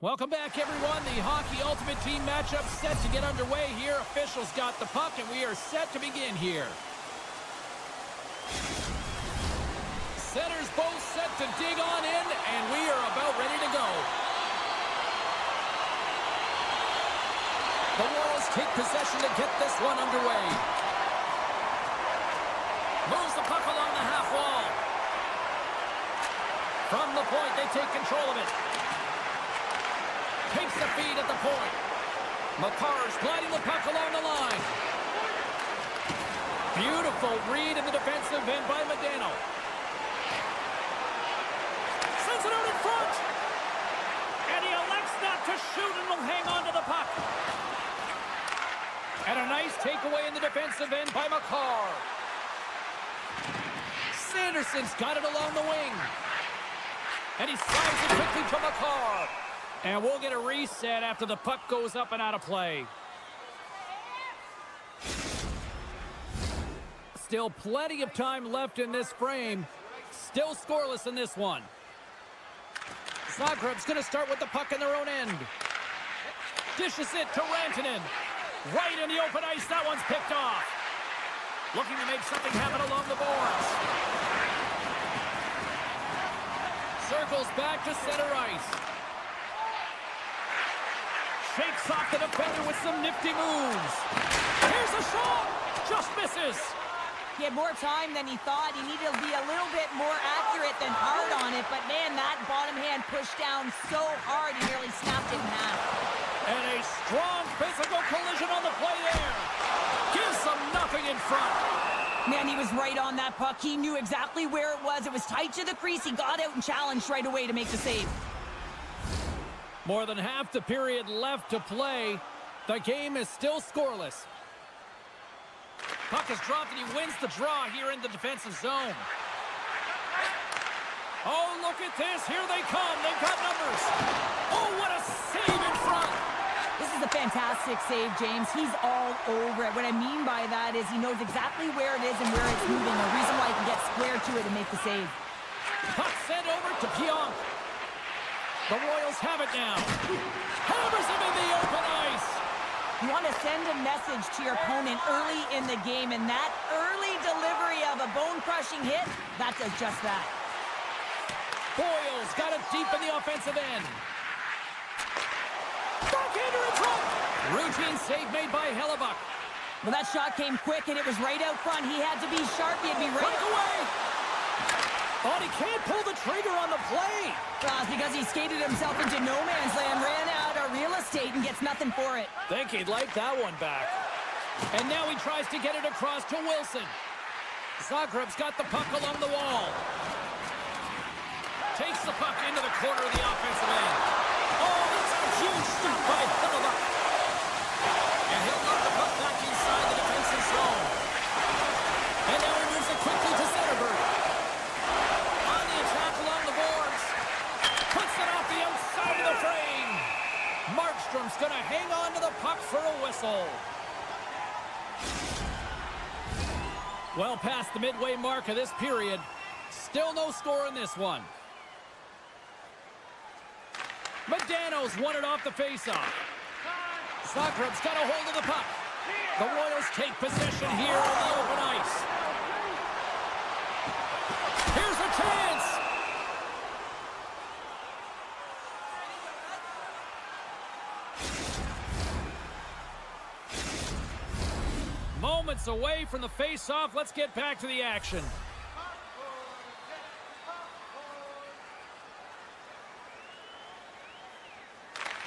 Welcome back, everyone. The Hockey Ultimate Team matchup set to get underway here. Officials got the puck, and we are set to begin here. Centers both set to dig on in, and we are about ready to go. The Royals take possession to get this one underway. Moves the puck along the half wall. From the point, they take control of it. Takes the feed at the point. McCarr's gliding the puck along the line. Beautiful read in the defensive end by Modano. Sends it out in front. And he elects not to shoot and will hang on to the puck. And a nice takeaway in the defensive end by McCarr. Sanderson's got it along the wing. And he slides it quickly to McCarr. And we'll get a reset after the puck goes up and out of play. Still plenty of time left in this frame. Still scoreless in this one. Zagreb's going to start with the puck in their own end. Dishes it to Rantanen. Right in the open ice. That one's picked off. Looking to make something happen along the boards. Circles back to center ice. Shakes off the defender with some nifty moves. Here's a shot. Just misses. He had more time than he thought. He needed to be a little bit more accurate than hard on it. But, man, that bottom hand pushed down so hard he nearly snapped it in half. And a strong physical collision on the play there. Gives them nothing in front. Man, he was right on that puck. He knew exactly where it was. It was tight to the crease. He got out and challenged right away to make the save. More than half the period left to play. The game is still scoreless. Puck is dropped and he wins the draw here in the defensive zone. Oh, look at this. Here they come. They've got numbers. Oh, what a save in front. This is a fantastic save, James. He's all over it. What I mean by that is he knows exactly where it is and where it's moving. A reason why he can get square to it and make the save. Puck sent over to Pionk. The Royals have it now. Hammers him in the open ice. You want to send a message to your opponent early in the game, and that early delivery of a bone-crushing hit, that does just that. Boyles got it deep in the offensive end. Backhander in front. Routine save made by Hellebuck. Well, that shot came quick, and it was right out front. He had to be sharp. He had to be right away. Oh, he can't pull the trigger on the play. Well, it's because he skated himself into no man's land, ran out of real estate, and gets nothing for it. Think he'd like that one back. And now he tries to get it across to Wilson. Zagreb's got the puck along the wall. Takes the puck into the corner of the offensive end. Oh, that's a huge stop by Hellebuck. And he'll knock the puck back inside the defensive zone. And now he moves it quickly to Zetterberg. On the attack along the boards. Puts it off the outside of the frame. Markstrom's going to hang on to the puck for a whistle. Well past the midway mark of this period. Still no score in this one. Modano's won it off the faceoff. Zagreb's got a hold of the puck. The Royals take possession here on the open ice. Here's a chance. Moments away from the face-off. Let's get back to the action.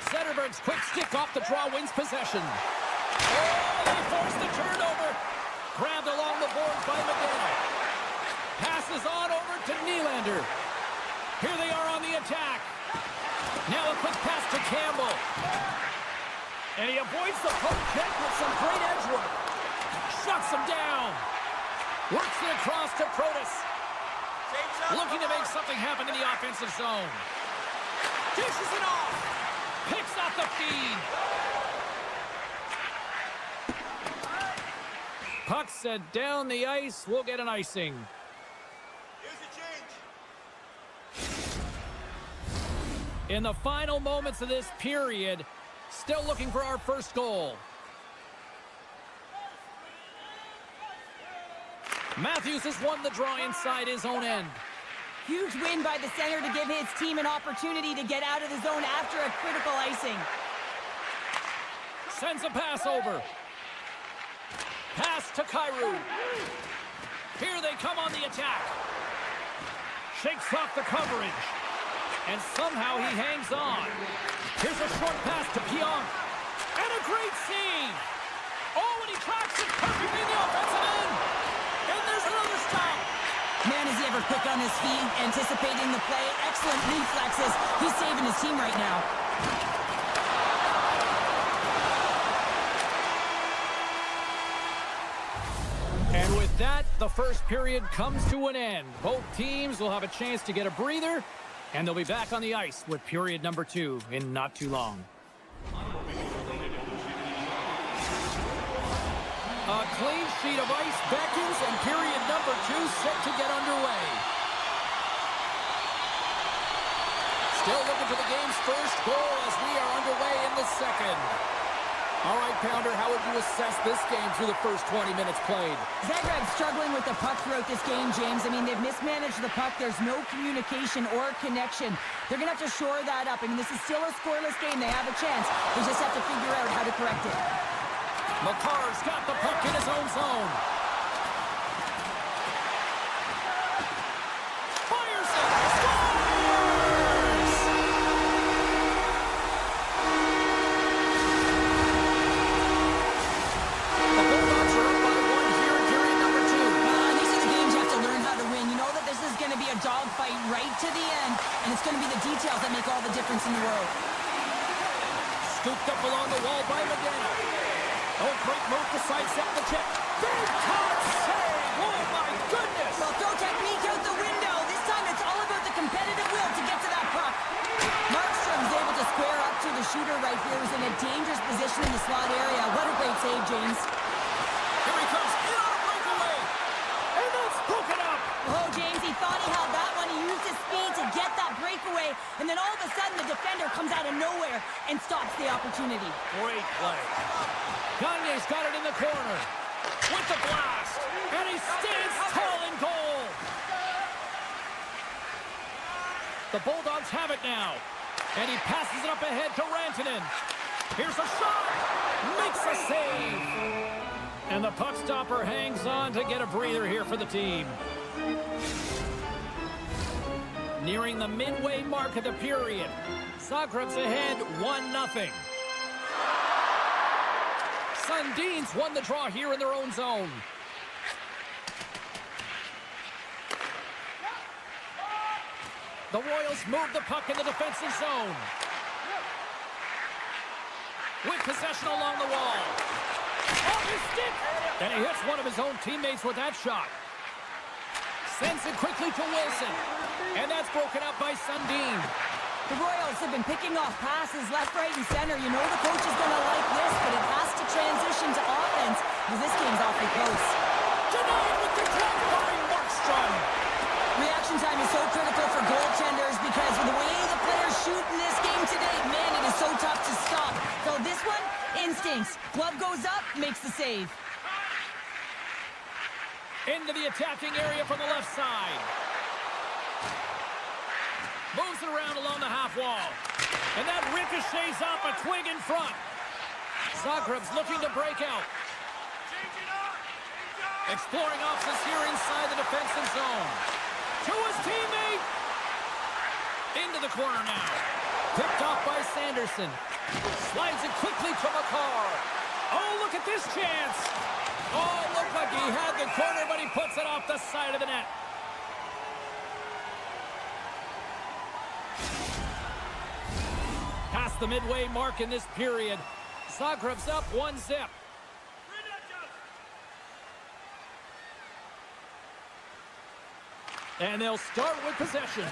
Zetterberg's quick stick off the draw wins possession. Oh, they force the turnover. Grabbed along the boards by Modano. Passes on over to Nylander. Here they are on the attack. Now a quick pass to Campbell. And he avoids the poke check with some great edge work. Shuts him down. Works it across to Protas. Looking to make something happen in the offensive zone. Dishes it off. Picks out the feed. Puck set down the ice. We'll get an icing. In the final moments of this period, still looking for our first goal. Matthews has won the draw inside his own end. Huge win by the center to give his team an opportunity to get out of the zone after a critical icing. Sends a pass over. Pass to Kyrou. Here they come on the attack. Shakes off the coverage. And somehow he hangs on. Here's a short pass to Pionk. And a great save. Oh, and he tracks it perfectly in the offensive end. And there's another stop. Man, is he ever quick on his feet, anticipating the play. Excellent reflexes. He's saving his team right now. And with that, the first period comes to an end. Both teams will have a chance to get a breather, and they'll be back on the ice with period number 2 in not too long. A clean sheet of ice beckons, and period number 2 set to get underway. Still looking for the game's first goal as we are underway in the second. All right, Pounder, how would you assess this game through the first 20 minutes played? Zagreb's struggling with the puck throughout this game, James. I mean, they've mismanaged the puck. There's no communication or connection. They're going to have to shore that up. I mean, this is still a scoreless game. They have a chance. They just have to figure out how to correct it. McCarr's got the puck in his own zone. Fires it! Scores! The Bulldogs are up by 1 here in period number 2. These are the games you have to learn how to win. You know that this is going to be a dogfight right to the end, and it's going to be the details that make all the difference in the world. Scooped up along the wall by Medina. Oh, great move to sidestep the check. Big time save! Oh, my goodness! Well, throw technique out the window. This time it's all about the competitive will to get to that puck. Markstrom's able to square up to the shooter right here, who's in a dangerous position in the slot area. What a great save, James. Here he comes, in on a breakaway. And that's broken up. Oh, James, he thought he had that one. He used his speed to get that breakaway. And then all of a sudden, the defender comes out of nowhere and stops the opportunity. Great play. Gagne's got it in the corner. With the blast. And he stands tall in goal. The Bulldogs have it now. And he passes it up ahead to Rantanen. Here's a shot. Makes a save. And the puck stopper hangs on to get a breather here for the team. Nearing the midway mark of the period. Zagreb's ahead 1-0. Sundins won the draw here in their own zone. The Royals move the puck in the defensive zone. With possession along the wall. Off his stick! And he hits one of his own teammates with that shot. Sends it quickly to Wilson. And that's broken up by Sundin. The Royals have been picking off passes left, right, and center. You know the coach is going to like this, but it has to transition to offense because this game's awfully close. Denied with the drop by Markstrom. Reaction time is so critical for goaltenders because with the way the players shoot in this game today, man, it is so tough to stop. So this one, instincts. Glove goes up, makes the save. Into the attacking area from the left side. Moves it around along the half wall. And that ricochets off a twig in front. Zagreb's looking to break out. Exploring options here inside the defensive zone. To his teammate. Into the corner now. Picked off by Sanderson. Slides it quickly to McCarr. Oh, look at this chance. Oh, looked like he had the corner, but he puts it off the side of the net. Past the midway mark in this period. Zagreb's up 1-0. And they'll start with possession.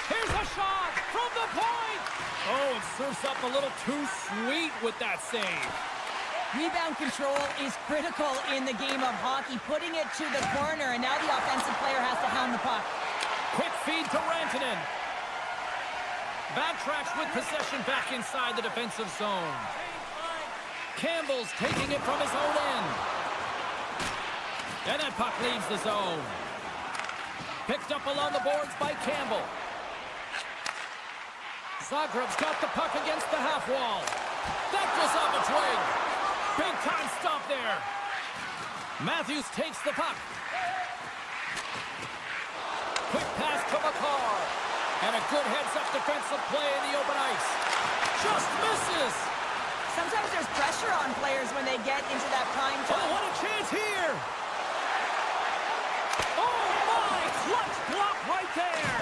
Here's a shot from the point. Oh, it surfs up a little too sweet with that save. Rebound control is critical in the game of hockey. Putting it to the corner, and now the offensive player has to hound the puck. Quick feed to Rantanen. Backtracks with possession back inside the defensive zone. Campbell's taking it from his own end. And that puck leaves the zone. Picked up along the boards by Campbell. Zagreb's got the puck against the half wall. That goes off its wing. Big time stop there. Matthews takes the puck. Quick pass to McCarr. And a good heads-up defensive play in the open ice. Just misses. Sometimes there's pressure on players when they get into that prime time. Oh, what a chance here. Oh, my. Clutch block right there.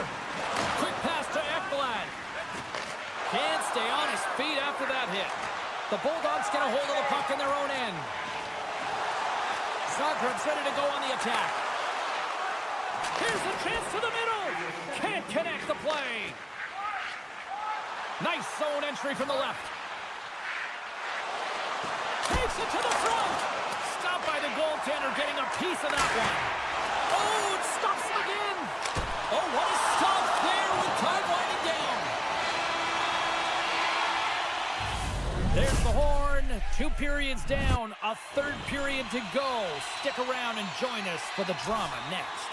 Quick pass to Ekblad. Can't stay on his feet after that hit. The Bulldogs get a hold of the puck in their own end. Zagreb's ready to go on the attack. Here's a chance to the middle. Can't connect the play. Nice zone entry from the left. Takes it to the front. Stopped by the goaltender, getting a piece of that one. Oh, it stops him again. Oh, what a stop there with time winding down. There's the horn. 2 periods down. A 3rd period to go. Stick around and join us for the drama next.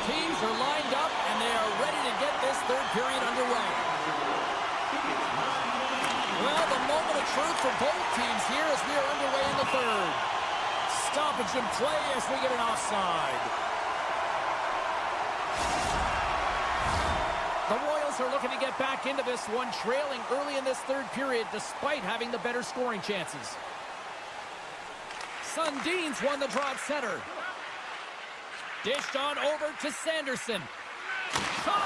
Teams are lined up and they are ready to get this 3rd period underway. Well, the moment of truth for both teams here as we are underway in the 3rd. Stoppage in play as we get an offside. The Royals are looking to get back into this one, trailing early in this 3rd period despite having the better scoring chances. Sundin's won the draw at center. Dished on over to Sanderson. Shot,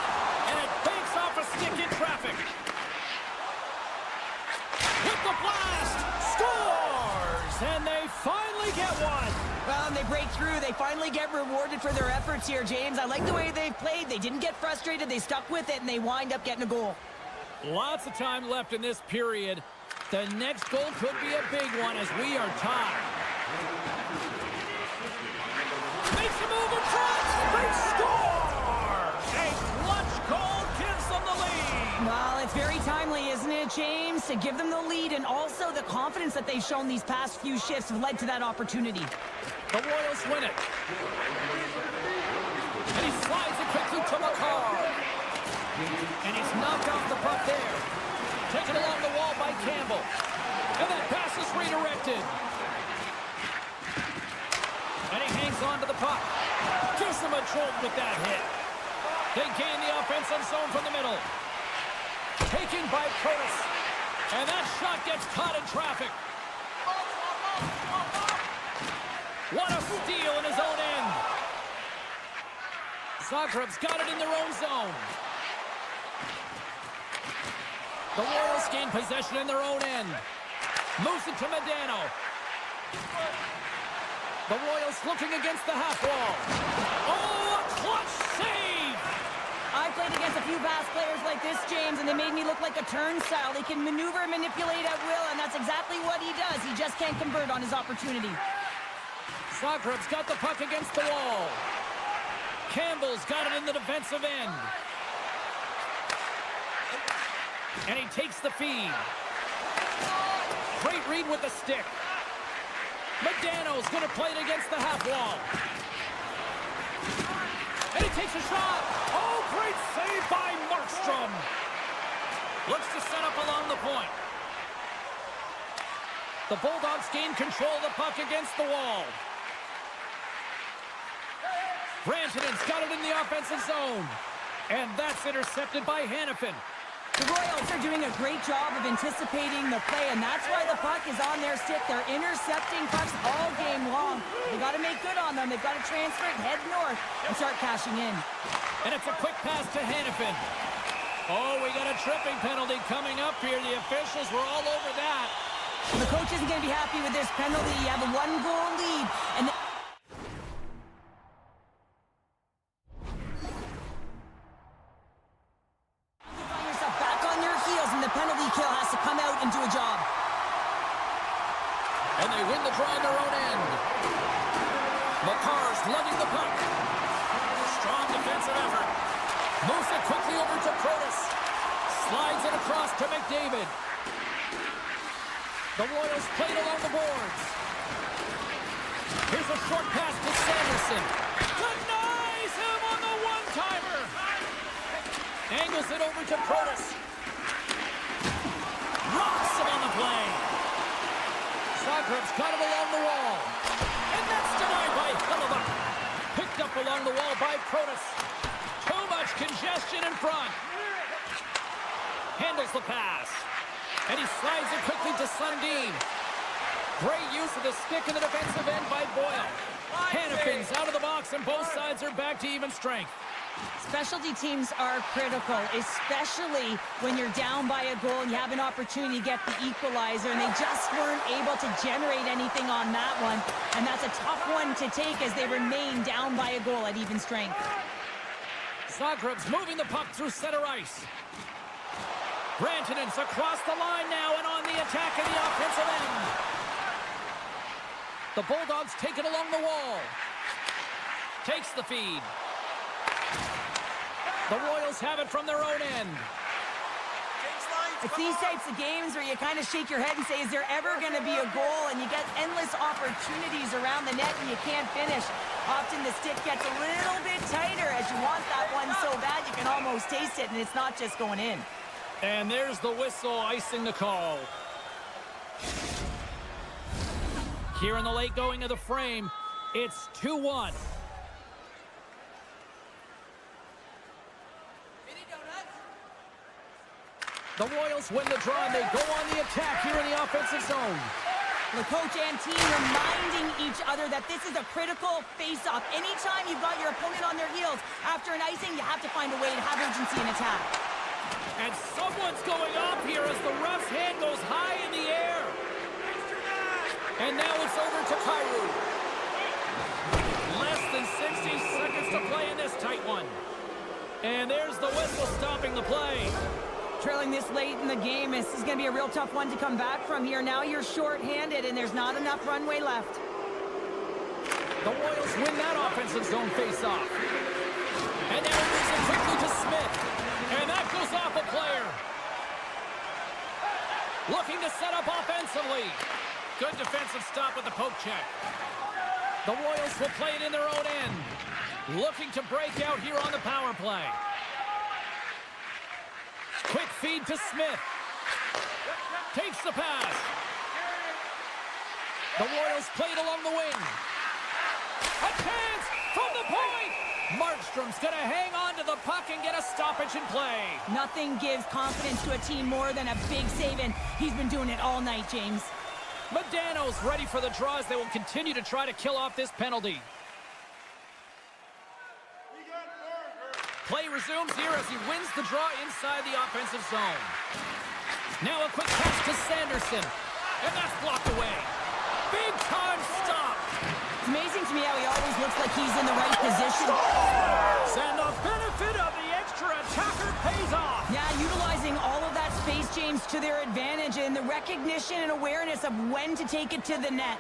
and it banks off a stick in traffic. With the blast, scores! And they finally get one. Well, and they break through. They finally get rewarded for their efforts here, James. I like the way they've played. They didn't get frustrated. They stuck with it, and they wind up getting a goal. Lots of time left in this period. The next goal could be a big one as we are tied. Makes a move in front. They score! A clutch goal gives them the lead. Well, it's very timely, isn't it, James? To give them the lead, and also the confidence that they've shown these past few shifts have led to that opportunity. The Royals win it. And he slides it quickly to McCarr. And he's knocked off the puck there. Taken along the wall by Campbell. And that pass is redirected. And he hangs on to the puck. Gives him a jolt with that hit. They gain the offensive zone from the middle. Taken by Curtis. And that shot gets caught in traffic. What a steal in his own end. Zagreb's got it in their own zone. The Royals gain possession in their own end. Moves it to Medano. The Royals looking against the half wall. Oh, a clutch save! I played against a few fast players like this, James, and they made me look like a turnstile. He can maneuver and manipulate at will, and that's exactly what he does. He just can't convert on his opportunity. Zagreb's got the puck against the wall. Campbell's got it in the defensive end. And he takes the feed. Great read with the stick. Medano's going to play it against the half wall. And he takes a shot. Oh, great save by Markstrom. Looks to set up along the point. The Bulldogs gain control of the puck against the wall. Rantanen's got it in the offensive zone. And that's intercepted by Hanifin. The Royals are doing a great job of anticipating the play, and that's why the puck is on their stick. They're intercepting pucks all game long. They got to make good on them. They've got to transfer it, head north, and start cashing in. And it's a quick pass to Hanifin. Oh, we got a tripping penalty coming up here. The officials were all over that. The coach isn't going to be happy with this penalty. You have a 1-goal lead, and And they win the draw on their own end. McCarr's lugging the puck. Strong defensive effort. Moves it quickly over to Protas. Slides it across to McDavid. The Royals played along the boards. Here's a short pass to Sanderson. Denies him on the one-timer. Angles it over to Protas. Rocks him on the play. Zagreb's got it along the wall. And that's denied by Hellebuyck. Picked up along the wall by Protas. Too much congestion in front. Handles the pass. And he slides it quickly to Sundin. Great use of the stick in the defensive end by Boyle. Hannafin's out of the box, and both sides are back to even strength. Specialty teams are critical, especially when you're down by a goal and you have an opportunity to get the equalizer, and they just weren't able to generate anything on that one. And that's a tough one to take as they remain down by a goal at even strength. Zagreb's moving the puck through center ice. Rantanen's across the line now and on the attack in the offensive end. The Bulldogs take it along the wall. Takes the feed. The Royals have it from their own end. It's these types of games where you kind of shake your head and say, is there ever going to be a goal? And you get endless opportunities around the net and you can't finish. Often the stick gets a little bit tighter as you want that one so bad you can almost taste it, and it's not just going in. And there's the whistle icing the call. Here in the late going of the frame, it's 2-1. The Royals win the draw, and they go on the attack here in the offensive zone. The coach and team reminding each other that this is a critical face-off. Anytime you've got your opponent on their heels after an icing, you have to find a way to have urgency in attack. And someone's going off here as the ref's hand goes high in the air. And now it's over to Kyrou. Less than 60 seconds to play in this tight one. And there's the whistle stopping the play. Trailing this late in the game, this is going to be a real tough one to come back from here. Now you're short-handed and there's not enough runway left. The Royals win that offensive zone face-off. And now it moves it quickly to Smith. And that goes off a player. Looking to set up offensively. Good defensive stop with the poke check. The Royals will play it in their own end. Looking to break out here on the power play. Quick feed to Smith. Takes the pass. The Royals play it along the wing. A chance from the point. Markstrom's going to hang on to the puck and get a stoppage in play. Nothing gives confidence to a team more than a big save, and he's been doing it all night, James. Modano's ready for the draw as they will continue to try to kill off this penalty. Play resumes here as he wins the draw inside the offensive zone. Now a quick pass to Sanderson. And that's blocked away. Big time stop. It's amazing to me how he always looks like he's in the right position. And the benefit of the extra attacker pays off. Yeah, utilizing all of that space, James, to their advantage, and the recognition and awareness of when to take it to the net.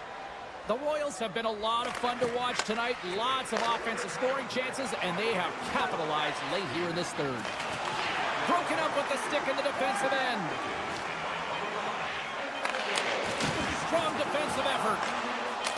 The Royals have been a lot of fun to watch tonight. Lots of offensive scoring chances, and they have capitalized late here in this third. Broken up with the stick in the defensive end. Strong defensive effort.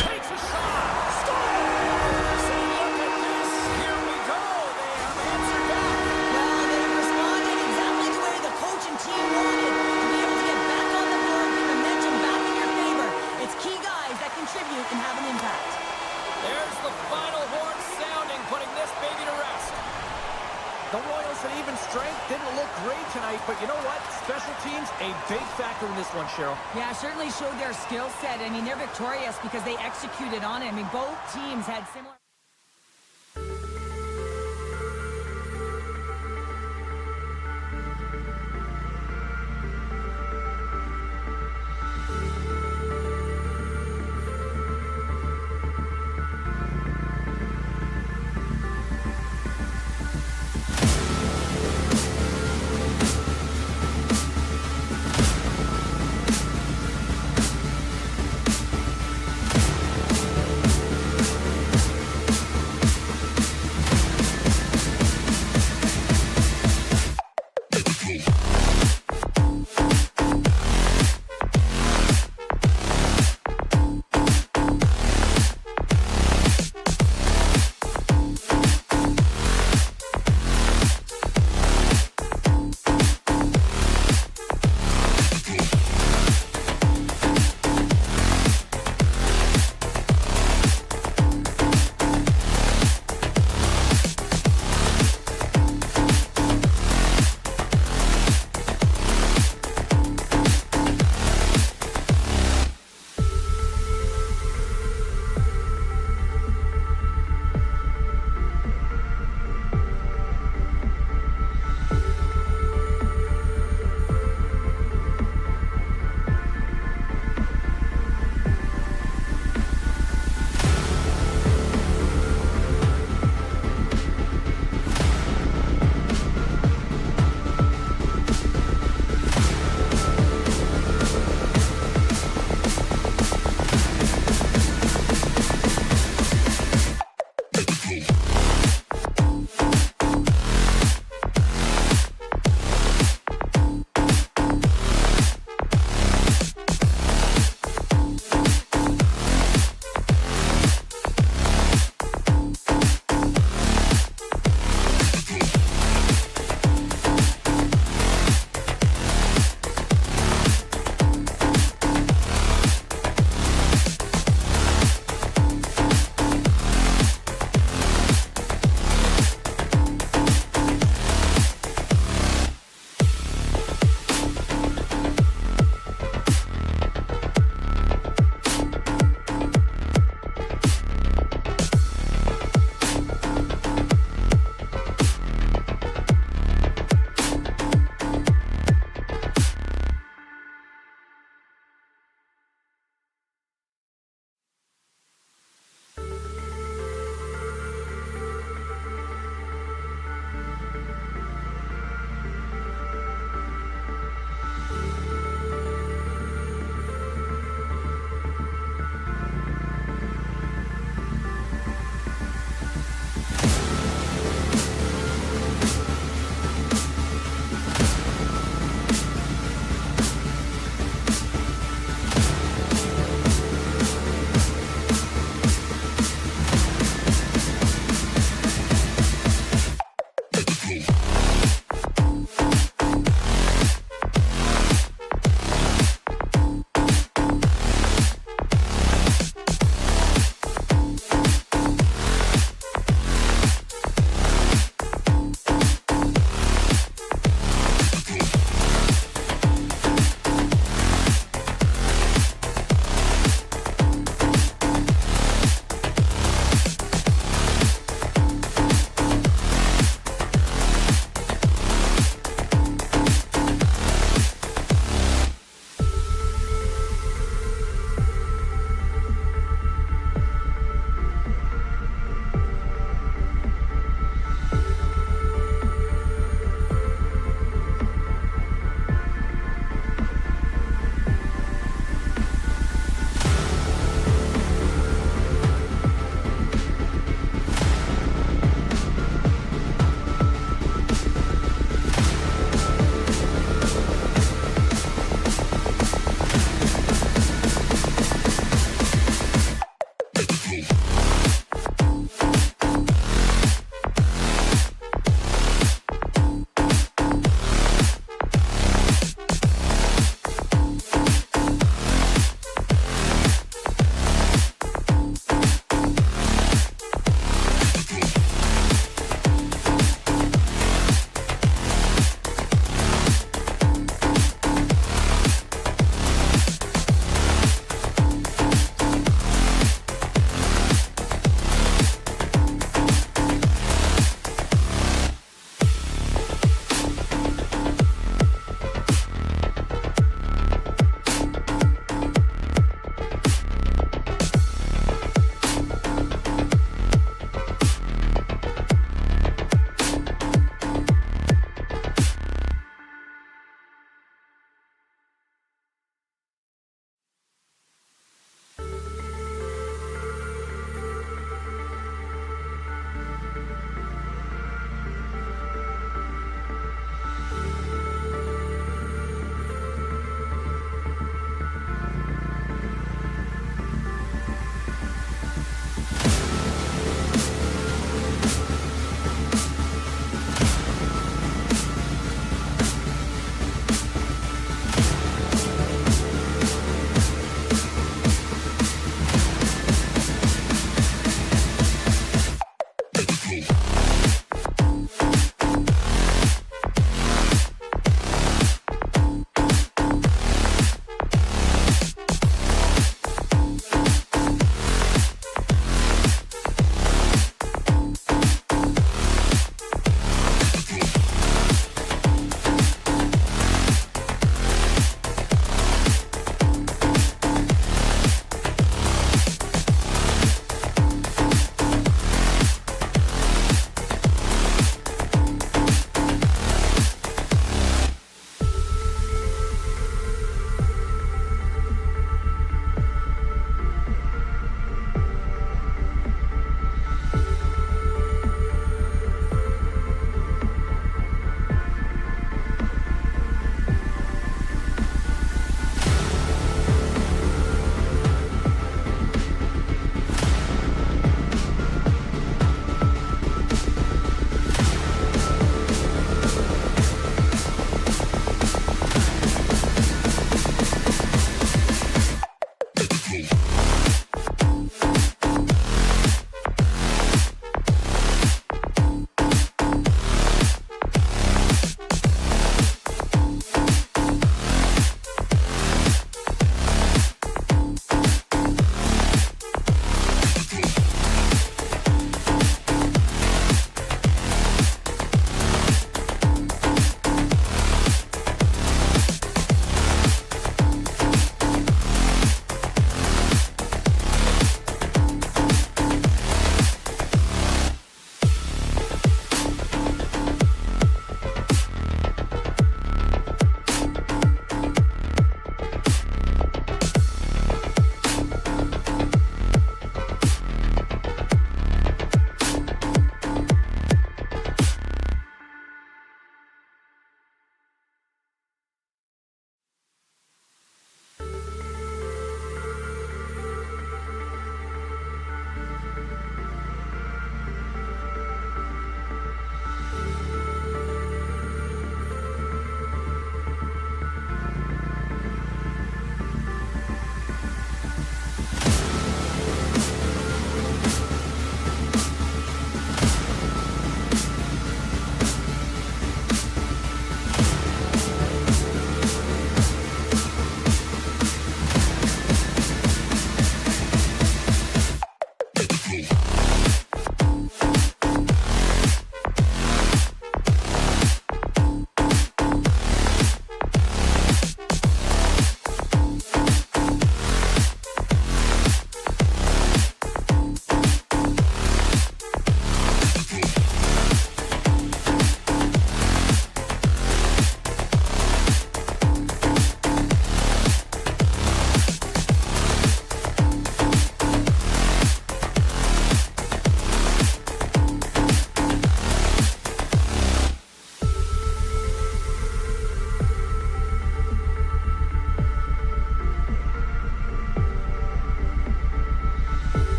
Takes a shot. Scores! And look at this. Here we go. They have answered back. Well, they responded exactly the way the coach and team wanted. To be able to get back on the board, get momentum back in your favor. It's key guys that contribute and have an impact. There's the final horn sounding, putting this baby to rest. The Royals at even strength didn't look great tonight, but you know what? Special teams, a big factor in this one, Cheryl. Yeah, certainly showed their skill set. I mean, they're victorious because they executed on it. I mean, both teams had similar...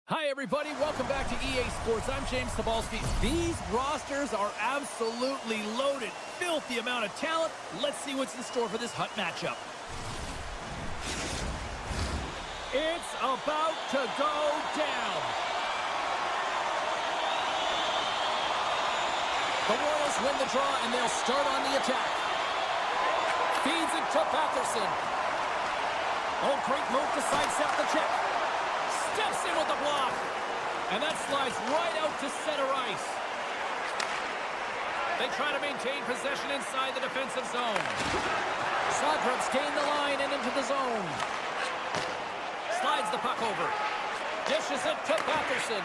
Hi, everybody. Welcome back to EA Sports. I'm James Sabalski. These rosters are absolutely loaded. Filthy amount of talent. Let's see what's in store for this hot matchup. It's about to go down. The Royals win the draw, and they'll start on the attack. Feeds it to Patterson. Oh, great move to sidestep the check. Steps in with the block. And that slides right out to center ice. They try to maintain possession inside the defensive zone. Zagreb's gained the line and into the zone. Slides the puck over. Dishes it to Patterson.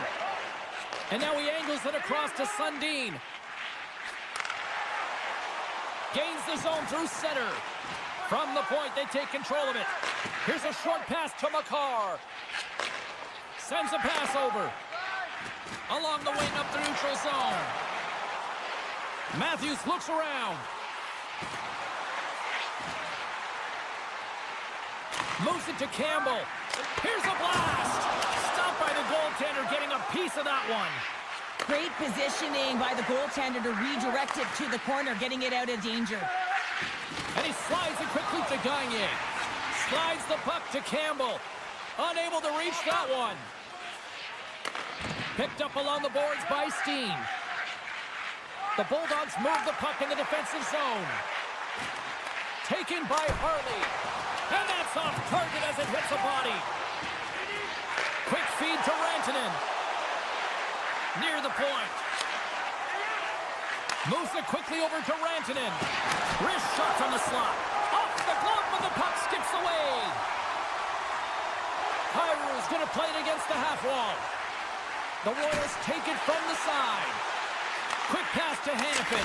And now he angles it across to Sundin. Gains the zone through center. From the point, they take control of it. Here's a short pass to Makar. Sends a pass over. Along the wing up the neutral zone. Matthews looks around. Moves it to Campbell. Here's a blast. Stopped by the goaltender, getting a piece of that one. Great positioning by the goaltender to redirect it to the corner, getting it out of danger. And he slides it quickly to Gagne. Slides the puck to Campbell. Unable to reach that one. Picked up along the boards by Steen. The Bulldogs move the puck in the defensive zone. Taken by Harley. And that's off target as it hits a body. Quick feed to Rantanen. Near the point. Moves it quickly over to Rantanen. Wrist shot from the slot. Off the glove, but the puck skips away. Kyrou's going to play it against the half wall. The Royals take it from the side. Quick pass to Hannafin.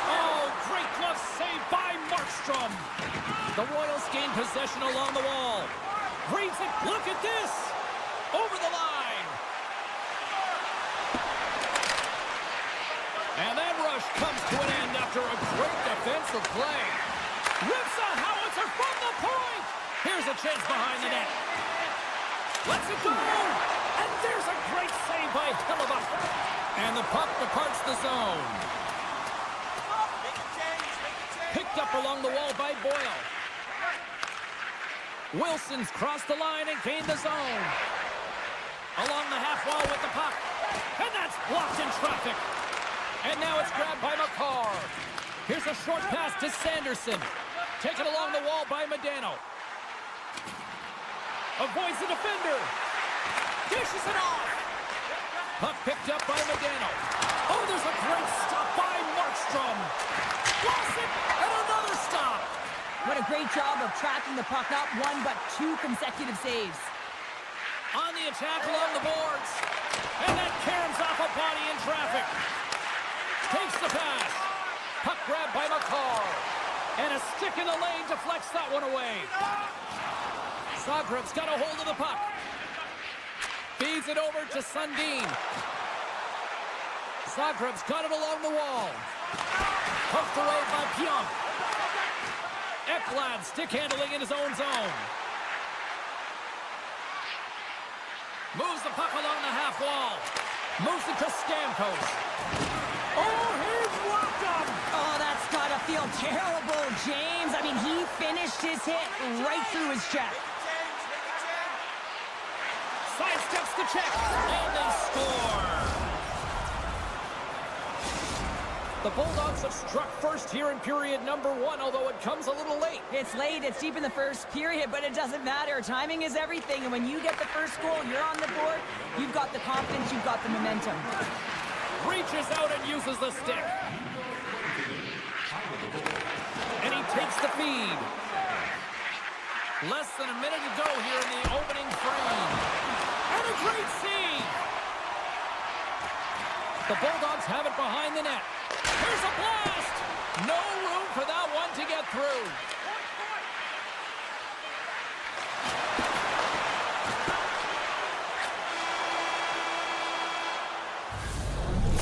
Oh, great glove save by Markstrom. The Royals gain possession along the wall. Reads it. Look at this. Over the line. And that rush comes to an end after a great defensive play. Rips a howitzer from the point. Here's a chance behind the net. Lets it go. And there's a great save by Hellebuyck. And the puck departs the zone. Picked up along the wall by Boyle. Wilson's crossed the line and gained the zone. Along the half wall with the puck. And that's blocked in traffic. And now it's grabbed by Makar. Here's a short pass to Sanderson. Taken along the wall by Medano. Avoids the defender. Dishes it off. Puck picked up by Medano. Oh, there's a great stop by Markstrom. Lost it, and another stop. What a great job of tracking the puck. Not one, but two consecutive saves. On the attack along the boards. And that caroms off a body in traffic. Takes the pass. Puck grabbed by Makar. And a stick in the lane deflects that one away. Zagreb's got a hold of the puck. Feeds it over to Sundin. Zagreb's got it along the wall. Poked away by Pionk. Ekblad stick handling in his own zone. Moves the puck along the half wall. Moves it to Stamkos. Oh, he's blocked him! Oh, that's gotta feel terrible, James. I mean, he finished his hit right through his chest. Sidesteps the check, and they score! The Bulldogs have struck first here in period number 1, although it comes a little late. It's late, it's deep in the first period, but it doesn't matter. Timing is everything, and when you get the first goal, you're on the board, you've got the confidence, you've got the momentum. Reaches out and uses the stick. And he takes the feed. Less than a minute to go here in the opening frame. The Bulldogs have it behind the net. Here's a blast! No room for that one to get through.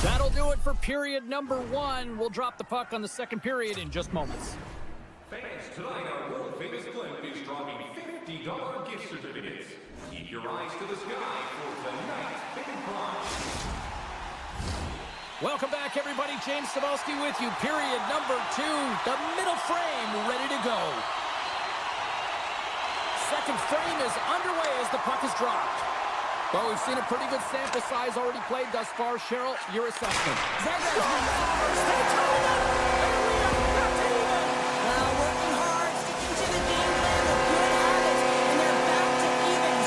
That'll do it for period number 1. We'll drop the puck on the second period in just moments. Fans, tonight our world-famous Glimp is dropping $50 gift certificates. Keep your eyes to the sky for tonight's big prize. Welcome back, everybody. James Cebulski with you. Period number 2. The middle frame ready to go. Second frame is underway as the puck is dropped. Well, we've seen a pretty good sample size already played thus far. Cheryl, your assessment. Zagreb's been stay tuned up. Well, working hard, sticking to the game plan with good habits, and they're back to evens.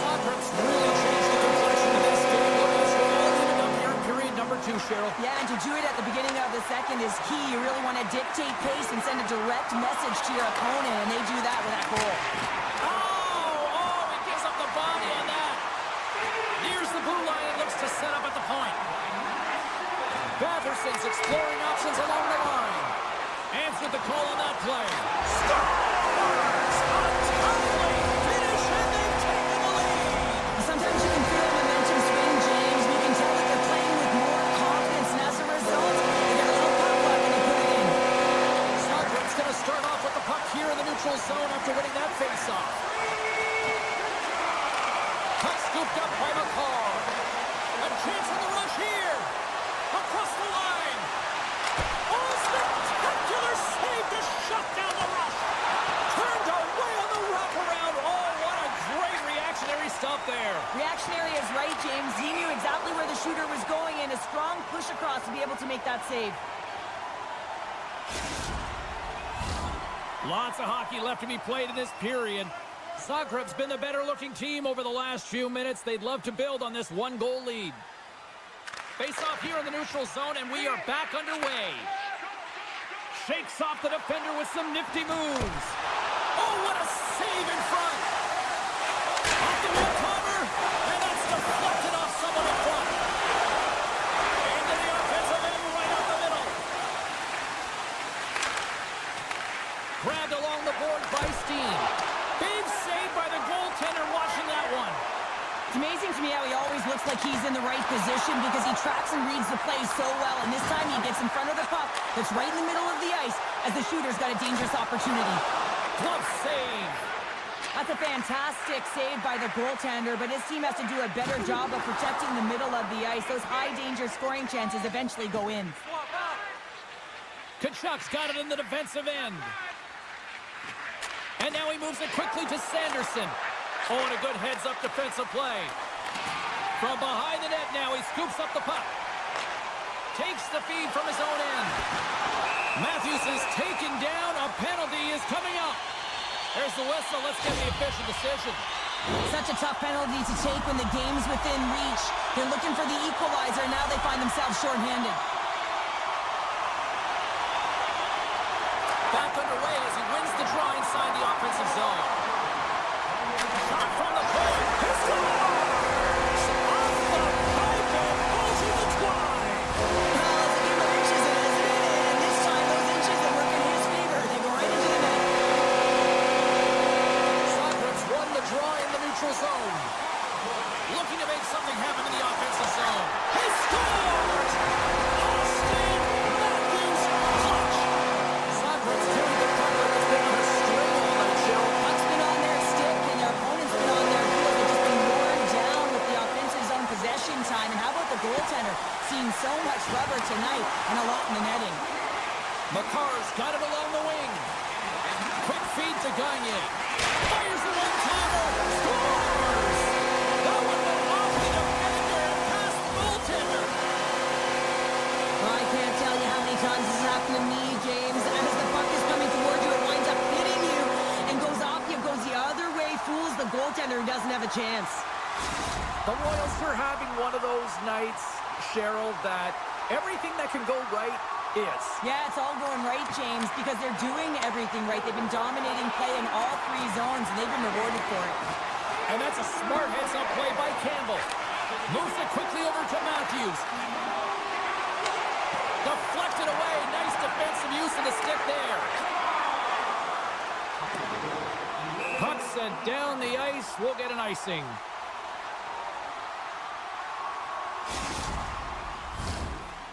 Zagreb's really changed the complexion of this game. Look at this, we're all even up here in period number 2, Cheryl. Yeah, and to do it at the beginning of the second is key. You really want to dictate pace and send a direct message to your opponent, and they do that with that goal. He gives up the body on that. Here's the blue line and looks to set up at the point. Batterson's exploring options along the line. Answered the call on that play. Scores! Untimely finish, and they've taken the lead. Sometimes you can feel momentum swing, James. You can tell that they're playing with more confidence, and as a result, they got a little puck luck and they put it in. Zagreb's going to start off with the puck here in the neutral zone after winning that face-off. Puck scooped up by McCall. A chance in the rush here. Across the line. Oh, spectacular save to shut down the rush. Turned away on the wraparound. Oh, what a great reactionary stop there. Reactionary is right, James. He knew exactly where the shooter was going, and a strong push across to be able to make that save. Lots of hockey left to be played in this period. Zagreb's been the better-looking team over the last few minutes. They'd love to build on this one-goal lead. Face-off here in the neutral zone, and we are back underway. Shakes off the defender with some nifty moves. Oh, what a save in front. Off the wall cover, and that's deflected off someone in front. Into the offensive end right up the middle. Grabbed along the board by Steen. Big save by the goaltender watching that one. It's amazing to me how he always looks like he's in the right position because he tracks and reads the play so well, and this time he gets in front of the puck that's right in the middle of the ice as the shooter's got a dangerous opportunity. Glove save. That's a fantastic save by the goaltender, but his team has to do a better job of protecting the middle of the ice. Those high-danger scoring chances eventually go in. Kachuk's got it in the defensive end. And now he moves it quickly to Sanderson. Oh, and a good heads-up defensive play. From behind the net now, he scoops up the puck. Takes the feed from his own end. Matthews is taken down. A penalty is coming up. There's the whistle. Let's get the official decision. Such a tough penalty to take when the game's within reach. They're looking for the equalizer. Now they find themselves shorthanded. Back underway as he wins the draw inside the offensive zone. Shot from the point. He scores! Off the pipe and pulls it the twine. Well, it's a game of inches, isn't it? And this time, those inches that work in his favor. They go right into the net. Zagreb's won the draw in the neutral zone. Looking to make something happen in the offensive zone. He scores! Austin Matthews clutch. Zagreb's carried the puck like it's been on a string all night, Cheryl. Puck's been on their stick, and their opponent's been on their heels. They've just been worn down with the offensive zone possession time. And how about the goaltender? Seeing so much rubber tonight and a lot in the netting. McCarr's got it along the wing. Quick feed to Gagne. Fires the one-timer. Scores! That one went off the defender and past the goaltender. Well, I can't tell you how many times this has happened to me, James. As the puck is coming toward you, it winds up hitting you and goes off you, goes the other way, fools the goaltender who doesn't have a chance. The Royals are having one of those nights, Cheryl, that everything that can go right is. Yeah, it's all going right, James, because they're doing everything right. They've been dominating play in all three zones, and they've been rewarded for it. And that's a smart heads-up play by Campbell. Moves it quickly over to Matthews. Deflected away. Nice defensive use of the stick there. Puck sent down the ice. We'll get an icing.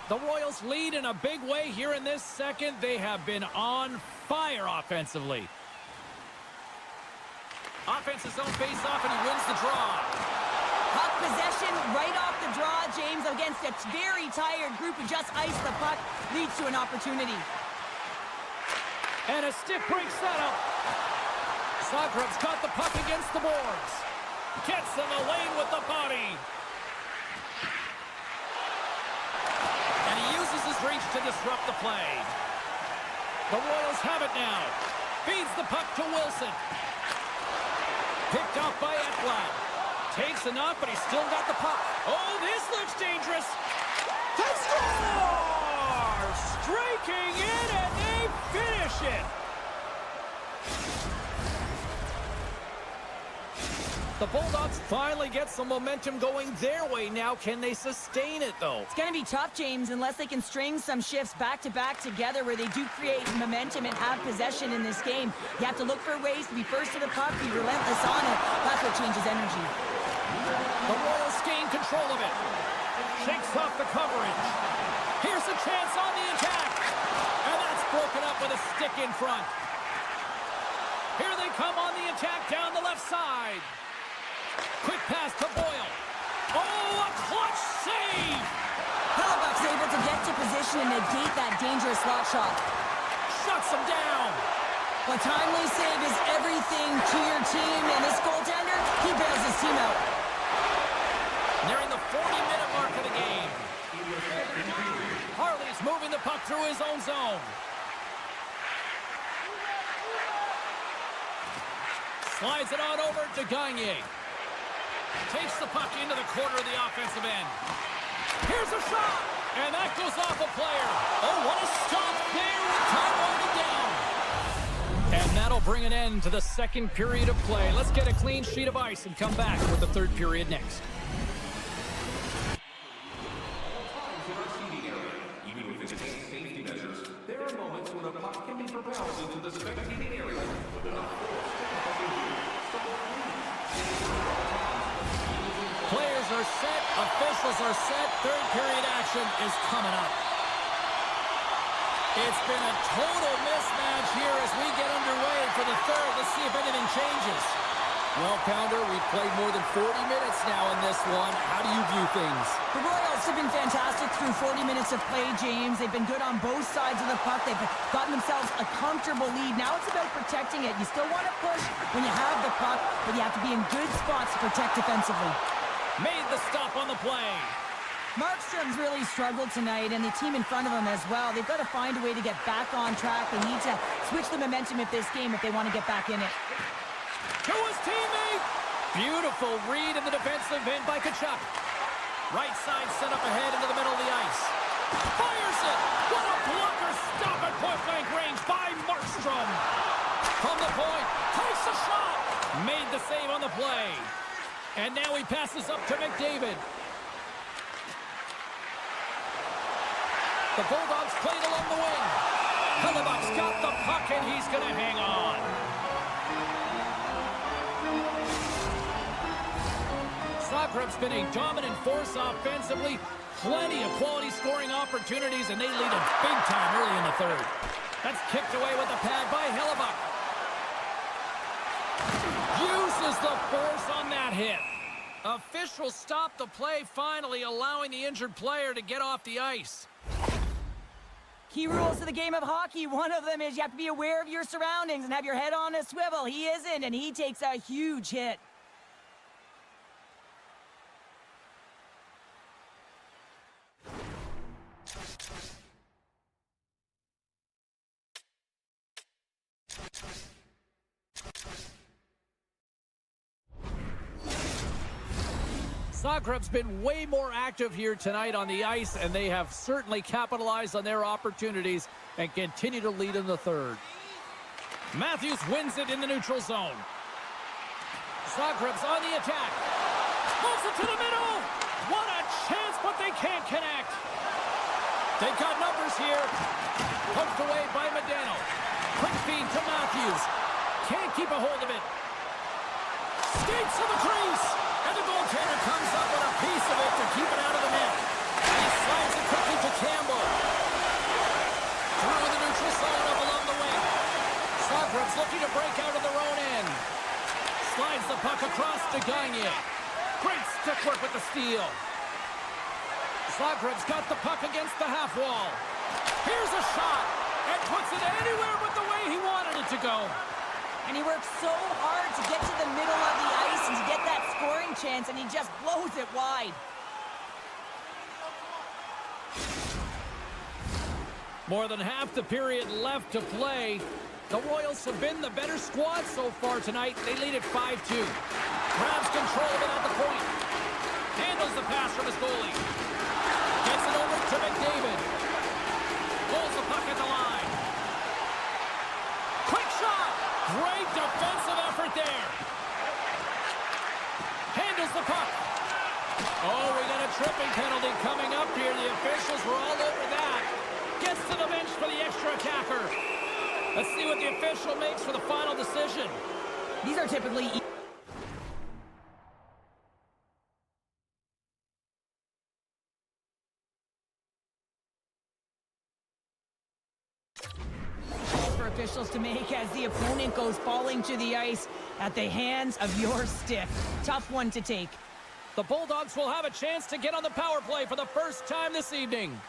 The Royals lead in a big way here in this second. They have been on fire offensively. Offense his own face-off, and he wins the draw. Puck possession right off the draw, James, against a very tired group who just iced the puck, leads to an opportunity. And a stick break setup. Zagreb's got the puck against the boards. Gets in the lane with the body. And he uses his reach to disrupt the play. The Royals have it now. Feeds the puck to Wilson. Picked off by Ekblad. Takes enough, but he's still got the puck. Oh, this looks dangerous. They score! Striking in, and they finish it. The Bulldogs finally get some momentum going their way now. Can they sustain it, though? It's going to be tough, James, unless they can string some shifts back-to-back together where they do create momentum and have possession in this game. You have to look for ways to be first to the puck, be relentless on it. That's what changes energy. The Royals gain control of it. Shakes off the coverage. Here's a chance on the attack. And that's broken up with a stick in front. Here they come on the attack down the left side. Quick pass to Boyle. Oh, a clutch save! Hellebuck's able to get to position and negate that dangerous slot shot. Shuts him down. A timely save is everything to your team, and this goaltender, he bails his team out. Nearing the 40-minute mark of the game. Harley's moving the puck through his own zone. Slides it on over to Gagne. Takes the puck into the corner of the offensive end. Here's a shot! And that goes off a player. Oh, what a stop there with time winding down. And that'll bring an end to the second period of play. Let's get a clean sheet of ice and come back with the third period next. Even with enhanced safety measures, there are moments when a puck can be propelled into the spectating area with enough force to cause injury. Players are set, officials are set, third period action is coming up. It's been a total mismatch here as we get underway for the third. Let's see if anything changes. Well, Pounder, we've played more than 40 minutes now in this one. How do you view things? The Royals have been fantastic through 40 minutes of play, James. They've been good on both sides of the puck. They've gotten themselves a comfortable lead. Now it's about protecting it. You still want to push when you have the puck, but you have to be in good spots to protect defensively. Made the stop on the play. Markstrom's really struggled tonight, and the team in front of him as well. They've got to find a way to get back on track. They need to switch the momentum of this game if they want to get back in it. To his teammate. Beautiful read in the defensive end by Tkachuk. Right side set up ahead into the middle of the ice. Fires it. What a blocker. Stop at point-blank range by Markstrom. From the point. Takes the shot. Made the save on the play. And now he passes up to McDavid. The Bulldogs played along the wing. Hellebuck's got the puck, and he's going to hang on. Zagreb's been a dominant force offensively. Plenty of quality scoring opportunities, and they lead him big time early in the third. That's kicked away with a pad by Hellebuck. Uses the force on that hit. Officials stop the play finally, allowing the injured player to get off the ice. Key rules of the game of hockey. One of them is you have to be aware of your surroundings and have your head on a swivel. He isn't, and he takes a huge hit. Zagreb's been way more active here tonight on the ice, and they have certainly capitalized on their opportunities and continue to lead in the third. Matthews wins it in the neutral zone. Zagreb's on the attack. Moves it to the middle. What a chance, but they can't connect. They've got numbers here. Poked away by Medano. Quick feed to Matthews. Can't keep a hold of it. Skates to the crease. And the goaltender comes up with a piece of it to keep it out of the net. He slides it quickly to Campbell. Through the neutral zone up along the wing. Sogreb's looking to break out of their own end. Slides the puck across to Gagne. Great stick work with the steal. Zagreb's got the puck against the half wall. Here's a shot, and puts it anywhere but the way he wanted it to go. And he works so hard to get to the middle of the ice and to get that scoring chance, and he just blows it wide. More than half the period left to play. The Royals have been the better squad so far tonight. They lead at 5-2. Grabs control of it at the point. Handles the pass from his goalie. Gets it over to McDavid. Pulls the puck at the line. Quick shot! Great defensive effort there. Handles the puck. Oh, we got a tripping penalty coming up here. The officials were all over that. Gets to the bench for the extra attacker. Let's see what the official makes for the final decision. These are typically... for officials to make as the opponent goes falling to the ice at the hands of your stick. Tough one to take. The Bulldogs will have a chance to get on the power play for the first time this evening.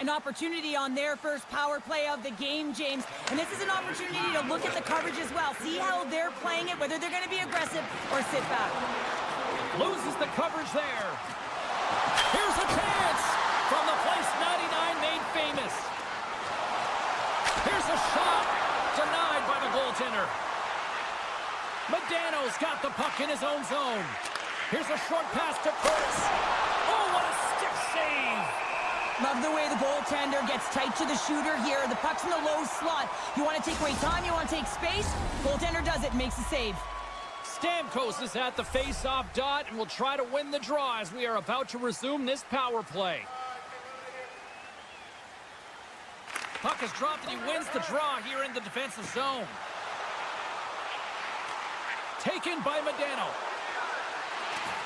An opportunity on their first power play of the game, James. And this is an opportunity to look at the coverage as well. See how they're playing it, whether they're going to be aggressive or sit back. Loses the coverage there. Here's a chance from the place 99 made famous. Here's a shot denied by the goaltender. Medano's got the puck in his own zone. Here's a short pass to Curtis. Oh, what a stick save. Love the way the goaltender gets tight to the shooter here. The puck's in the low slot. You want to take away time, you want to take space. Goaltender does it and makes the save. Stamkos is at the face-off dot and will try to win the draw as we are about to resume this power play. Puck is dropped and he wins the draw here in the defensive zone. Taken by Medano.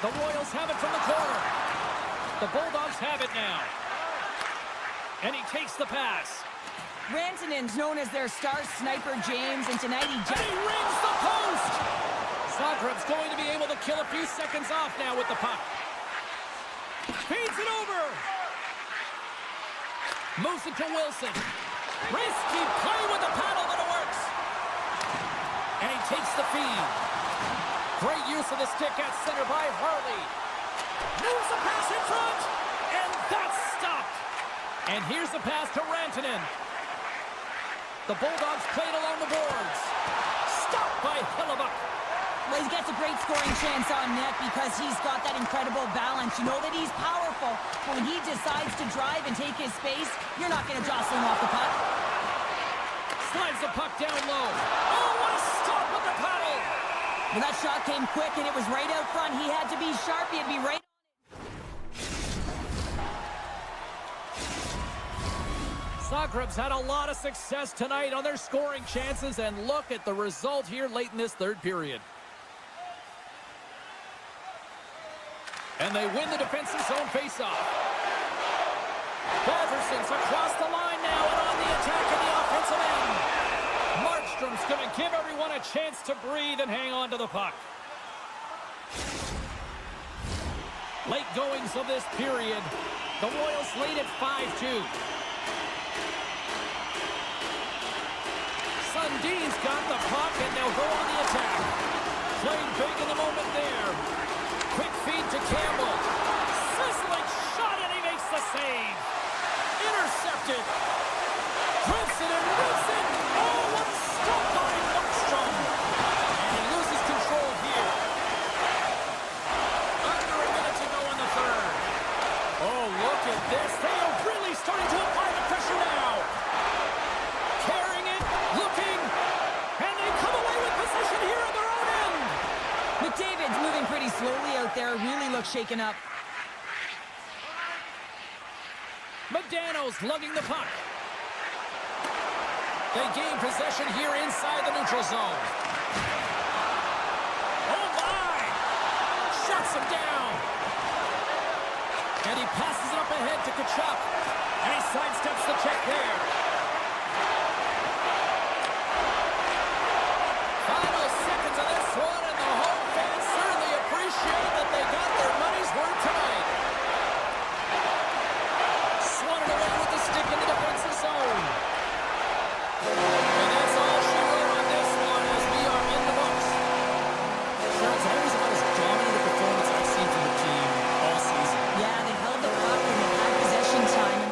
The Royals have it from the corner. The Bulldogs have it now. And he takes the pass. Rantanen's known as their star sniper, James, and tonight he And he rings the post! Zagreb's going to be able to kill a few seconds off now with the puck. Feeds it over! Moves it to Wilson. Risky play with the paddle, but it works. And he takes the feed. Great use of the stick at center by Harley. Moves the pass in front, and that's stopped. And here's the pass to Rantanen. The Bulldogs played along the boards. Stopped by Hellebuyck. Well, he gets a great scoring chance on net because he's got that incredible balance. You know that he's powerful, but when he decides to drive and take his space, you're not going to jostle him off the puck. Slides the puck down low. Oh, what a stop with the paddle! Well, that shot came quick, and it was right out front. He had to be sharp. He had to be right. Zagreb's had a lot of success tonight on their scoring chances, and look at the result here late in this third period. And they win the defensive zone faceoff. Balverson's across the line now and on the attack in the offensive end. Markstrom's going to give everyone a chance to breathe and hang on to the puck. Late goings of this period. The Royals lead at 5-2. Sundin's got the puck, and they'll go on the attack. Playing big in the moment there. Quick feed to Campbell. Sizzling shot, and he makes the save. Intercepted. Drips it and rips it. Oh, what a stop by Markstrom. And he loses control here. Under a minute to go in the third. Oh, look at this. They are really starting to apply the pressure now. Carrying it, looking, and they come away with possession here on their own end. McDavid's moving pretty slowly out there. Really looks shaken up. Modano's lugging the puck. They gain possession here inside the neutral zone. Oh, my! Shuts him down. And he passes it up ahead to Kachuk. And he sidesteps the check there. Final seconds of this one, and the home fans certainly appreciate that they got their money's worth tonight. Swatted away with the stick in the defensive zone. And that's all she wrote on this one as we are in the books. Sure, it's always about as dominant a performance I've seen from the team all season. Yeah, they held the puck and they had possession time.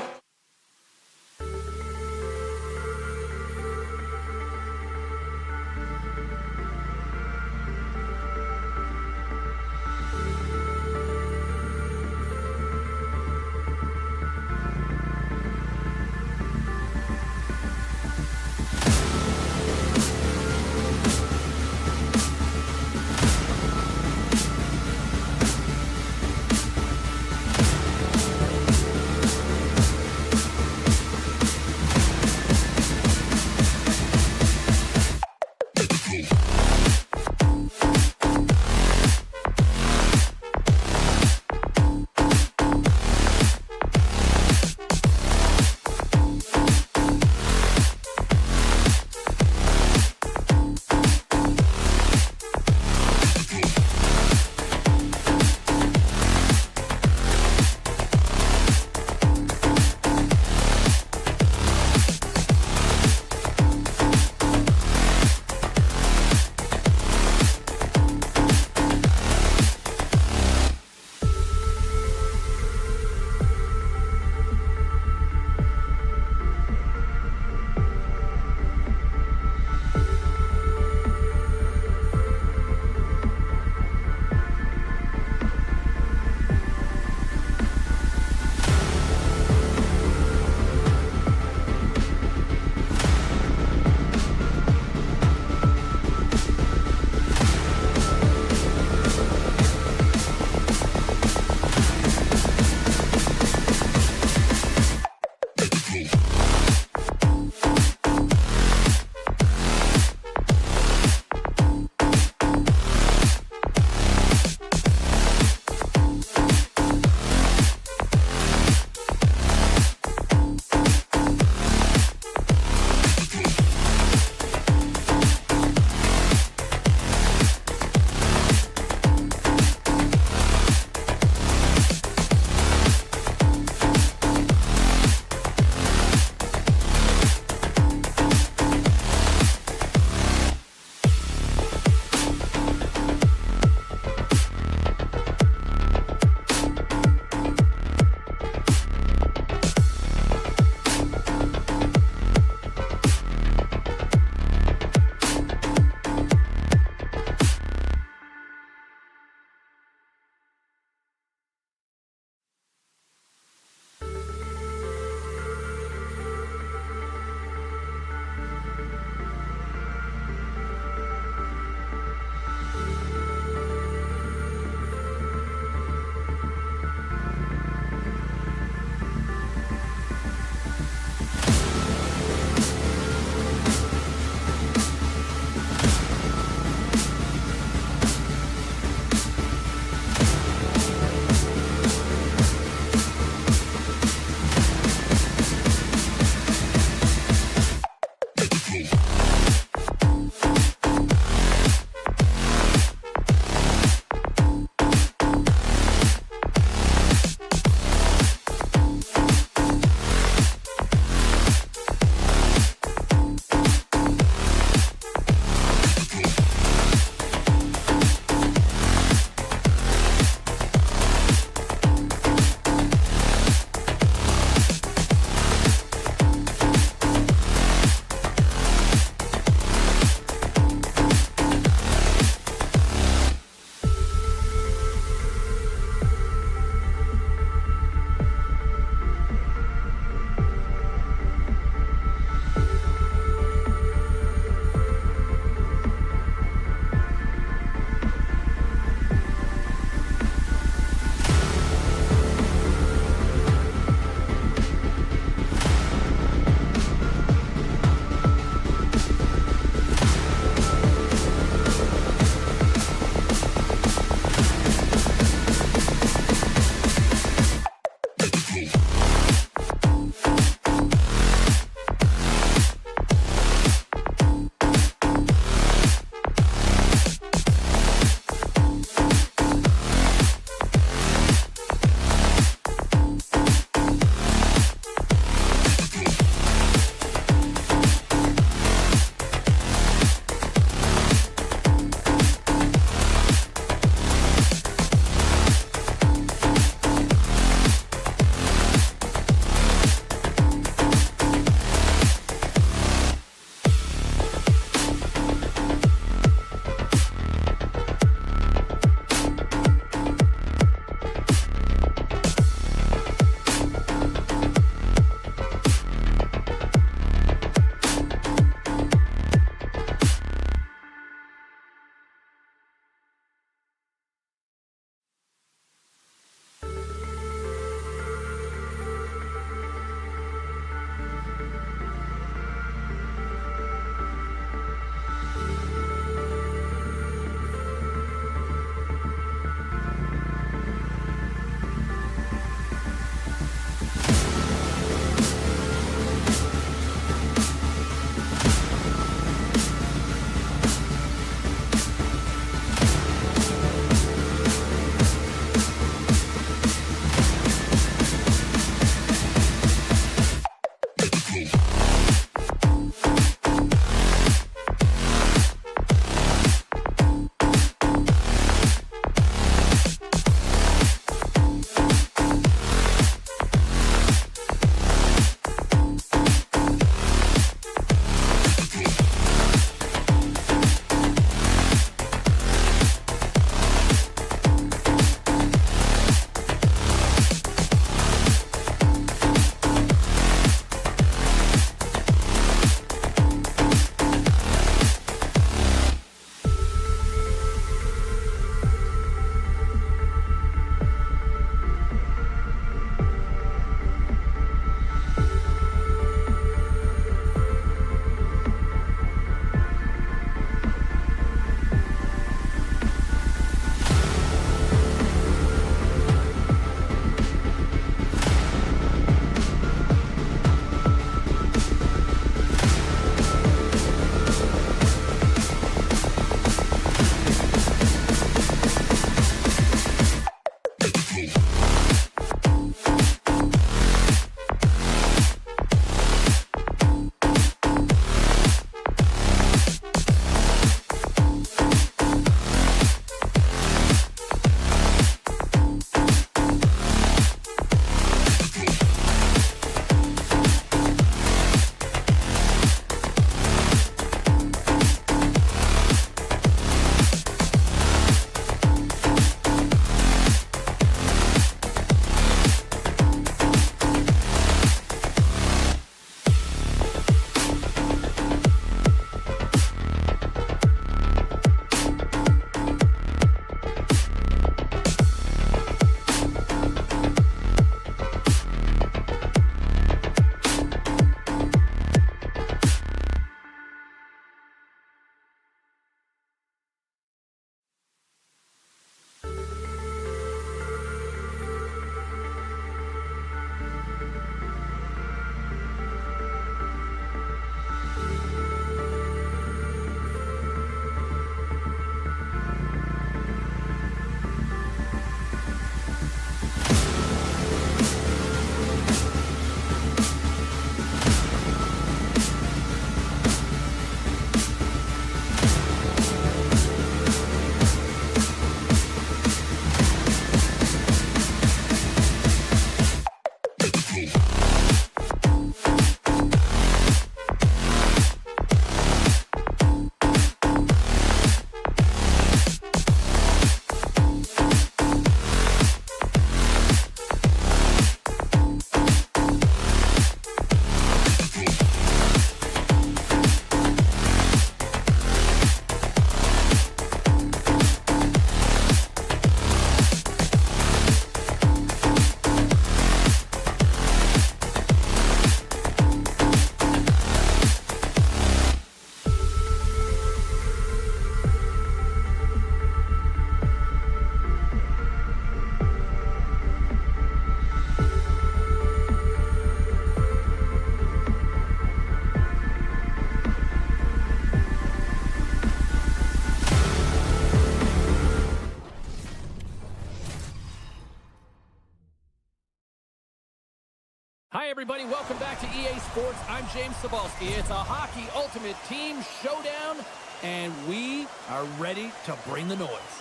Hi, everybody. Welcome back to EA Sports. I'm James Cebulski. It's a Hockey Ultimate Team Showdown, and we are ready to bring the noise.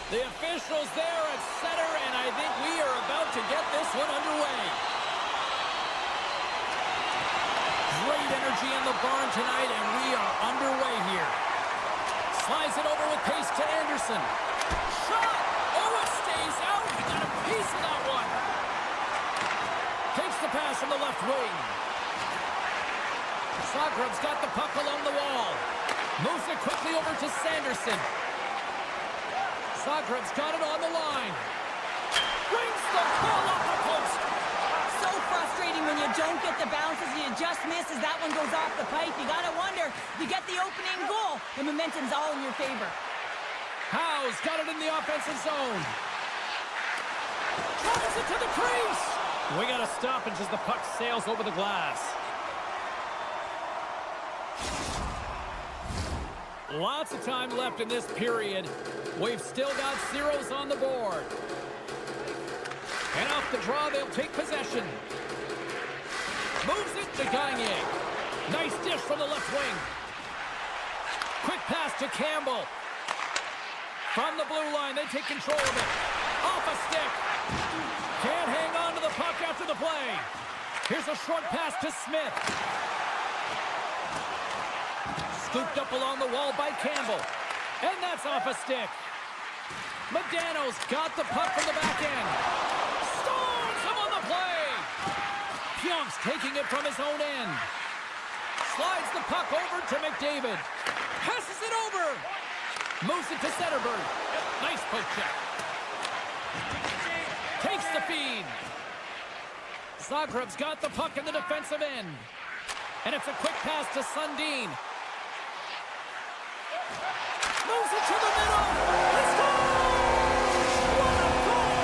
The officials there at center, and I think we are about to get this one underway. Great energy in the barn tonight, and we are underway here. Slides it over with pace to Anderson. Shot! Oh, it stays out. He got a piece of that one. Takes the pass from the left wing. Zagreb's got the puck along the wall. Moves it quickly over to Sanderson. Zagreb's got it on the line. Brings the ball off the post. So frustrating when you don't get the bounces, you just miss as that one goes off the pipe. You gotta wonder, you get the opening goal, the momentum's all in your favor. Howe's got it in the offensive zone. Drives it to the crease. We got a stoppage as the puck sails over the glass. Lots of time left in this period. We've still got zeros on the board. And off the draw, they'll take possession. Moves it to Gagne. Nice dish from the left wing. Quick pass to Campbell. From the blue line, they take control of it. Off a stick. Can't hang on to the puck after the play. Here's a short pass to Smith. Scooped up along the wall by Campbell. And that's off a stick. Modano's got the puck from the back end. Stones him on the play. Pionk's taking it from his own end. Slides the puck over to McDavid. Passes it over. Moves it to Zetterberg. Nice poke check. Takes the feed. Zagreb's got the puck in the defensive end. And it's a quick pass to Sundin. Moves it to the middle. He scores! What a goal!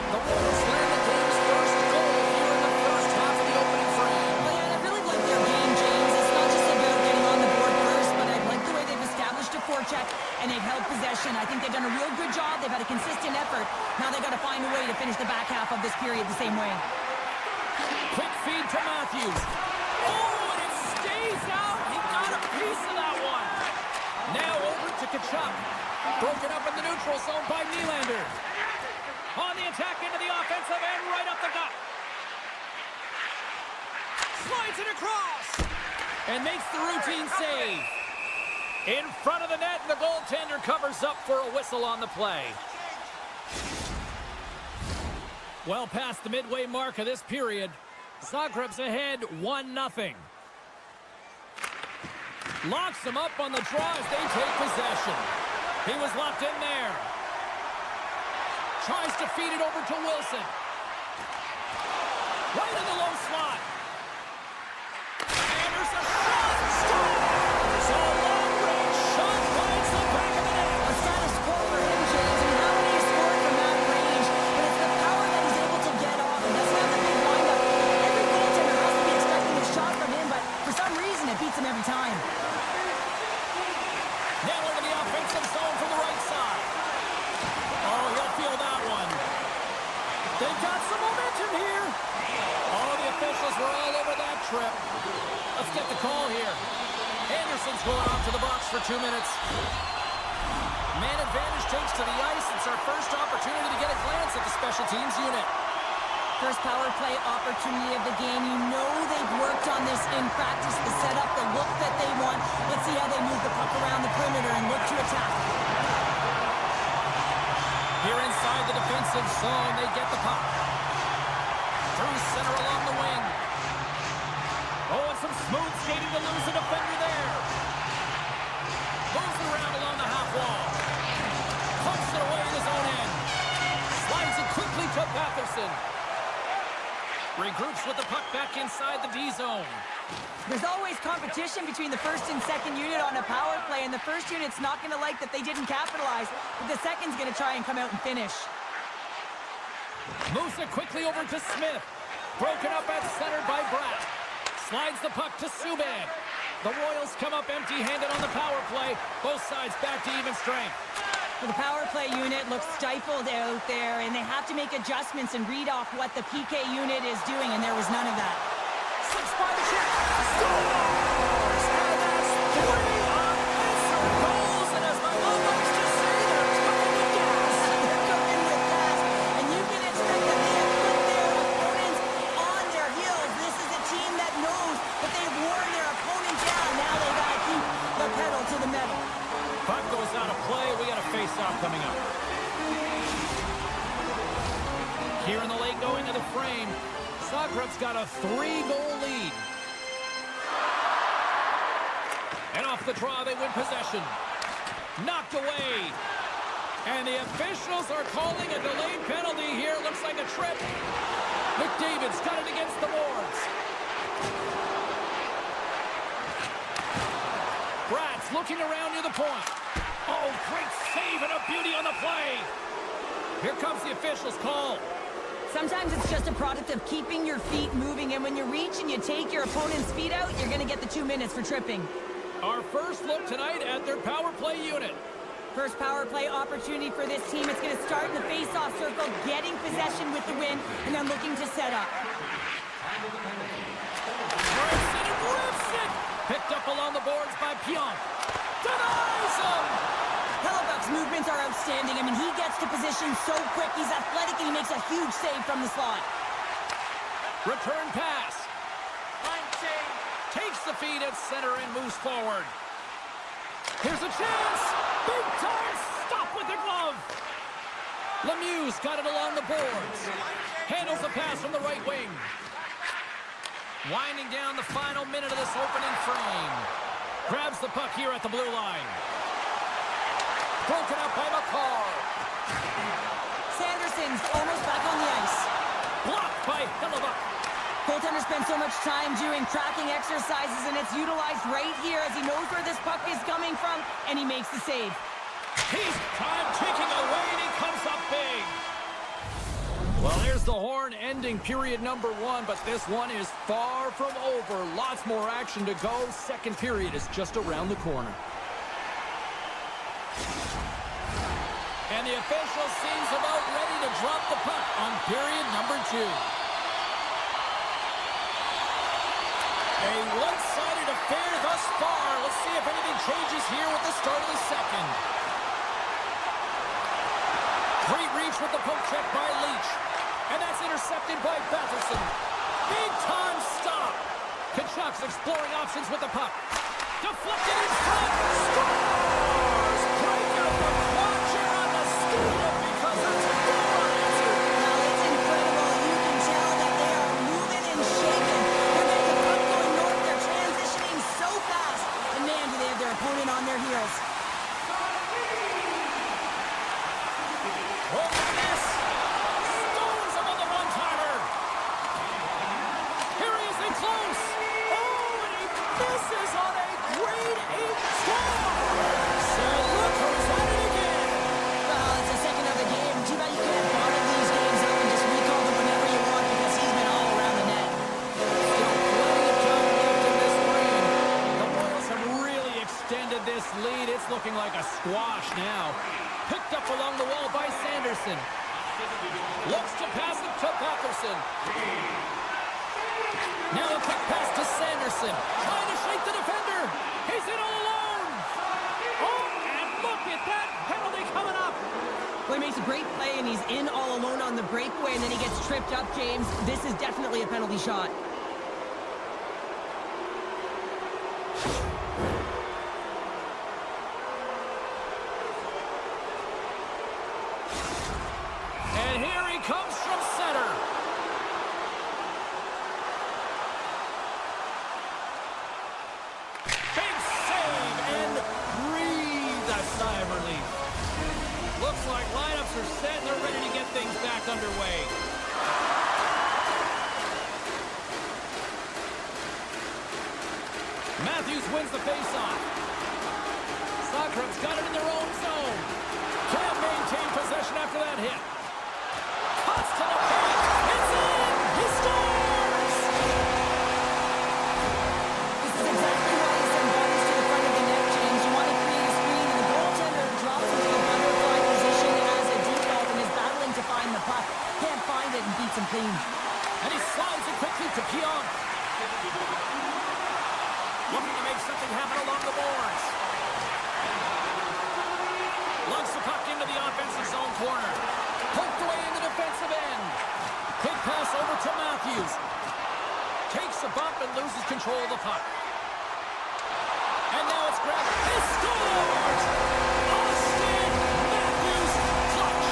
The Warriors land the game's first goal here in the first half of the opening frame. Well, yeah, I really like their game, James. It's not just about getting on the board first, but I like the way they've established a forecheck and they've held possession. I think they've done a real good job. They've had a consistent effort. Now they've got to find a way to finish the back half of this period the same way. Quick feed to Matthews. Oh, and it stays out. He got a piece of that one. Now over to Kachuk. Broken up in the neutral zone by Nylander. On the attack into the offensive end, right up the gut. Slides it across. And makes the routine save. In front of the net, and the goaltender covers up for a whistle on the play. Well past the midway mark of this period. Zagreb's ahead 1-0. Locks him up on the draw as they take possession. He was locked in there. Tries to feed it over to Wilson. Right in the low slot. And there's a shot. Scores! A long-range shot finds the back of the net. It's not a score for him, James. I mean, how many scored from that range? But it's the power that he's able to get off. And that's not the big windup. Every goaltender has to be expecting a shot from him, but for some reason it beats him every time. Now into the offensive zone from the right side. Oh, he'll feel that one. They've got some momentum here. All the officials were all over that trip. Let's get the call here. Anderson's going off to the box for 2 minutes. Man advantage takes to the ice. It's our first opportunity to get a glance at the special teams unit. First power play opportunity of the game. You know they've worked on this in practice, the setup, the look that they want. Let's see how they move the puck around the perimeter and look to attack. Here inside the defensive zone, they get the puck. Through center along the wing. Oh, and some smooth skating to lose a defender there. Moves it around along the half wall. Pumps it away in his own end. Slides it quickly to Patterson. Regroups with the puck back inside the D zone. There's always competition between the first and second unit on a power play, and the first unit's not going to like that they didn't capitalize, but the second's going to try and come out and finish. Moves it quickly over to Smith. Broken up at center by Bratt. Slides the puck to Subban. The Royals come up empty-handed on the power play. Both sides back to even strength. For the power play unit looks stifled out there, and they have to make adjustments and read off what the PK unit is doing, and there was none of that. Slips by the check. Scores! And that's 3 unanswered goals, and as my mom likes to say, they're cooking with gas. They're cooking with gas, and you can expect that they have put their opponents on their heels. This is a team that knows that they've worn their opponent down. Now they got to keep the pedal to the metal. Puck goes out of play. We got a face-off coming up. Here in the late going to the frame. Zagreb's got a 3-goal lead. And off the draw, they win possession. Knocked away. And the officials are calling a delayed penalty here. Looks like a trip. McDavid's got it against the boards. Bratz looking around near the point. Oh, great save and a beauty on the play. Here comes the officials' call. Sometimes it's just a product of keeping your feet moving, and when you reach and you take your opponent's feet out, you're going to get the 2 minutes for tripping. Our first look tonight at their power play unit. First power play opportunity for this team. It's going to start in the face-off circle, getting possession with the win, and then looking to set up. Rips it and rips it. Picked up along the boards by Pionk. Denies him. Hellebuck's movements are outstanding. I mean, he gets to position so quick. He's athletic, and he makes a huge save from the slot. Return pass. Takes the feed at center and moves forward. Here's a chance. Big time stop with the glove. Lemieux's got it along the boards. Handles the pass from the right wing. Winding down the final minute of this opening frame. Grabs the puck here at the blue line. Broken up by McCall. Sanderson's almost back on the ice. Blocked by Hellebuck. Goaltender spends so much time doing tracking exercises, and it's utilized right here as he knows where this puck is coming from, and he makes the save. He's time ticking away, and he comes up big. Well, here's the horn ending period number 1, but this one is far from over. Lots more action to go. Second period is just around the corner. And the official seems about ready to drop the puck on period number 2. A one-sided affair thus far. Let's see if anything changes here with the start of the second. Great reach with the poke check by Leach. And that's intercepted by Batherson. Big-time stop. Kachuk's exploring options with the puck. Deflected in front. Scores! Break out the quad on the stadium because it's still unanswered. Now, it's incredible. You can tell that they are moving and shaking. They're making the puck going north. They're transitioning so fast. And man, do they have their opponent on their heels. Oh, yes! Stones him on the one-timer. Here he is in close. Oh, and he misses on a grade 8 score. So look who's at it again. Well, it's the second of the game. Too bad you can't bottle these games up and just recall them whenever you want because he's been all around the net. Still plenty of time left in this frame. The Royals have really extended this lead. It's looking like a squash now. Picked up along the wall by Sanderson. Looks to pass it to Batherson. Now a quick pass to Sanderson. Trying to shake the defender. He's in all alone. Oh, and look at that penalty coming up. Well, he makes a great play, and he's in all alone on the breakaway, and then he gets tripped up, James. This is definitely a penalty shot. And here he comes from center. Big save and breathe a sigh of relief. Looks like lineups are set and they're ready to get things back underway. Matthews wins the faceoff. Zagreb's got it in their own zone. Can't maintain possession after that hit. Cuts to the paint. It's in. He scores. This is exactly why you send bodies to the front of the net, James. You want to create a screen, and the goaltender drops into a butterfly position. clean. And he slides it quickly to Pionk. Looking to make something happen along the boards. Lugs the puck into the offensive zone corner. Poked away in the defensive end. Quick pass over to Matthews. Takes a bump and loses control of the puck. And now it's grabbed. He scores! Austin Matthews clutch.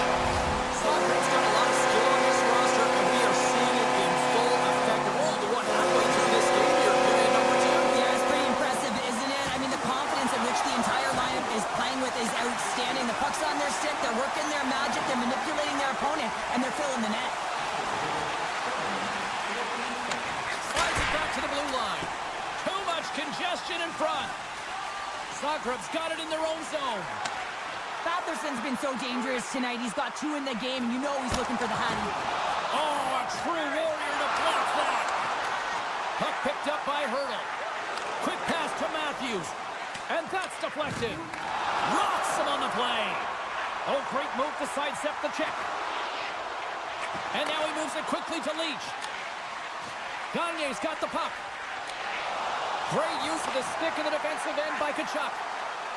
Soccer's got a lot of skill on this roster, and we are seeing it in full effect. We're only halfway through this game here, period number 2. Yeah, it's pretty impressive, isn't it? I mean, the confidence in which the entire lineup is playing with is outstanding. The puck's on their stick, they're working their magic, they're manipulating their opponent, and they're filling the net. Slides it back to the blue line. Too much congestion in front. Zagreb's got it in their own zone. Batherson's been so dangerous tonight. He's got 2 in the game, and you know he's looking for the hattie. Oh, a true warrior to block that. Puck picked up by Hurdle. Quick pass to Matthews. And that's deflected. Rocks him on the play. Oh, great move to sidestep the check. And now he moves it quickly to Leach. Gagne's got the puck. Great use of the stick in the defensive end by Tkachuk.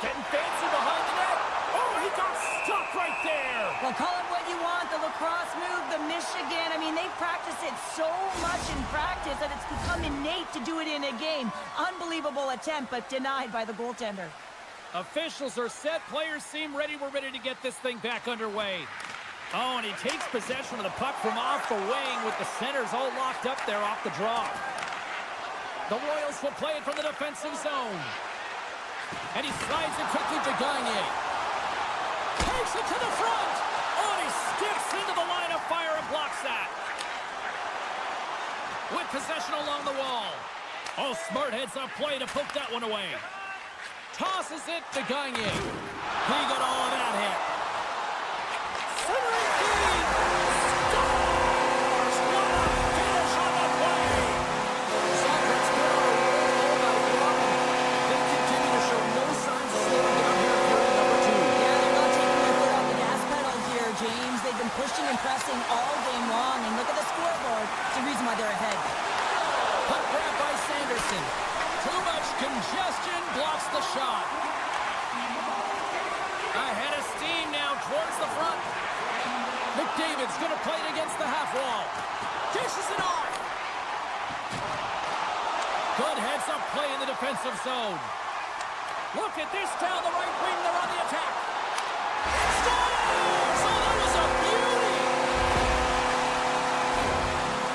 Getting fancy behind the net. Oh, he got stuck right there. Well, call it what you want, the lacrosse move, the Michigan. I mean, they practice it so much in practice that it's become innate to do it in a game. Unbelievable attempt, but denied by the goaltender. Officials are set. Players seem ready. We're ready to get this thing back underway. Oh, and he takes possession of the puck from off the wing with the centers all locked up there off the draw. The Royals will play it from the defensive zone. And he slides it quickly to Gagne. Takes it to the front. Oh, and he sticks into the line of fire and blocks that. With possession along the wall. Oh, smart heads-up play to poke that one away. Tosses it to Gagne. He got all of that hit. Centering feed. Scores! What a finish on the play. Zagreb's been on a roll all night long. They continue to show no signs of slowing down here in period number 2. Yeah, they're not taking their foot off the gas pedal here, James. They've been pushing and pressing all game long, and look at the scoreboard. It's the reason why they're ahead. Puck grab by Sanderson. Too much congestion blocks the shot. Ahead of steam now towards the front. McDavid's going to play it against the half wall. Dishes it off. Good heads-up play in the defensive zone. Look at this down the right wing. They're on the attack. Scores! Oh, that was a beauty!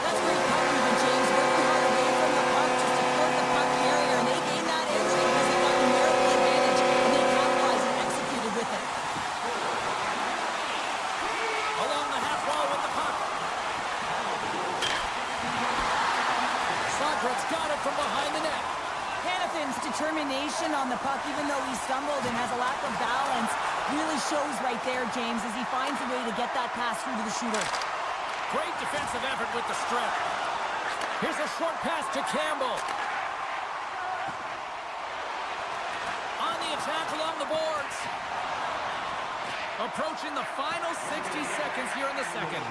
That's great puck movement, James. Working hard away from the puck to support the puck carrier, and they gained that edge because they got numerical advantage, and they capitalized and executed with it. Along the half wall with the puck. Zagreb's got it from behind the net. Hanafin's determination on the puck, even though he stumbled and has a lack of balance, really shows right there, James, as he finds a way to get that pass through to the shooter. Great defensive effort with the strip. Here's a short pass to Campbell. On the attack along the boards. Approaching the final 60 seconds here in the second.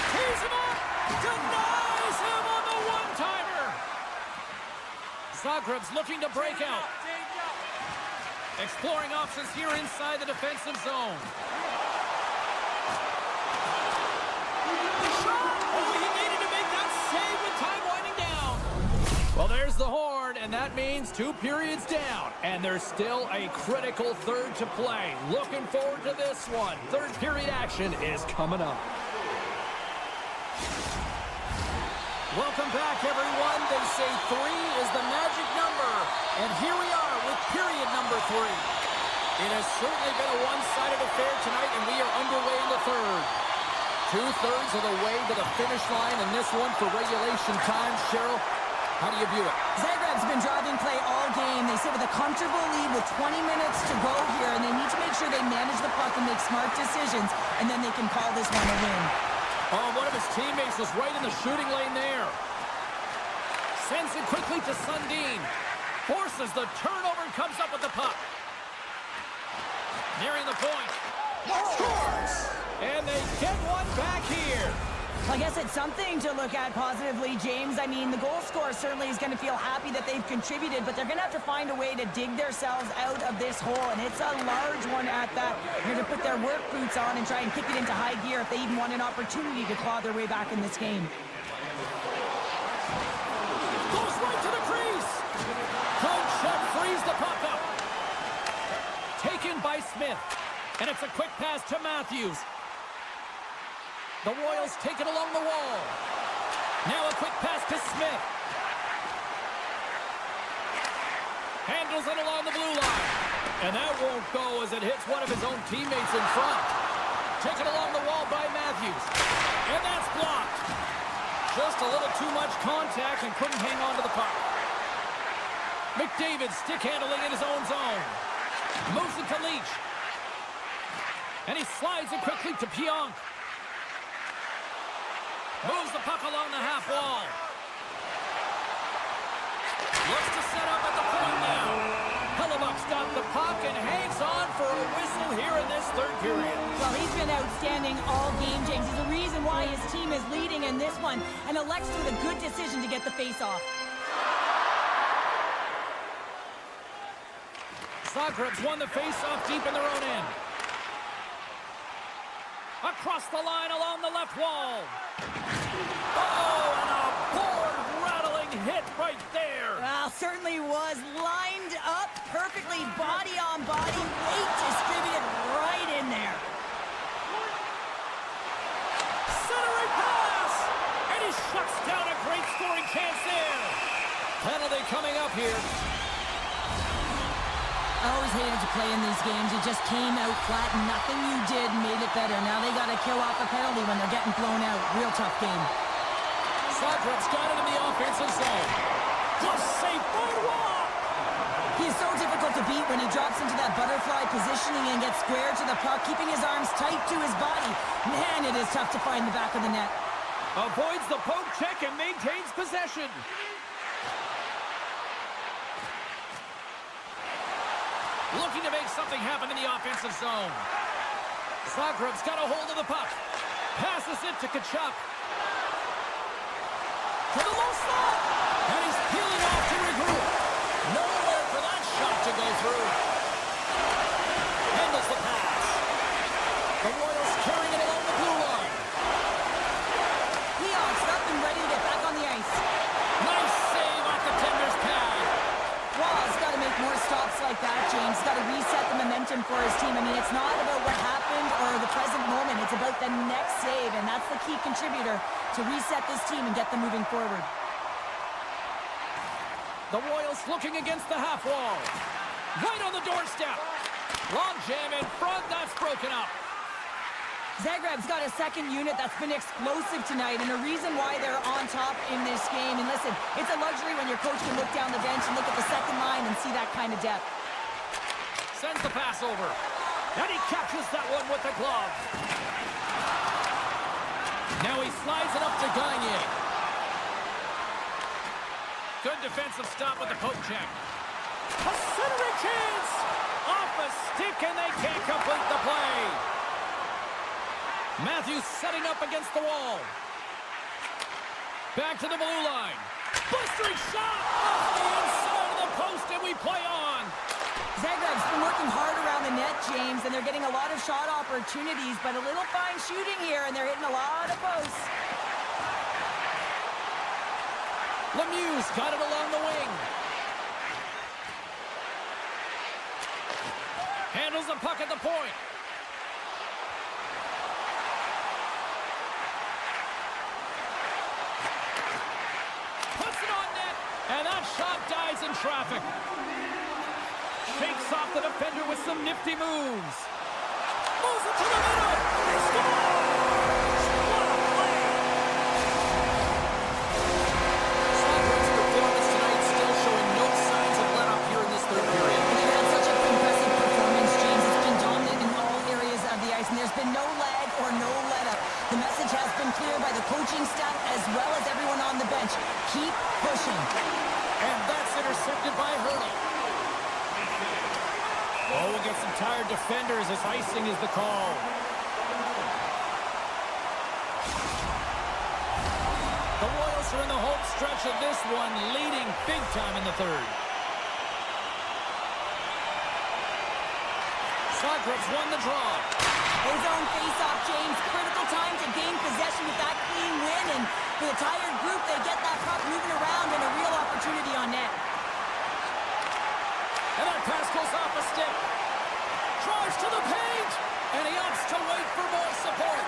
Tees him up! Denies him on the one-timer! Zagreb's looking to break out. Exploring options here inside the defensive zone. Oh, he needed to make that save with time winding down. Well, there's the horn, and that means 2 periods down. And there's still a critical third to play. Looking forward to this one. Third period action is coming up. Welcome back, everyone. They say 3 is the magic number. And here we are with period number 3. It has certainly been a one-sided affair tonight, and we are underway in the third. 2/3 of the way to the finish line in this one for regulation time. Cheryl, how do you view it? Zagreb's been driving play all game. They sit with a comfortable lead with 20 minutes to go here, and they need to make sure they manage the puck and make smart decisions, and then they can call this one a win. Oh, one of his teammates was right in the shooting lane there. Sends it quickly to Sundin. Forces the turnover and comes up with the puck. Nearing the point. Scores! And they get one back here. I guess it's something to look at positively, James. I mean, the goal scorer certainly is going to feel happy that they've contributed, but they're going to have to find a way to dig themselves out of this hole, and it's a large one at that. They're going to put their work boots on and try and kick it into high gear if they even want an opportunity to claw their way back in this game. Goes right to the crease. Coach Chuck frees the puck up. Taken by Smith. And it's a quick pass to Matthews. The Royals take it along the wall. Now a quick pass to Smith. Handles it along the blue line. And that won't go as it hits one of his own teammates in front. Taken along the wall by Matthews. And that's blocked. Just a little too much contact and couldn't hang on to the puck. McDavid stick handling in his own zone. Moves it to Leach. And he slides it quickly to Pionk. Moves the puck along the half wall. Looks to set up at the point now. Hellebuck's got the puck and hangs on for a whistle here in this third period. Well, he's been outstanding all game, James. He's the reason why his team is leading in this one, and elects with a good decision to get the face-off. Zagreb's won the face-off deep in their own end. Across the line along the left wall. Oh, and a board-rattling hit right there. Well, certainly was lined up perfectly, body on body, weight distributed right in there. Centering pass! And he shuts down a great scoring chance there. Penalty coming up here. I always hated to play in these games. You just came out flat and nothing you did made it better. Now they got to kill off a penalty when they're getting blown out. Real tough game. Zagreb's got it in the offensive zone. Plus safe by Wall. He's so difficult to beat when he drops into that butterfly positioning and gets square to the puck, keeping his arms tight to his body. Man, it is tough to find the back of the net. Avoids the poke check and maintains possession. Looking to make something happen in the offensive zone. Zagreb's got a hold of the puck. Passes it to Tkachuk. To the low slot. And he's peeling off to regroup. Nowhere for that shot to go through. Handles the pass. The Royals carrying it along the blue line. Leon's up and ready to get back on the ice. Nice save off the tender's pad. Wall's got to make more stops like that, James. Got to reset the momentum for his team. I mean, it's not about what happened or the present moment. It's about the next save, and that's the key contributor to reset this team and get them moving forward. The Royals looking against the half wall. Right on the doorstep. Long jam in front. That's broken up. Zagreb's got a second unit that's been explosive tonight, and a reason why they're on top in this game. And listen, it's a luxury when your coach can look down the bench and look at the second line and see that kind of depth. Sends the pass over. And he catches that one with the glove. Now he slides it up to Gagne. Good defensive stop with the poke check. A centering chance! Off a stick, and they can't complete the play. Matthews setting up against the wall. Back to the blue line. Blistering shot off the inside of the post, and we play on. Zagreb's been working hard around the net, James, and they're getting a lot of shot opportunities, but a little fine shooting here, and they're hitting a lot of posts. Lemieux got it along the wing. Handles the puck at the point. And that shot dies in traffic. Shakes off the defender with some nifty moves. Moves it to the middle. He scores! What a play! Zagreb's performance tonight still showing no signs of let-up here in this third period. They've had such a impressive performance, James. It's been dominant in all areas of the ice, and there's been no lag or no let-up. The message has been clear by the coaching staff as well as everyone on the bench. Keep pushing. And that's intercepted by Hurley. Oh, we'll get some tired defenders as icing is the call. The Royals are in the home stretch of this one, leading big time in the third. Sotrop's won the draw. His own face-off, James. Critical time to gain possession with that clean win. And for the tired group, they get that puck moving around and a real opportunity on net. And that pass goes off a stick. Drives to the paint. And he opts to wait for more support.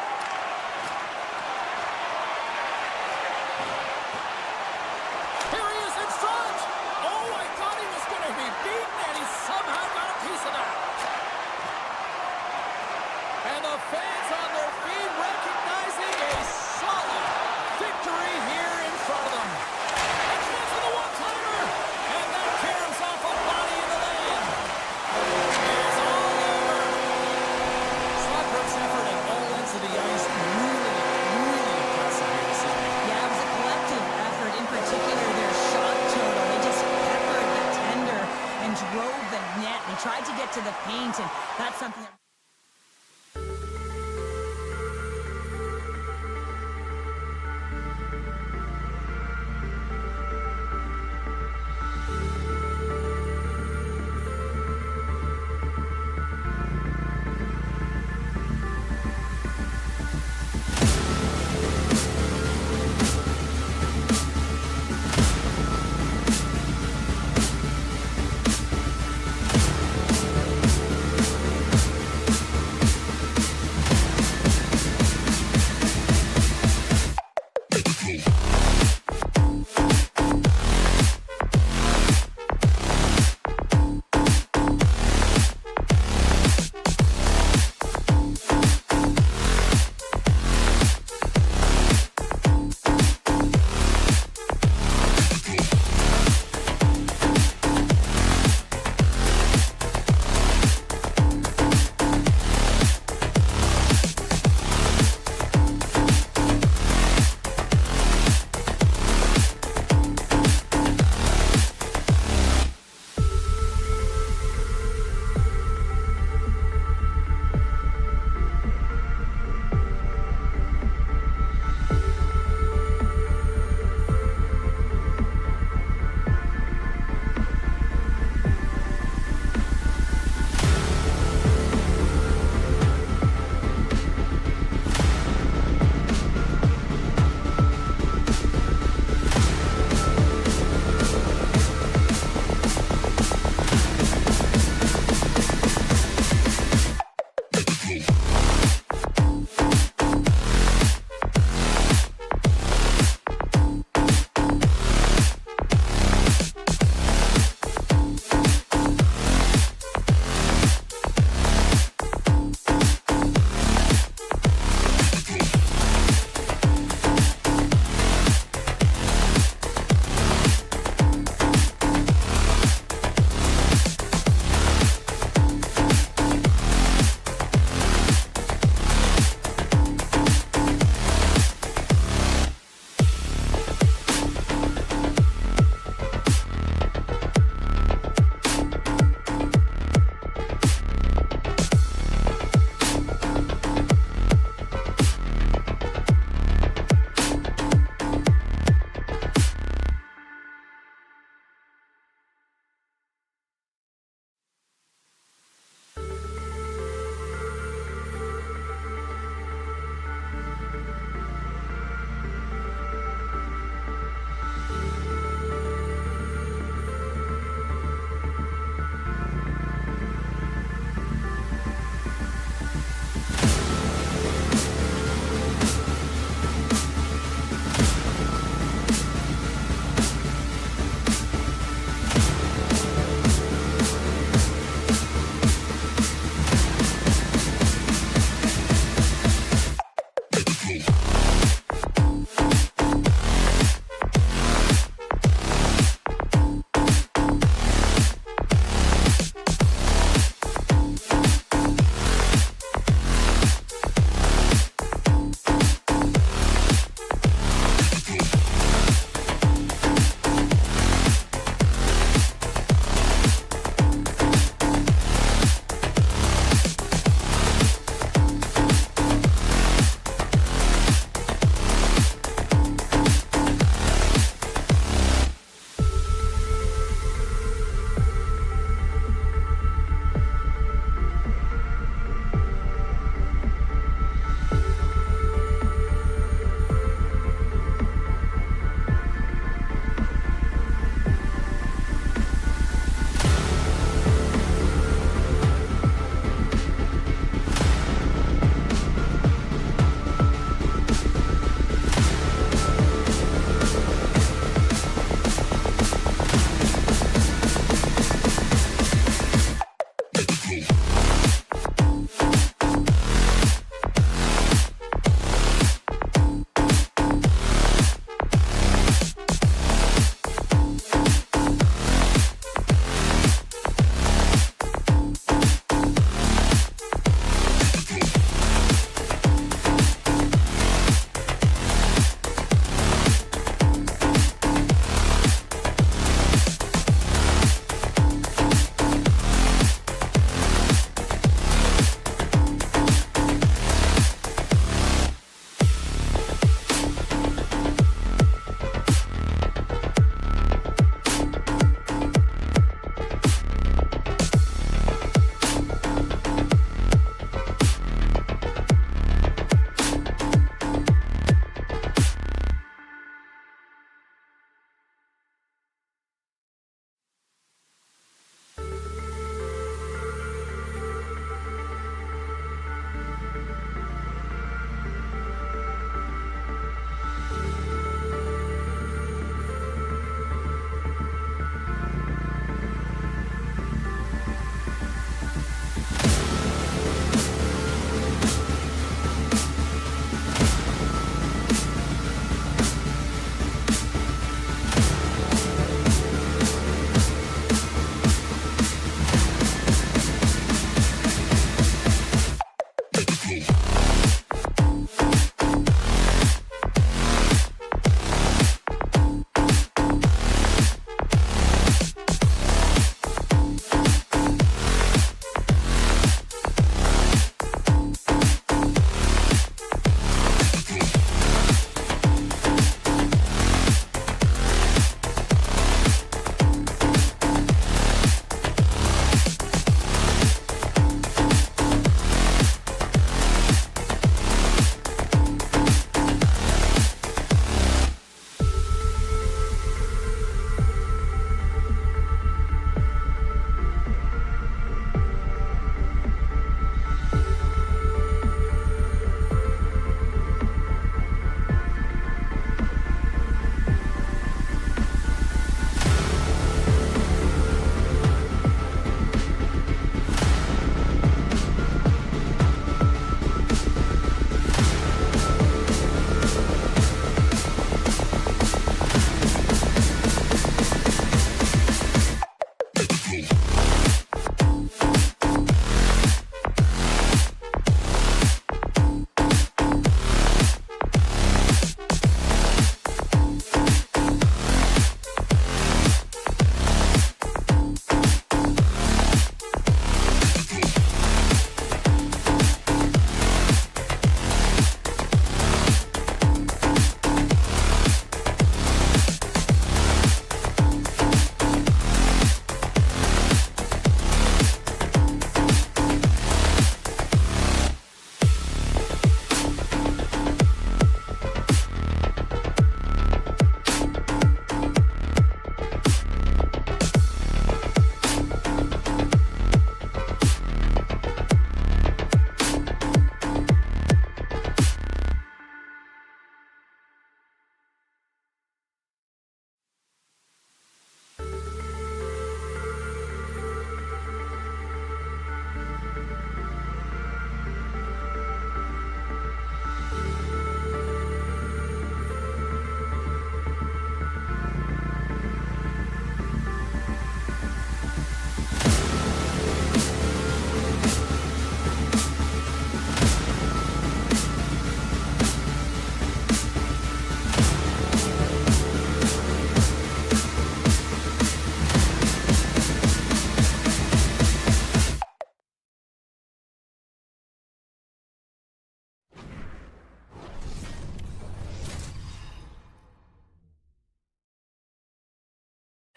Here he is in front. Oh, I thought he was going to be beaten, and he somehow got a piece of that. And the fans on their feet recognizing a solid victory here in front of them. A chance for the one-timer. And that caroms off a body in the lane. It's all over. Sotrop's effort at all ends of the ice really impressive here this evening. Yeah, it was a collective effort. In particular, their shot total. They just peppered the tender and drove the net. They tried to get to the paint, and that's something that...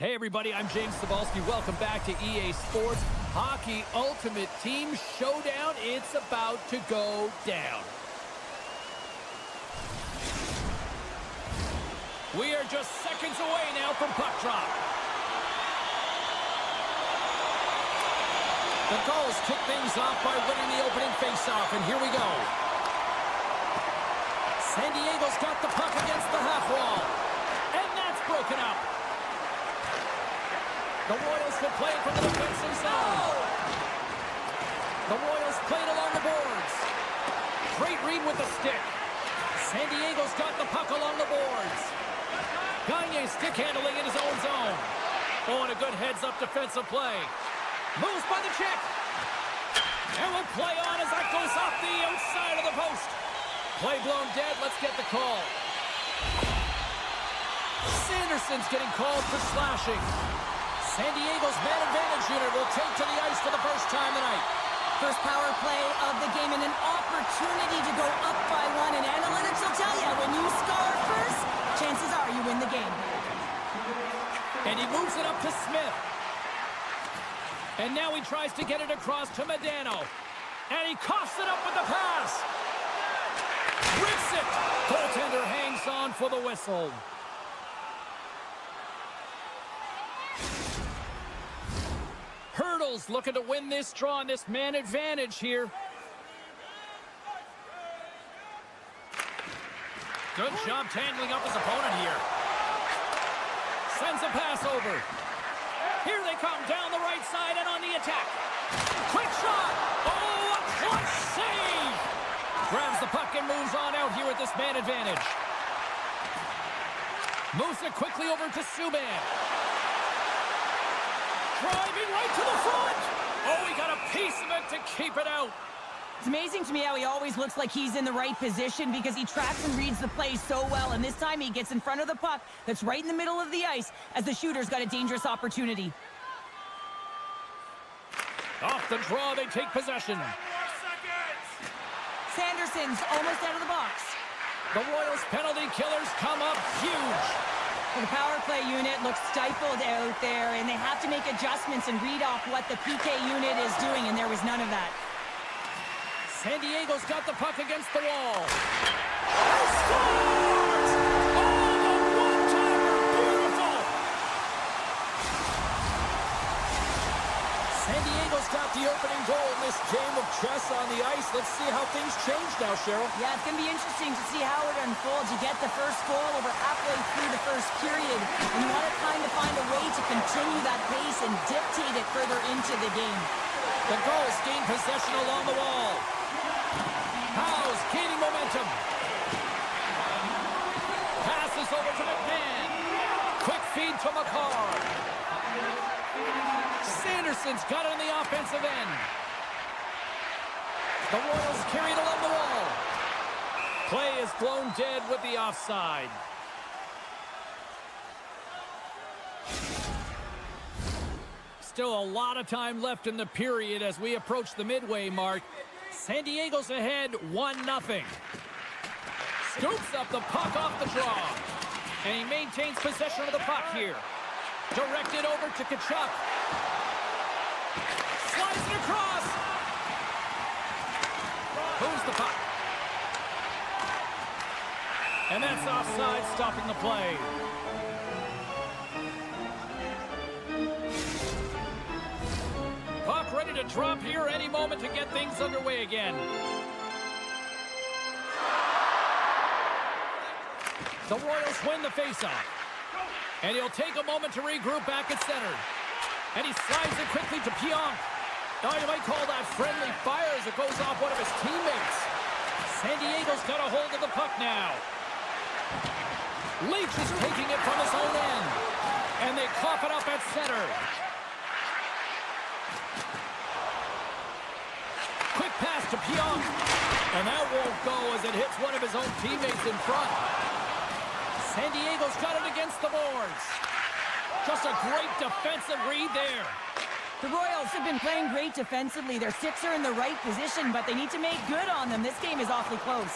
Hey everybody, I'm James Cebulski. Welcome back to EA Sports Hockey Ultimate Team Showdown. It's about to go down. We are just seconds away now from puck drop. The Gulls kick things off by winning the opening faceoff, and here we go. San Diego's got the puck against the half wall, and that's broken up. The Royals will play it from the defensive zone. The Royals play it along the boards. Great read with the stick. San Diego's got the puck along the boards. Gagne stick handling in his own zone. Oh, and a good heads-up defensive play. Moves by the check. And we'll play on as that goes off the outside of the post. Play blown dead. Let's get the call. Sanderson's getting called for slashing. San Diego's man advantage unit will take to the ice for the first time tonight. First power play of the game and an opportunity to go up by one. And analytics will tell you, when you score first, chances are you win the game. And he moves it up to Smith. And now he tries to get it across to Medano. And he coughs it up with the pass. Rips it. Goaltender hangs on for the whistle. Hurdles looking to win this draw on this man advantage here. Good job tangling up his opponent here. Sends a pass over. Here they come down the right side and on the attack. Quick shot. Oh, a clutch save. Grabs the puck and moves on out here with this man advantage. Moves it quickly over to Subban. Driving right to the front. Oh, he got a piece of it to keep it out. It's amazing to me how he always looks like he's in the right position because he tracks and reads the play so well. And this time he gets in front of the puck that's right in the middle of the ice as the shooter's got a dangerous opportunity. Off the draw, they take possession. Sanderson's almost out of the box. The Royals penalty killers come up huge. Well, the power play unit looks stifled out there, and they have to make adjustments and read off what the PK unit is doing, and there was none of that. San Diego's got the puck against the wall. He scores! Oh, the one-timer! Beautiful! San Diego's got the opening goal in this game of chess on the ice. Let's see how things change now, Cheryl. Yeah, it's going to be interesting to see how it unfolds. You get the first goal over halfway through the first period, and you want to kind of find a way to continue that pace and dictate it further into the game. The Gulls gain possession along the wall. Howe's gaining momentum. Passes over to McMahon. Quick feed to McCarr. Sanderson's got it on the offensive end. The Royals carry it along the wall. Play is blown dead with the offside. Still a lot of time left in the period as we approach the midway mark. San Diego's ahead 1-0. Scoops up the puck off the draw. And he maintains possession of the puck here. Directed over to Tkachuk. Slides it across. Moves the puck. And that's offside, stopping the play. Puck ready to drop here any moment to get things underway again. The Royals win the faceoff. And he'll take a moment to regroup back at center. And he slides it quickly to Pionk. Now you might call that friendly fire as it goes off one of his teammates. San Diego's got a hold of the puck now. Leach is taking it from his own end. And they cough it up at center. Quick pass to Pionk. And that won't go as it hits one of his own teammates in front. San Diego's got it against the boards. Just a great defensive read there. The Royals have been playing great defensively. Their sticks are in the right position, but they need to make good on them. This game is awfully close.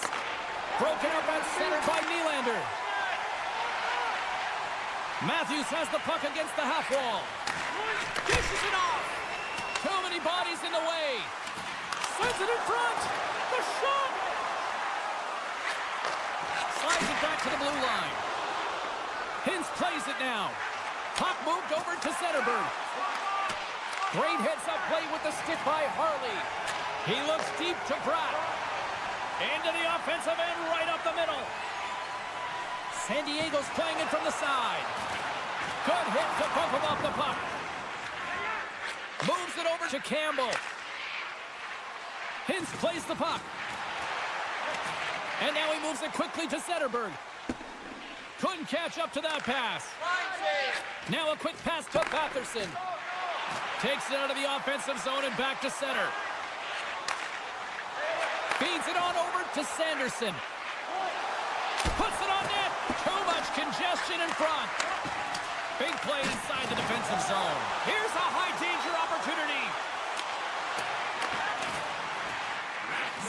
Broken up at center by Nylander. Matthews has the puck against the half wall. Dishes it off. Too many bodies in the way. Sends it in front. The shot. Slides it back to the blue line. Hintz plays it now. Puck moved over to Zetterberg. Great heads-up play with the stick by Harley. He looks deep to Pratt. Into the offensive end, right up the middle. San Diego's playing it from the side. Good hit to bump him off the puck. Moves it over to Campbell. Hintz plays the puck. And now he moves it quickly to Zetterberg. Couldn't catch up to that pass. Now a quick pass to Batherson. Takes it out of the offensive zone and back to center. Feeds it on over to Sanderson. Puts it on net. Too much congestion in front. Big play inside the defensive zone. Here's a high-danger opportunity.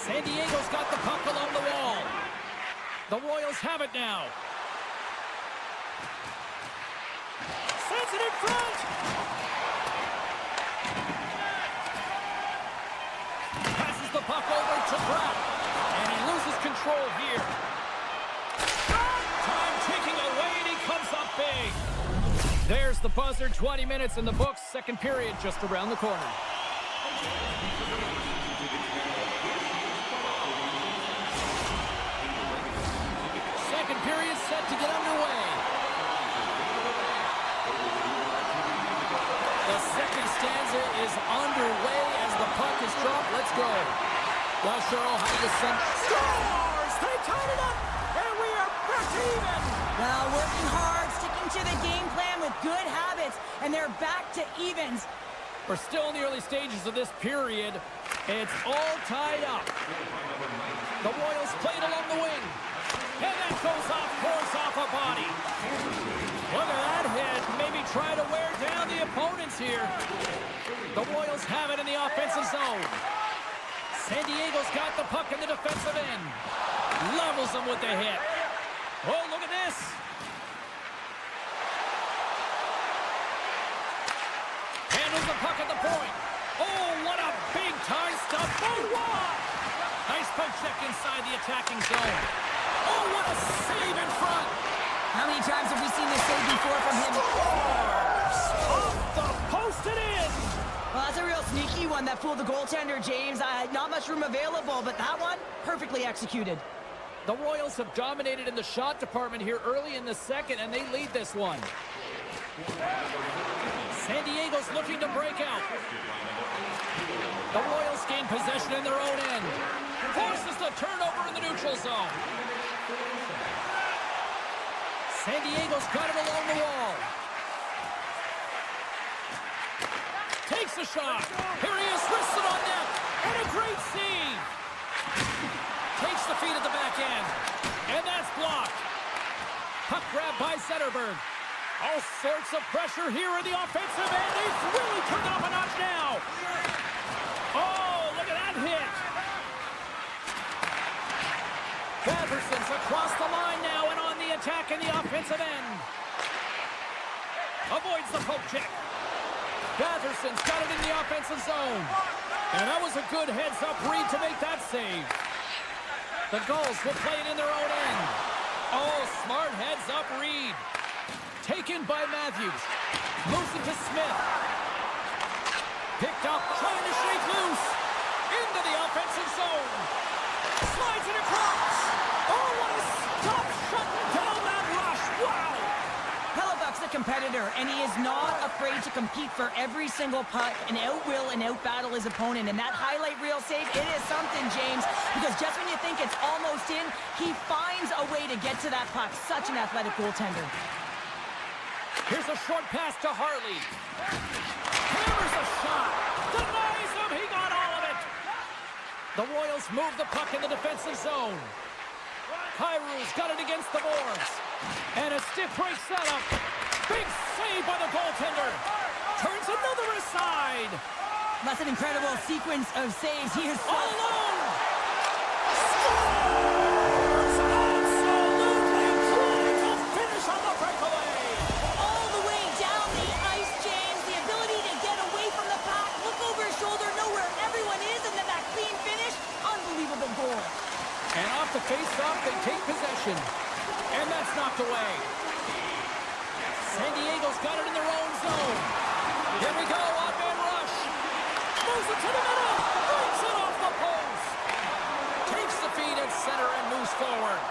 San Diego's got the puck along the wall. The Royals have it now. Sends it in front. Passes the puck over to Pratt. And he loses control here. Time ticking away, and he comes up big. There's the buzzer. 20 minutes in the books. Second period just around the corner. Second period set to get underway. The second stanza is underway as the puck is dropped. Let's go. Well, Cheryl, how do you send? Scores! They tied it up, and we are back to even. Well, working hard, sticking to the game plan with good habits, and they're back to evens. We're still in the early stages of this period. It's all tied up. The Royals play it along the wing. And that goes off, course off a body. Look at that hit. Maybe try to wear down the opponents here. The Royals have it in the offensive zone. San Diego's got the puck in the defensive end. Levels them with the hit. Oh, look at this. Handles the puck at the point. Oh, what a big-time stop. Oh, nice poke check inside the attacking zone. Oh, what a save in front. How many times have we seen this save before from him? Off the post and in. Well, that's a real sneaky one that fooled the goaltender, James. Not much room available, but that one, perfectly executed. The Royals have dominated in the shot department here early in the second, and they lead this one. San Diego's looking to break out. The Royals gain possession in their own end. Forces the turnover in the neutral zone. San Diego's got it along the wall. Takes a shot. Here he is, wrists it on net. And a great save. Takes the feed at the back end. And that's blocked. Puck grab by Zetterberg. All sorts of pressure here in the offensive end. They've really turned up a notch now. Oh, look at that hit. Batterson's across the line now and on the attack in the offensive end. Avoids the poke check. Batherson's got it in the offensive zone. And that was a good heads-up read to make that save. The Gulls will play it in their own end. Oh, smart heads-up read. Taken by Matthews. Moves it to Smith. Picked up, trying to shake loose. Into the offensive zone. Slides it across. Oh, what a stop shutting down that rush. Wow. Hellebuck's a competitor, and he is not afraid to compete for every single puck and out-will and out-battle his opponent. And that highlight reel save, it is something, James, because just when you think it's almost in, he finds a way to get to that puck. Such an athletic goaltender. Here's a short pass to Harley. Hammers a shot. Denies him. He got all of it. The Royals move the puck in the defensive zone. Kairu's got it against the boards. And a stiff break setup. Big save by the goaltender. Turns another aside. That's an incredible sequence of saves. He is all alone. Scores! Absolutely critical finish on the breakaway. All the way down the ice, James. The ability to get away from the puck, look over his shoulder, know where everyone is, and then that clean finish. Unbelievable goal. And off the face-off, they take possession. And that's knocked away. San Diego's got it in their own zone. Here we go, odd-man rush. Moves it to the middle. Brings it off the post. Takes the feed at center and moves forward.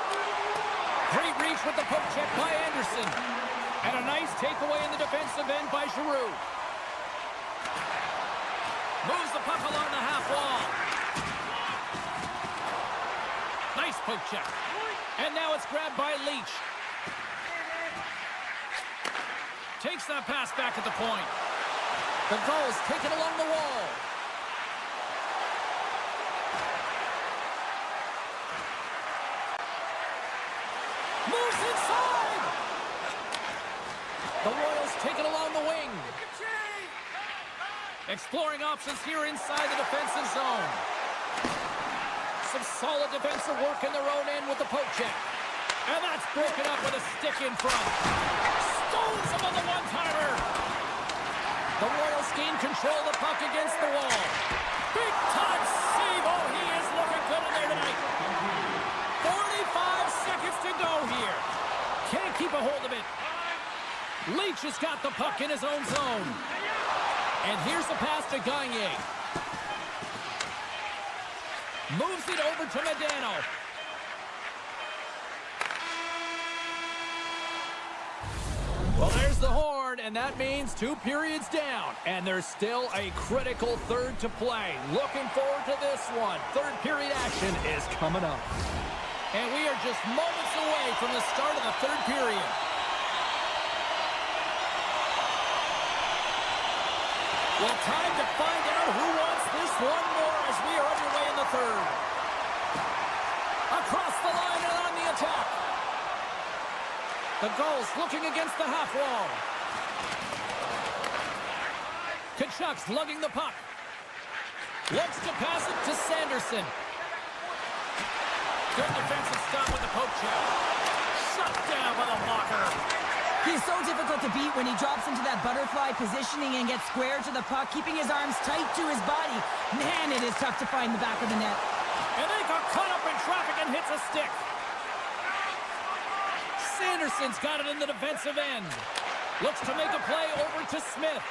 Great reach with the poke check by Anderson. And a nice takeaway in the defensive end by Giroux. Moves the puck along the half wall. Nice poke check. And now it's grabbed by Leach. Takes that pass back at the point. The Gulls take it along the wall. Moves inside. The Royals take it along the wing. Exploring options here inside the defensive zone. Some solid defensive work in their own end with the poke check. And that's broken up with a stick in front. Stones him on the one-timer. The Royals gain control of the puck against the wall. Big-time save. Oh, he is looking good in there tonight. 45 seconds to go here. Can't keep a hold of it. Leach has got the puck in his own zone. And here's the pass to Gagne. Moves it over to Medano. Well, there's the horn, and that means 2 periods down. And there's still a critical third to play. Looking forward to this one. Third period action is coming up. And we are just moments away from the start of the third period. Well, time to find out who wants this one more as we third. Across the line and on the attack. The Gulls looking against the half wall. Kachuk's lugging the puck. Looks to pass it to Sanderson. Good defensive stop with the poke check. Shut down by the blocker. He's so difficult to beat when he drops into that butterfly positioning and gets square to the puck, keeping his arms tight to his body. Man, it is tough to find the back of the net. And they got caught up in traffic and hits a stick. Sanderson's got it in the defensive end. Looks to make a play over to Smith.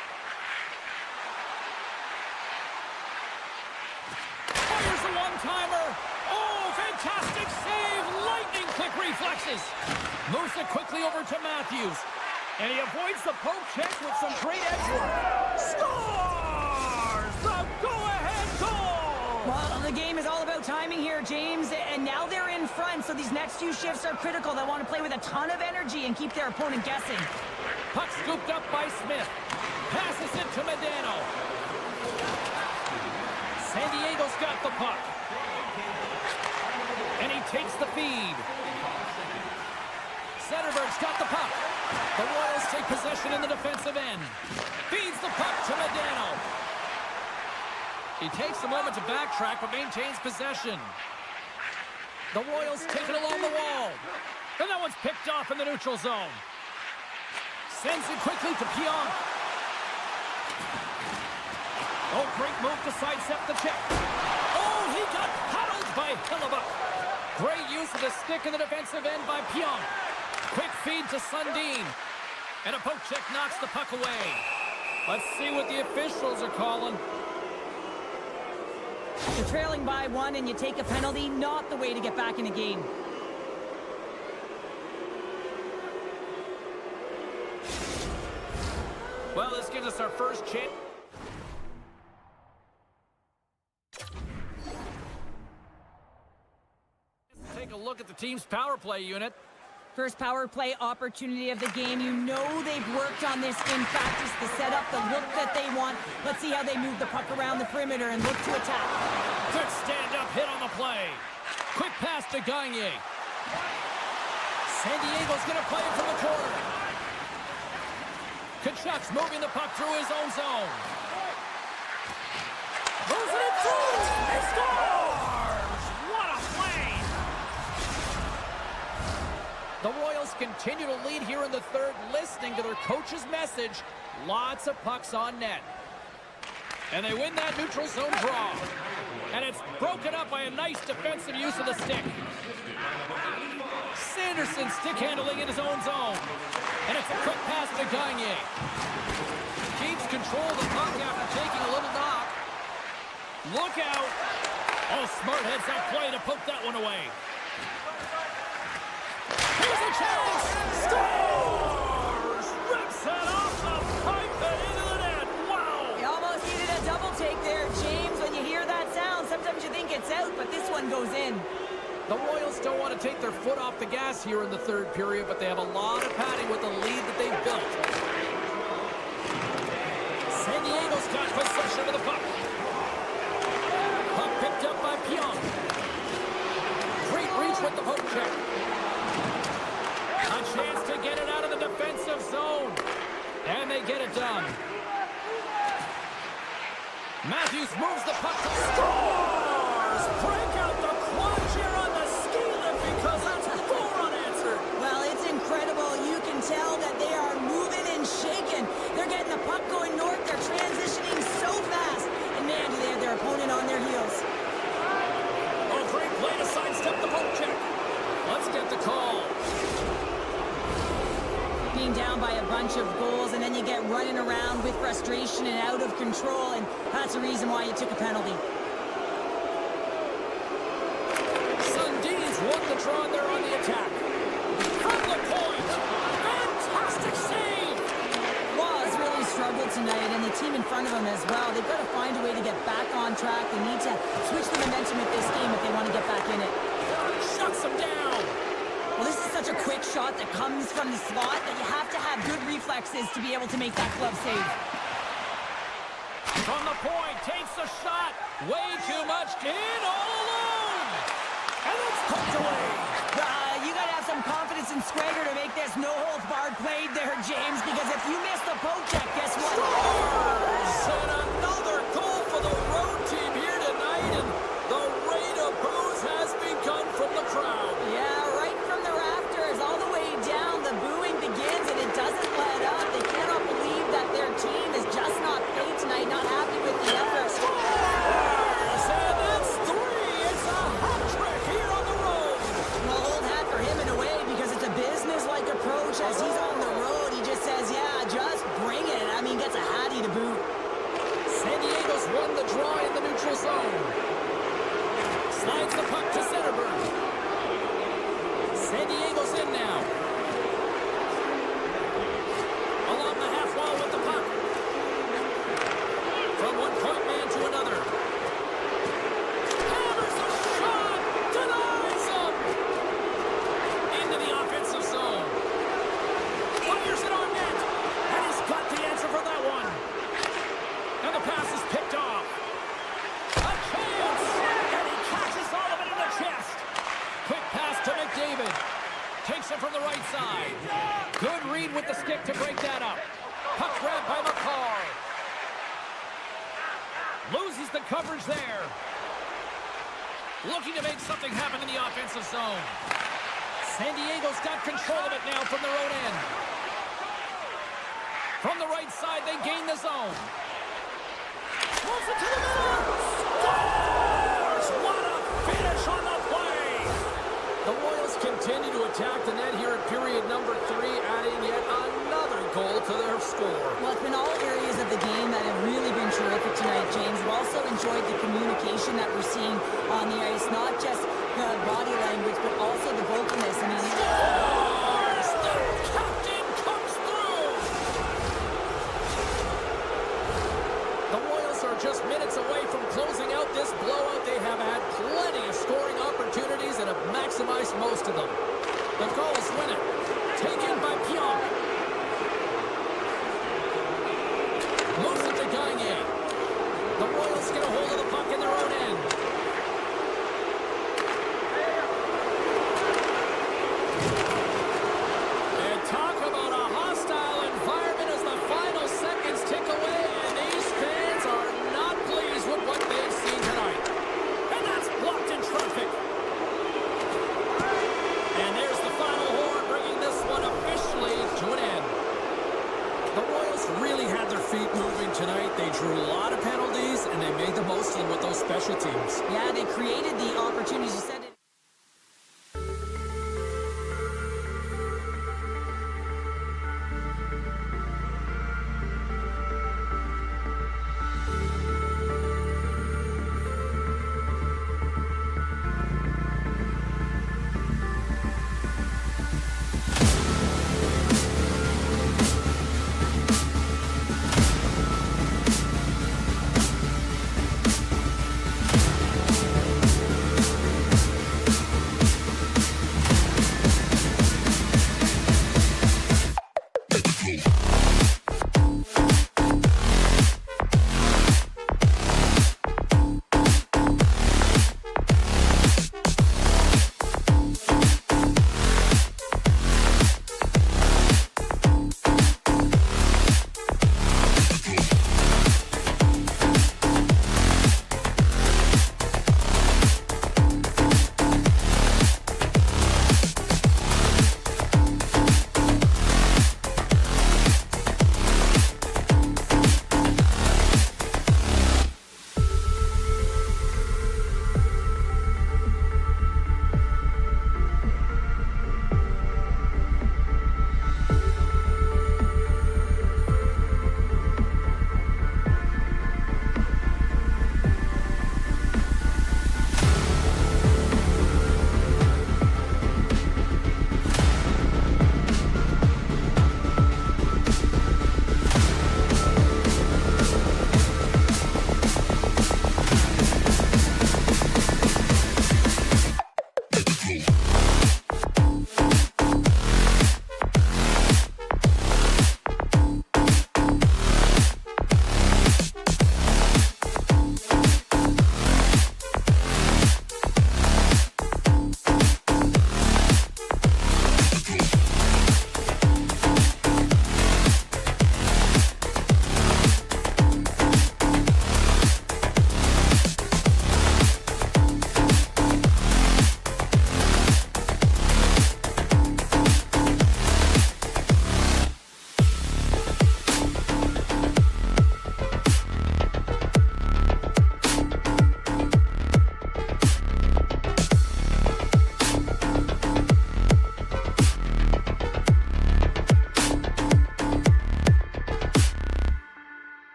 Fires a one-timer. Oh, fantastic save. Lightning quick reflexes. Moves it quickly over to Matthews. And he avoids the poke check with some great edge work. Scores! The go-ahead goal! Well, the game is all about timing here, James, and now they're in front, so these next few shifts are critical. They want to play with a ton of energy and keep their opponent guessing. Puck scooped up by Smith. Passes it to Medano. San Diego's got the puck. And he takes the feed. Zetterberg's got the puck. The Royals take possession in the defensive end. Feeds the puck to Medano. He takes a moment to backtrack, but maintains possession. The Royals take it along the wall. And that one's picked off in the neutral zone. Sends it quickly to Pionk. Oh, great move to sidestep the check. Oh, he got paddled by Hillebuck. Great use of the stick in the defensive end by Pionk. Quick feed to Sundin. And a poke check knocks the puck away. Let's see what the officials are calling. You're trailing by one and you take a penalty, not the way to get back in a game. Well, this gives us our first chance. Take a look at the team's power play unit. First power play opportunity of the game. You know they've worked on this in practice, the setup, the look that they want. Let's see how they move the puck around the perimeter and look to attack. Good stand-up hit on the play. Quick pass to Gagne. San Diego's going to play it from the corner. Kachuk's moving the puck through his own zone. Moves it through. He scores! What a play! The Royals continue to lead here in the third, listening to their coach's message. Lots of pucks on net. And they win that neutral zone draw. And it's broken up by a nice defensive use of the stick. Sanderson stick handling in his own zone. And it's a quick pass to Gagne. Keeps control of the puck after taking a little knock. Look out. Oh, smart heads up play to poke that one away. Here's a chance. Scores! Rips it off the pipe and into the net. Wow! You almost needed a double take there, James. When you hear that sound, sometimes you think it's out, but this one goes in. The Royals don't want to take their foot off the gas here in the third period, but they have a lot of padding with the lead that they've built. San Diego's got possession of the puck. Puck picked up by Pionk. Great reach with the poke check. A chance to get it out of the defensive zone. And they get it done. Matthews moves the puck to scores! Break out the clutch here on the ski lift because that's 4 unanswered. Well, it's incredible. You can tell that they are moving and shaking. They're getting the puck going north. They're transitioning so fast. And man, do they have their opponent on their heels. Oh, great play to sidestep the poke check. Let's get the call. Being down by a bunch of goals, and then you get running around with frustration and out of control, and that's the reason why you took a penalty. Sundin's won the draw, and they're on the attack. From the point. Fantastic save. Laws really struggled tonight, and the team in front of them as well. They've got to find a way to get back on track. They need to switch the momentum of this game if they want to get back in it. Shuts him down. Well, this is such a quick shot that comes from the slot that you have to have good reflexes to be able to make that glove save. From the point, takes the shot. Way too much. In all alone. And it's tucked away. You got to have some confidence and swagger to make this no-holds-barred played there, James, because if you miss the poke check, guess what? Scores! And another goal for the road team here tonight, and the rain of boos has begun from the crowd. Yeah, right from the rafters, all the way down, the booing begins, and it doesn't let up. They cannot believe that their team is just not played tonight, not happy with the effort. Scores! And that's three! It's a hat trick here on the road! Well, old hat for him in a way, because it's a business-like approach. As he's on the road, he just says, yeah, just bring it. I mean, gets a hattie to boot. San Diego's won the draw in the neutral zone. Slides the puck to Zetterberg. San Diego's in now. Along the half wall with the puck. From one point man to another. Hammers a shot! Denies him! Into the offensive zone. Fires it on net. And he's got the answer for that one. And the pass is picked off. A chance! And he catches all of it in the chest. Quick pass to McDavid. Takes it from the right side. Good read with the stick to break that up. Puck grab by McCall. Loses the coverage there. Looking to make something happen in the offensive zone. San Diego's got control of it now from the road end. From the right side, they gain the zone. Pulls it to the middle. Scores! What a finish on the play! The Royals continue to attack the net here at period number 3, adding yet another goal to their score. Well, it's been all areas of the game that have really been terrific tonight, James. We've also enjoyed the communication that we're seeing on the ice, not just the body language, but also the vocalness. I mean, Scores! The captain comes through! The Royals are just minutes away from closing out this blowout. They have had plenty of scoring opportunities and have maximized most of them. The goals win it. Taken by Pionk. Moves it to Gagne. The Royals get a hold of the puck in their own end. And talk about a hostile environment as the final seconds tick away, and these fans are not pleased with what they've seen tonight. And that's blocked in traffic. And there's the final horn, bringing this one officially to an end.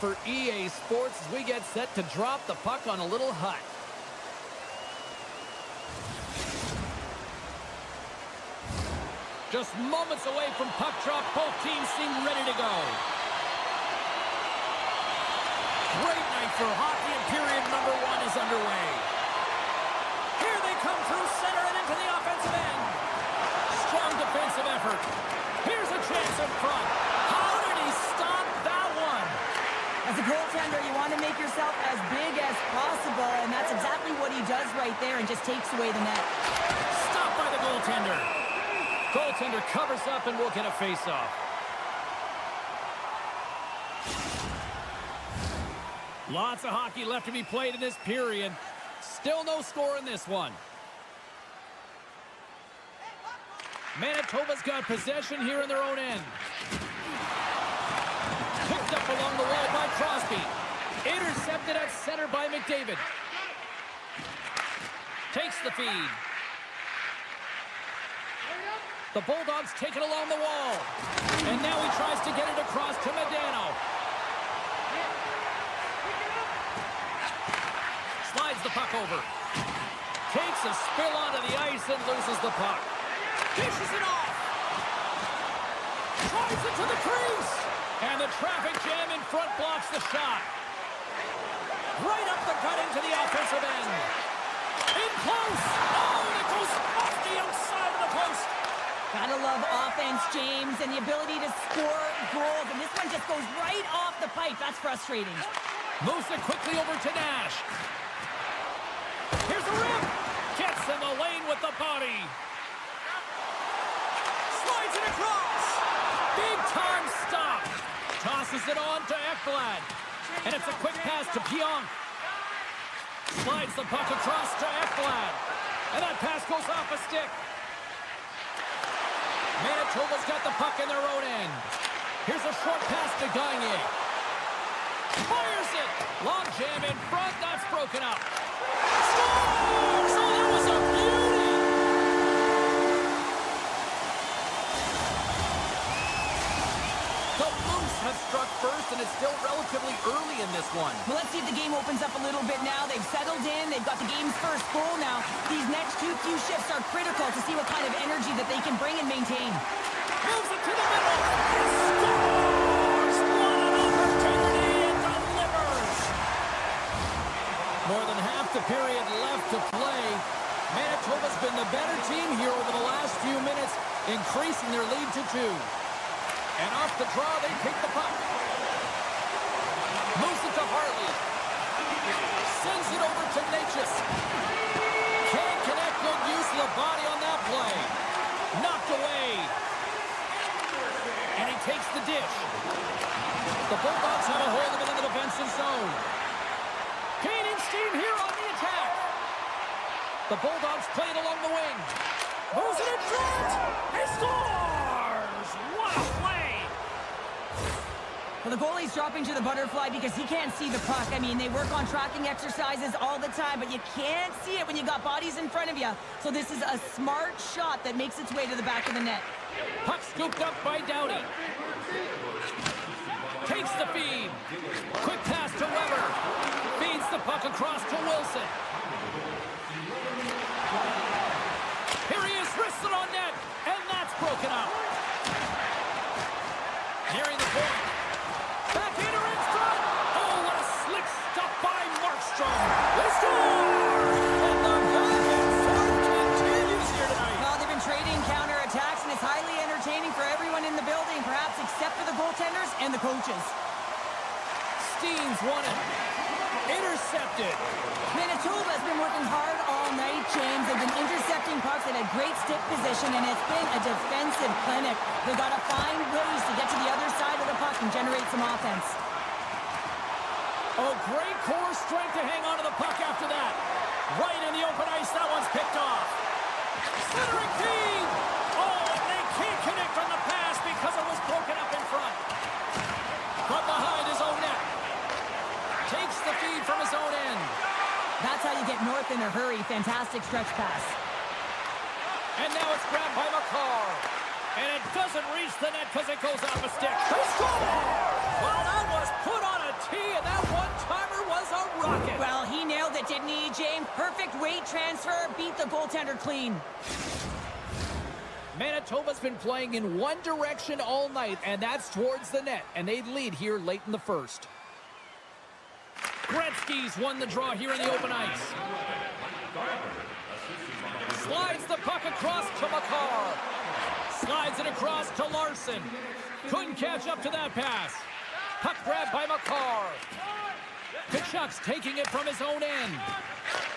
for EA Sports as we get set to drop the puck on a little hut. Just moments away from puck drop, both teams seem ready to go. Great night for hockey, and period number 1 is underway. Here they come through center and into the offensive end. Strong defensive effort. Here's a chance in front. How did he stop that one? As a goaltender, you want to make yourself as big as possible, and that's exactly what he does right there and just takes away the net. Stopped by the goaltender. Goaltender covers up and will get a face-off. Lots of hockey left to be played in this period. Still no score in this one. Manitoba's got possession here in their own end. Picked up along the wall by Crosby. Intercepted at center by McDavid. Takes the feed. The Bulldogs take it along the wall. And now he tries to get it across to Modano. Slides the puck over. Takes a spill onto the ice and loses the puck. Dishes it off. Drives it to the crease. And the traffic jam in front blocks the shot. Right up the gut into the offensive end. In close. Oh, and it goes off the outside of the post. Gotta love offense, James, and the ability to score goals. And this one just goes right off the pipe. That's frustrating. Moves it quickly over to Nash. Here's a rip. Gets in the lane with the body. Slides it across. Big time stop. Tosses it on to Ekblad. And it's a quick pass to Pionk. Slides the puck across to Ekblad. And that pass goes off a stick. Manitoba's got the puck in their own end. Here's a short pass to Gagne. Fires it. Long jam in front. That's broken up. Scores! Oh, that was a beauty! The Moose have struck first, and it's still relatively early in this one. Well, let's see if the game opens up a little bit now. They've settled in. They've got the game's first goal now. These next few shifts are critical to see what kind of energy that they can bring and maintain. Moves it to the middle. Scores! What an opportunity, and delivers! More than half the period left to play. Manitoba's been the better team here over the last few minutes, increasing their lead to 2. And off the draw, they take the puck. Moves it to Harley. Sends it over to Natchez. Can't connect. Good use of the body on that play. Knocked away. And he takes the dish. The Bulldogs have a hold of it in the defensive zone. Gaining steam here on the attack. The Bulldogs play it along the wing. Moves it in front. He scores! What a play! Well, the goalie's dropping to the butterfly because he can't see the puck. I mean, they work on tracking exercises all the time, but you can't see it when you got bodies in front of you. So this is a smart shot that makes its way to the back of the net. Puck scooped up by Doughty. Takes the feed. Quick pass to Weber. Feeds the puck across to Wilson. Here he is, wristed on net, and that's broken up. Nearing the point. Backhander in front. Oh, what a slick stop by Markstrom. They score! And the back and forth continues here tonight. Well, they've been trading counterattacks, and it's highly entertaining for everyone in the building, perhaps except for the goaltenders and the coaches. Steens won it. Intercepted. Manitoba has been working hard all night, James. They've been intercepting pucks at a great stick position, and it's been a defensive clinic. They've got to find ways to get to the other side of the puck and generate some offense. Oh, great core strength to hang on to the puck after that. Right in the open ice, that one's picked off. Centering feed. Oh, and they can't connect on the pass because it was broken up in front. From behind his own net. Takes the feed from his own end. That's how you get north in a hurry. Fantastic stretch pass. And now it's grabbed by McCarr. And it doesn't reach the net because it goes off a stick. They score! Well, that was put on a tee, and that one-timer was a rocket. Well, he nailed it, didn't he, James? Perfect weight transfer, beat the goaltender clean. Manitoba's been playing in one direction all night, and that's towards the net, and they lead here late in the first. Gretzky's won the draw here in the open ice. Slides the puck across to Makar. Slides it across to Larson. Couldn't catch up to that pass. Puck grabbed by Makar. Tkachuk's taking it from his own end.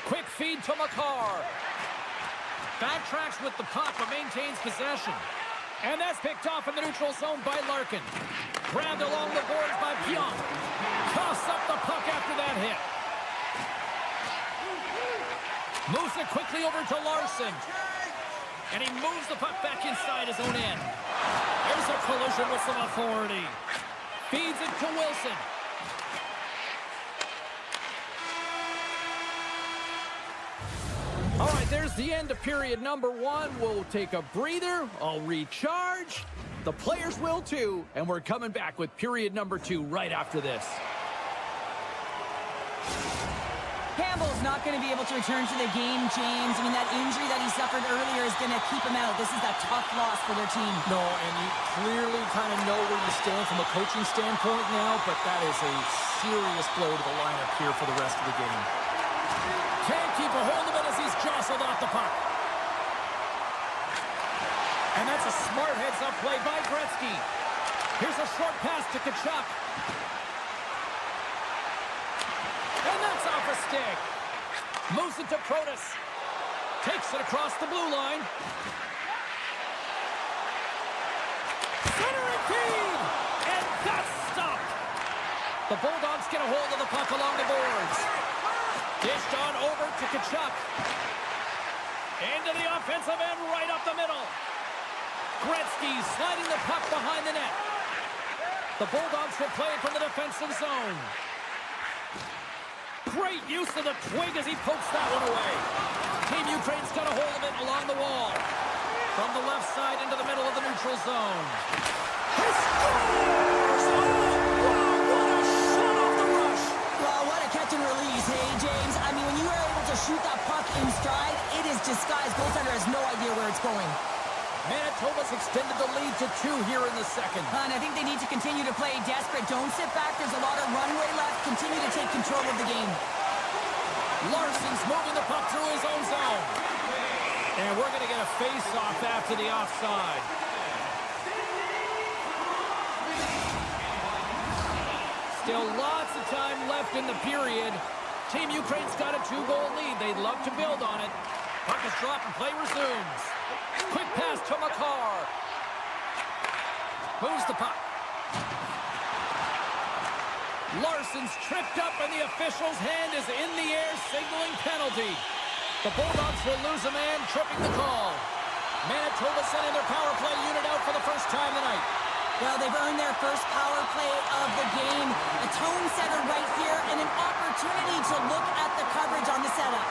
Quick feed to Makar. Backtracks with the puck but maintains possession. And that's picked off in the neutral zone by Larkin. Grabbed along the boards by Pionk. Toss up the puck after that hit. Moves it quickly over to Larson. And he moves the puck back inside his own end. There's a collision with some authority. Feeds it to Wilson. All right, there's the end of period number one. We'll take a breather. I'll recharge. The players will too. And we're coming back with period number two right after this. Campbell's not going to be able to return to the game, James. I mean, that injury that he suffered earlier is going to keep him out. This is a tough loss for their team. No, and you clearly kind of know where you stand from a coaching standpoint now, but that is a serious blow to the lineup here for the rest of the game. Can't keep a hold of it as he's jostled off the puck. And that's a smart heads-up play by Gretzky. Here's a short pass to Tkachuk. And that's off a stick. Moves it to Protas. Takes it across the blue line. Centering feed! And that's stopped. The Bulldogs get a hold of the puck along the boards. Dished on over to Tkachuk. Into the offensive end, right up the middle. Gretzky sliding the puck behind the net. The Bulldogs will play it from the defensive zone. Great use of the twig as he pokes that one away. Team Ukraine's got a hold of it along the wall. From the left side into the middle of the neutral zone. He scores! Oh, wow, what a shot off the rush! Well, what a catch and release, hey, James. I mean, when you are able to shoot that puck in stride, it is disguised. Goaltender has no idea where it's going. Manitoba's extended the lead to 2 here in the second. And I think they need to continue to play desperate. Don't sit back. There's a lot of runway left. Continue to take control of the game. Larson's moving the puck through his own zone. And we're going to get a face-off after the offside. Still lots of time left in the period. Team Ukraine's got a 2-goal lead. They'd love to build on it. Puck is dropped and play resumes. Quick pass to Makar. Moves the puck. Larson's tripped up and the official's hand is in the air signaling penalty. The Bulldogs will lose a man, tripping the call. Manitoba sending their power play unit out for the first time tonight. Well, they've earned their first power play of the game. A tone setter right here and an opportunity to look at the coverage on the setup.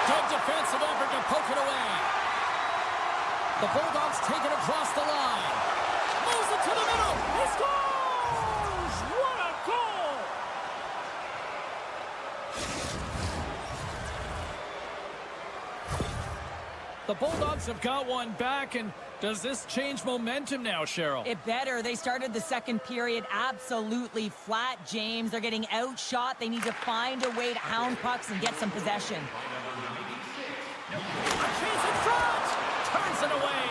Good defensive effort to poke it away. The Bulldogs take it across the line. Moves it to the middle. He scores! What a goal! The Bulldogs have got one back, and does this change momentum now, Cheryl? It better. They started the second period absolutely flat, James. They're getting outshot. They need to find a way to hound pucks and get some possession. A chance in front! Turns it away!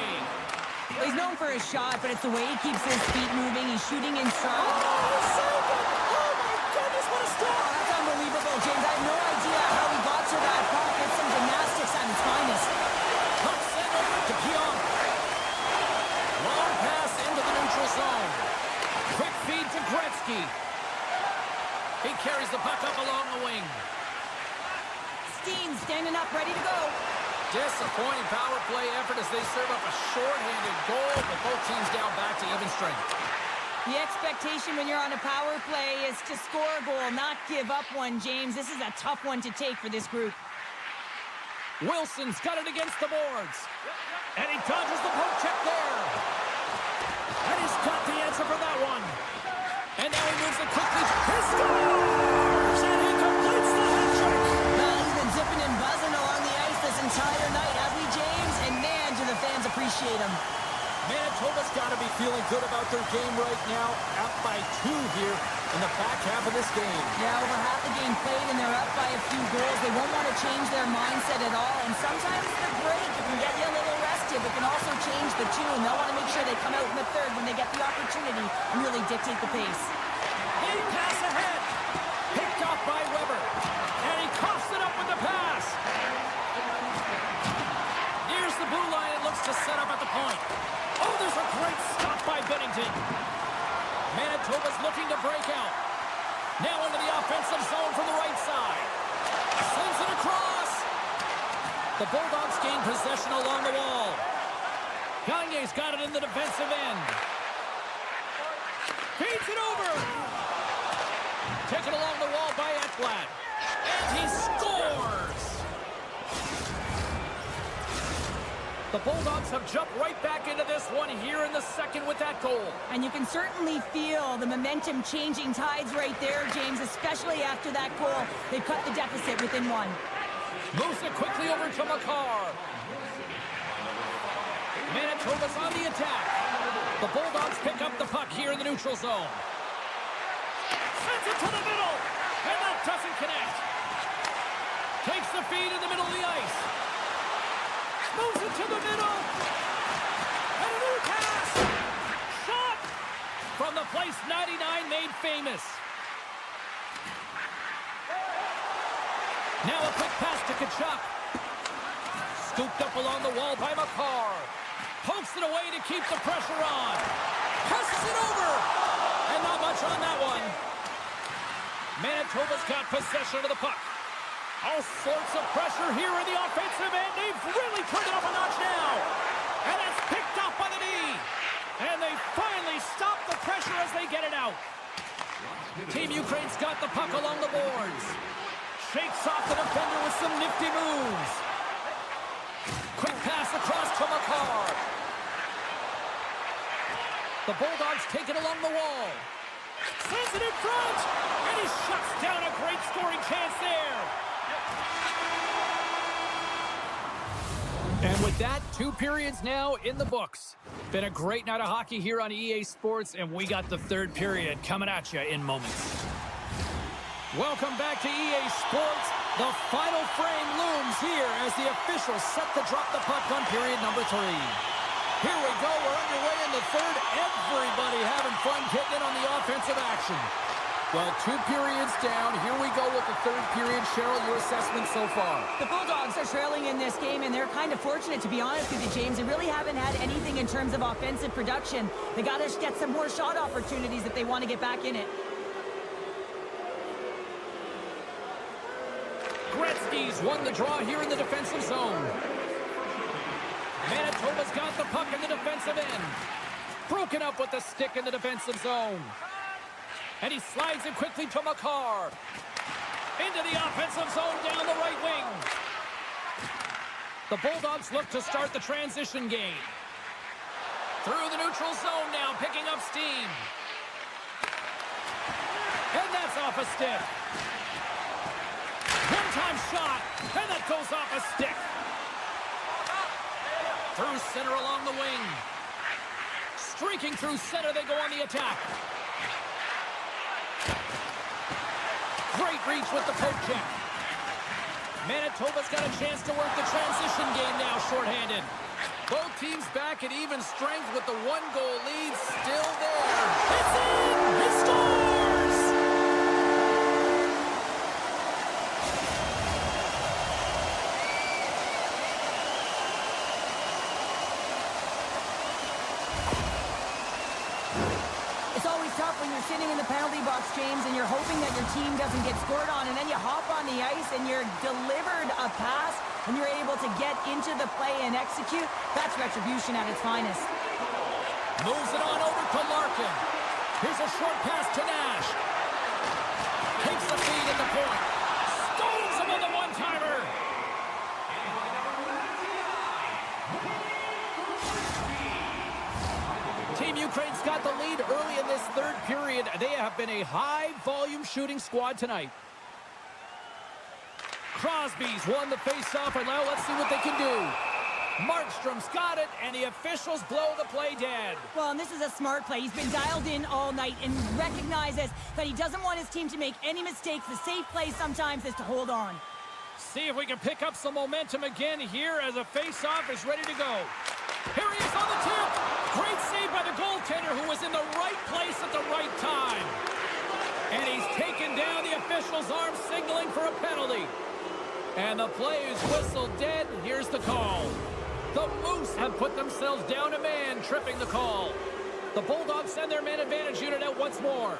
Well, he's known for his shot, but it's the way he keeps his feet moving. He's shooting in stride. Oh, saved it! Oh, my goodness, what a Oh, stop! that's unbelievable, James. I have no idea how he got to that puck. It's some gymnastics at its finest. Puck sent over to Pionk. Long pass into the neutral zone. Quick feed to Gretzky. He carries the puck up along the wing. Steen standing up, ready to go. Disappointing power play effort as they serve up a short-handed goal, but both teams down back to even strength. The expectation when you're on a power play is to score a goal, not give up one, James. This is a tough one to take for this group. Wilson's got it against the boards. And he dodges the poke check there. And he's got the answer for that one. And now he moves it quickly. He scores! And he completes the hat trick. Well, he's been zipping and buzzing along the ice this entire night, hasn't he, James? And man, do the fans appreciate him. Manitoba's got to be feeling good about their game right now. Up by 2 here in the back half of this game. Yeah, over half the game played, and they're up by a few goals. They won't want to change their mindset at all. And sometimes the break can get you a little rested, but can also change the tune. They'll want to make sure they come out in the third when they get the opportunity and really dictate the pace. He pass ahead. Picked off by Weber. And he coughs it up with the pass. Here's the blue line and looks to set up at the point. Oh, there's a great stop by Bennington. Manitoba's looking to break out. Now into the offensive zone from the right side. Sends it across. The Bulldogs gain possession along the wall. Gagne's got it in the defensive end. Feeds it over. Taken along the wall by Ekblad. And he scores! The Bulldogs have jumped right back into this one here in the second with that goal. And you can certainly feel the momentum changing tides right there, James, especially after that goal. They cut the deficit within one. Moves it quickly over to McCarr. Manitoba's on the attack. The Bulldogs pick up the puck here in the neutral zone. Sends it to the middle. And that doesn't connect. Takes the feed in the middle of the ice. Moves it to the middle. And a new pass. Shot. From the place 99 made famous. Now a quick pass to Tkachuk. Scooped up along the wall by McCarr. Pokes it away to keep the pressure on. Passes it over. And not much on that one. Manitoba's got possession of the puck. All sorts of pressure here in the offensive end. They've really turned it up a notch now. And that's picked off by the knee. And they finally stop the pressure as they get it out. Team Ukraine's got the puck along the boards. Shakes off the defender with some nifty moves. Quick pass across to McCarr. The Bulldogs take it along the wall. Sends it in front. And he shuts down a great scoring chance there. And with that, 2 periods now in the books. Been a great night of hockey here on EA Sports, and we got the 3rd period coming at you in moments. Welcome back to EA Sports. The final frame looms here as the officials set to drop the puck on period number 3. Here we go. We're underway in the 3rd. Everybody having fun getting in on the offensive action. Well, 2 periods down. Here we go with the 3rd period. Cheryl, your assessment so far? The Bulldogs are trailing in this game, and they're kind of fortunate, to be honest with you, James. They really haven't had anything in terms of offensive production. They got to get some more shot opportunities if they want to get back in it. Gretzky's won the draw here in the defensive zone. Manitoba's got the puck in the defensive end. Broken up with the stick in the defensive zone. And he slides it quickly to McCarr. Into the offensive zone down the right wing. The Bulldogs look to start the transition game. Through the neutral zone now, picking up steam. And that's off a stick. One-time shot, and that goes off a stick. Through center along the wing. Streaking through center, they go on the attack. Great reach with the poke check. Manitoba's got a chance to work the transition game now, shorthanded. Both teams back at even strength with the 1-goal lead still there. It's in! He scores! It's always tough when you're sitting in the penalty box, James, and you're hoping that your team doesn't get scored on, and then you hop on the ice and you're delivered a pass and you're able to get into the play and execute. That's retribution at its finest. Moves it on over to Larkin. Here's a short pass to Nash. Takes the feed at the point. Stones him on the one-timer. Team Ukraine's got the lead early a high-volume shooting squad tonight. Crosby's won the face-off, and now let's see what they can do. Markstrom's got it, and the officials blow the play dead. Well, and this is a smart play. He's been dialed in all night and recognizes that he doesn't want his team to make any mistakes. The safe play sometimes is to hold on. See if we can pick up some momentum again here as a face-off is ready to go. Here he is on the tip. Great save by the goaltender who was in the right place at the right time. And he's taken down the official's arm, signaling for a penalty. And the play is whistled dead. Here's the call. The Moose have put themselves down a man, tripping the call. The Bulldogs send their man advantage unit out once more.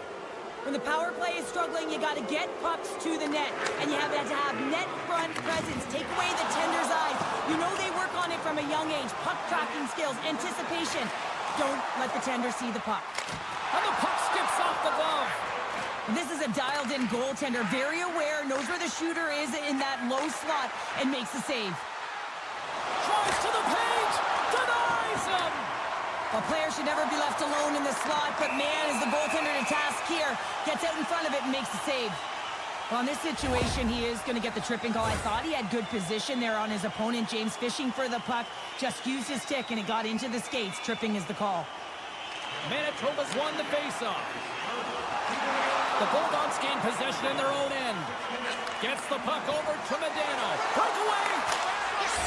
When the power play is struggling, you got to get pucks to the net. And you have to have net front presence. Take away the tender's eyes. You know they work on it from a young age. Puck tracking skills, anticipation. Don't let the tender see the puck. And the puck skips off the glove. This is a dialed-in goaltender. Very aware, knows where the shooter is in that low slot, and makes the save. Tries to the page. Denies him. A player should never be left alone in the slot, but man, is the goaltender to task here. Gets out in front of it and makes the save. Well, in this situation, he is going to get the tripping call. I thought he had good position there on his opponent. James fishing for the puck, just used his stick, and it got into the skates. Tripping is the call. Manitoba's won the faceoff. The Bulldogs gain possession in their own end. Gets the puck over to Medano. Breakaway!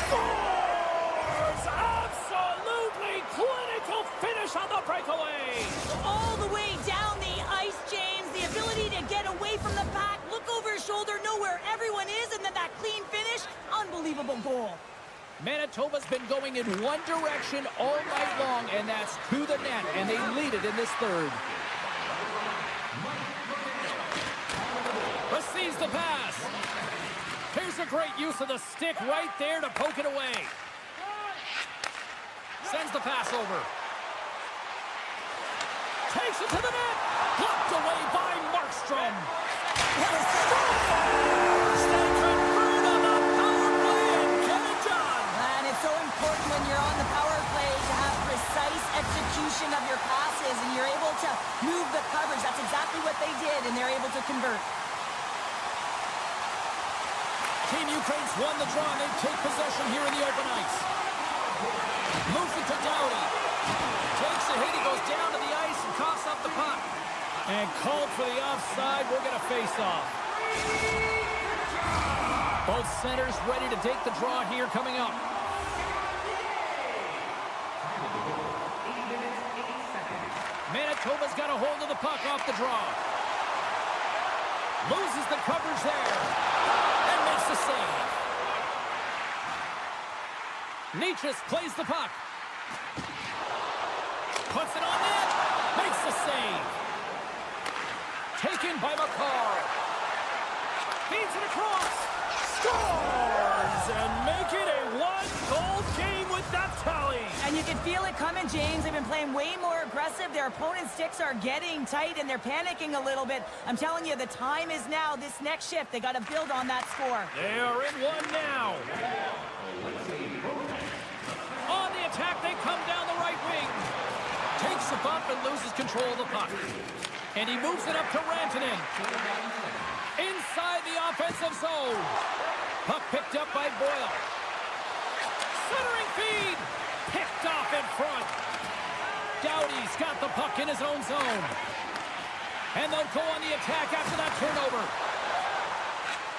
Scores! Absolutely clinical finish on the breakaway! All the way down the ice, James. The ability to get away from the pack, look over his shoulder, know where everyone is, and then that clean finish. Unbelievable goal. Manitoba's been going in one direction all night long, and that's to the net, and they lead it in this third. Receives the pass. Here's a great use of the stick right there to poke it away. Sends the pass over. Takes it to the net. Blocked away by Markstrom. What a Scores! They convert on the power play and get it done. And it's so important when you're on the power play to have precise execution of your passes, and you're able to move the coverage. That's exactly what they did, and they're able to convert. Team Ukraine's won the draw, and they take possession here in the open ice. Moves it to Doughty. Takes a hit, he goes down to the ice and coughs up the puck. And called for the offside, we'll get a face-off. Both centers ready to take the draw here coming up. Manitoba's got a hold of the puck off the draw. Loses the coverage there. And makes the save. Nietzsche plays the puck. Puts it on net. Makes the save. Taken by McCarr. Feeds it across. Scores! And make it a one-goal game with that tally. And you can feel it coming, James. They've been playing way more aggressive. Their opponent's sticks are getting tight, and they're panicking a little bit. I'm telling you, the time is now. This next shift, they got to build on that score. They are in one now. On the attack, they come down the right wing. Takes a bump and loses control of the puck. And he moves it up to Rantanen. Inside the offensive zone. Puck picked up by Boyle. Centering feed. Picked off in front. Doughty's got the puck in his own zone. And they'll go on the attack after that turnover.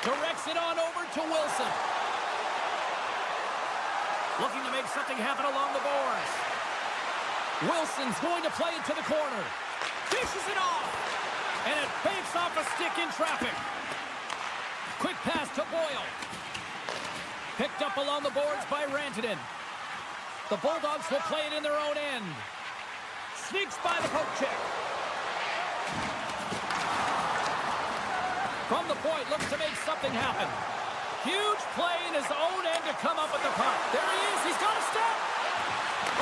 Directs it on over to Wilson. Looking to make something happen along the boards. Wilson's going to play it to the corner. Dishes it off. And it banks off a stick in traffic. Quick pass to Boyle. Picked up along the boards by Rantanen. The Bulldogs will play it in their own end. Sneaks by the poke check. From the point, looks to make something happen. Huge play in his own end to come up with the puck. There he is. He's got a step.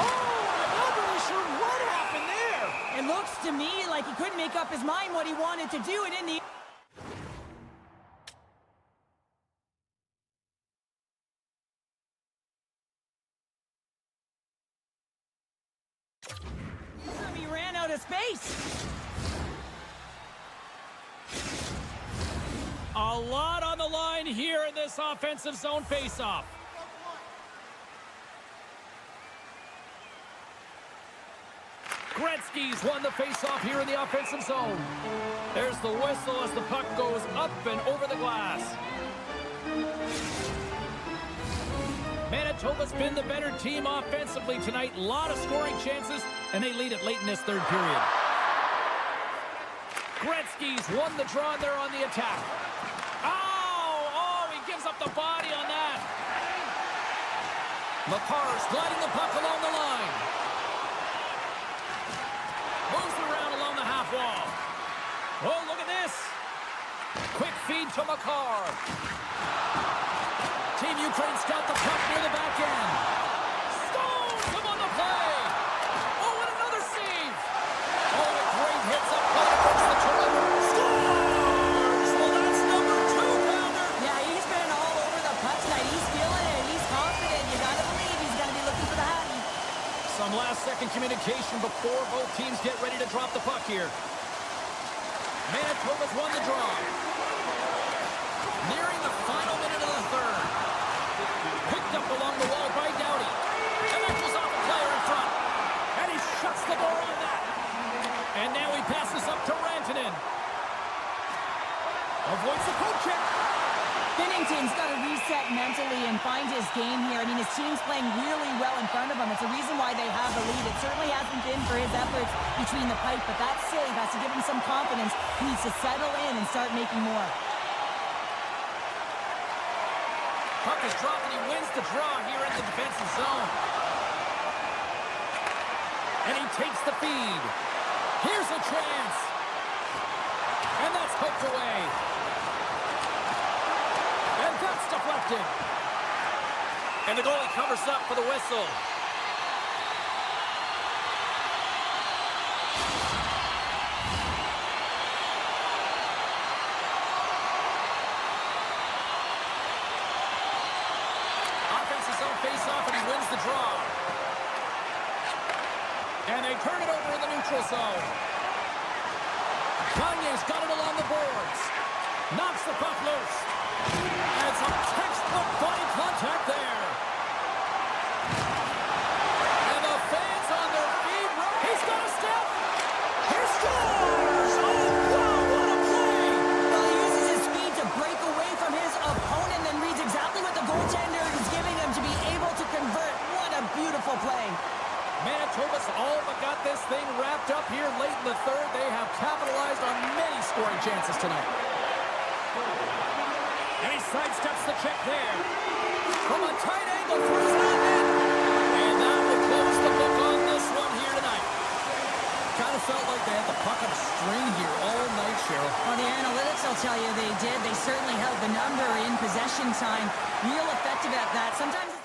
Oh, I'm not really sure what happened there. It looks to me like he couldn't make up his mind what he wanted to do, and in the... He ran out of space. A lot on the line here in this offensive zone faceoff. Gretzky's won the faceoff here in the offensive zone. There's the whistle as the puck goes up and over the glass. Manitoba's been the better team offensively tonight. A lot of scoring chances, and they lead it late in this third period. Gretzky's won the draw there on the attack. Oh, he gives up the body on that. Makar's gliding the puck along the line. Moves around along the half wall. Oh, look at this. Quick feed to Makar. Team Ukraine's got the puck near the back end. Stones him on the play. Oh, and another save. Oh, a great hits up play against the turnover. Scores! Well, that's number 2, Pounder. Yeah, he's been all over the puck tonight. He's feeling it. He's confident. You got to believe he's going to be looking for the hattie. Some last-second communication before both teams get ready to drop the puck here. Manitoba's won the draw. Nearing the final minute of the third. Picked up along the wall by Doughty. And that goes off a player in front. And he shuts the door on that. And now he passes up to Rantanen. Avoids the poke check. Binnington's got to reset mentally and find his game here. I mean, his team's playing really well in front of him. It's a reason why they have the lead. It certainly hasn't been for his efforts between the pipe, but that save has to give him some confidence. He needs to settle in and start making more. Puck is dropped and he wins the draw here in the defensive zone. And he takes the feed. Here's a chance. And that's poked away. And that's deflected. And the goalie covers up for the whistle. Offensive zone face-off and he wins the draw. And they turn it over in the neutral zone. Gagne's got it along the boards. Knocks the puck loose. And some textbook body contact there. And the fans on their feet. He's got a step. He scores! Oh, wow, what a play! Well, he uses his speed to break away from his opponent and reads exactly what the goaltender is giving him to be able to convert. What a beautiful play. Manitoba's all but got this thing wrapped up here late in the third. They have capitalized on many scoring chances tonight. And he sidesteps the check there. From a tight angle, throws that in. And that will close the book on this one here tonight. Kind of felt like they had the puck on a string here all night, Cheryl. Well, the analytics will tell you they did. They certainly held the number in possession time. Real effective at that. Sometimes it's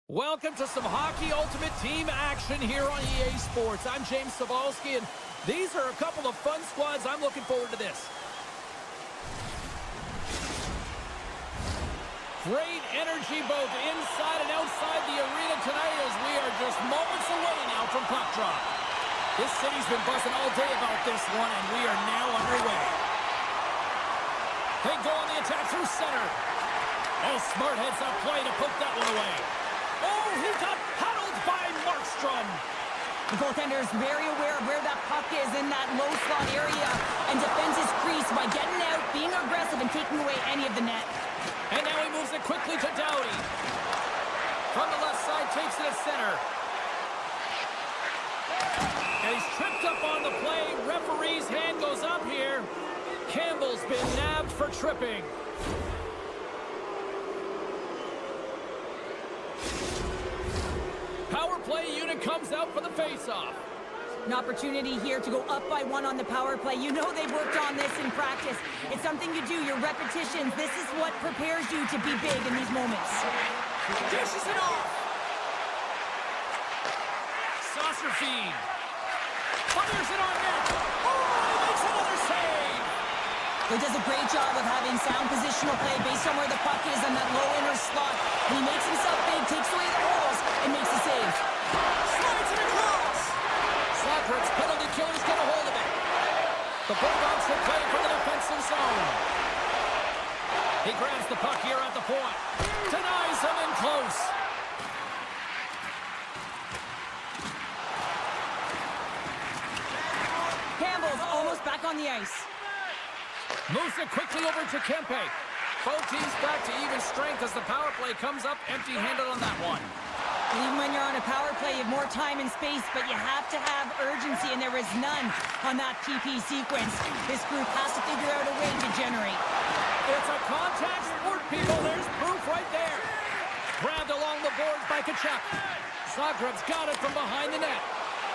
Welcome to some Hockey Ultimate Team action here on EA Sports. I'm James Cebulski, and these are a couple of fun squads. I'm looking forward to this. Great energy both inside and outside the arena tonight as we are just moments away now from puck drop. This city's been buzzing all day about this one, and we are now underway. They go on the attack through center. Oh, smart heads-up play to poke that one away. Oh, he got paddled by Markstrom. The goaltender is very aware of where that puck is in that low slot area and defends his crease by getting out, being aggressive, and taking away any of the net. And now he moves it quickly to Doughty. From the left side, takes it at center. And he's tripped up on the play. Referee's hand goes up here. Campbell's been nabbed for tripping. Power play unit comes out for the face-off. An opportunity here to go up by one on the power play. You know they've worked on this in practice. It's something you do, your repetitions. This is what prepares you to be big in these moments. Dishes it off. Saucer feed. Fires it on net. Oh, he makes another save. He does a great job of having sound positional play based on where the puck is on that low inner slot. He makes himself big, takes away the holes, and makes a save. Slides it across. Sokrat's penalty kill is going to hold of it. The Bulldogs will play from the defensive zone. He grabs the puck here at the point. Denies him in close. Campbell's almost back on the ice. Moves it quickly over to Kempe. Both teams back to even strength as the power play comes up empty-handed on that one. Even when you're on a power play, you have more time and space, but you have to have urgency, and there is none on that PP sequence. This group has to figure out a way to generate. It's a contact sport, people. There's proof right there. Grabbed along the boards by Kachuk. Zagreb's got it from behind the net.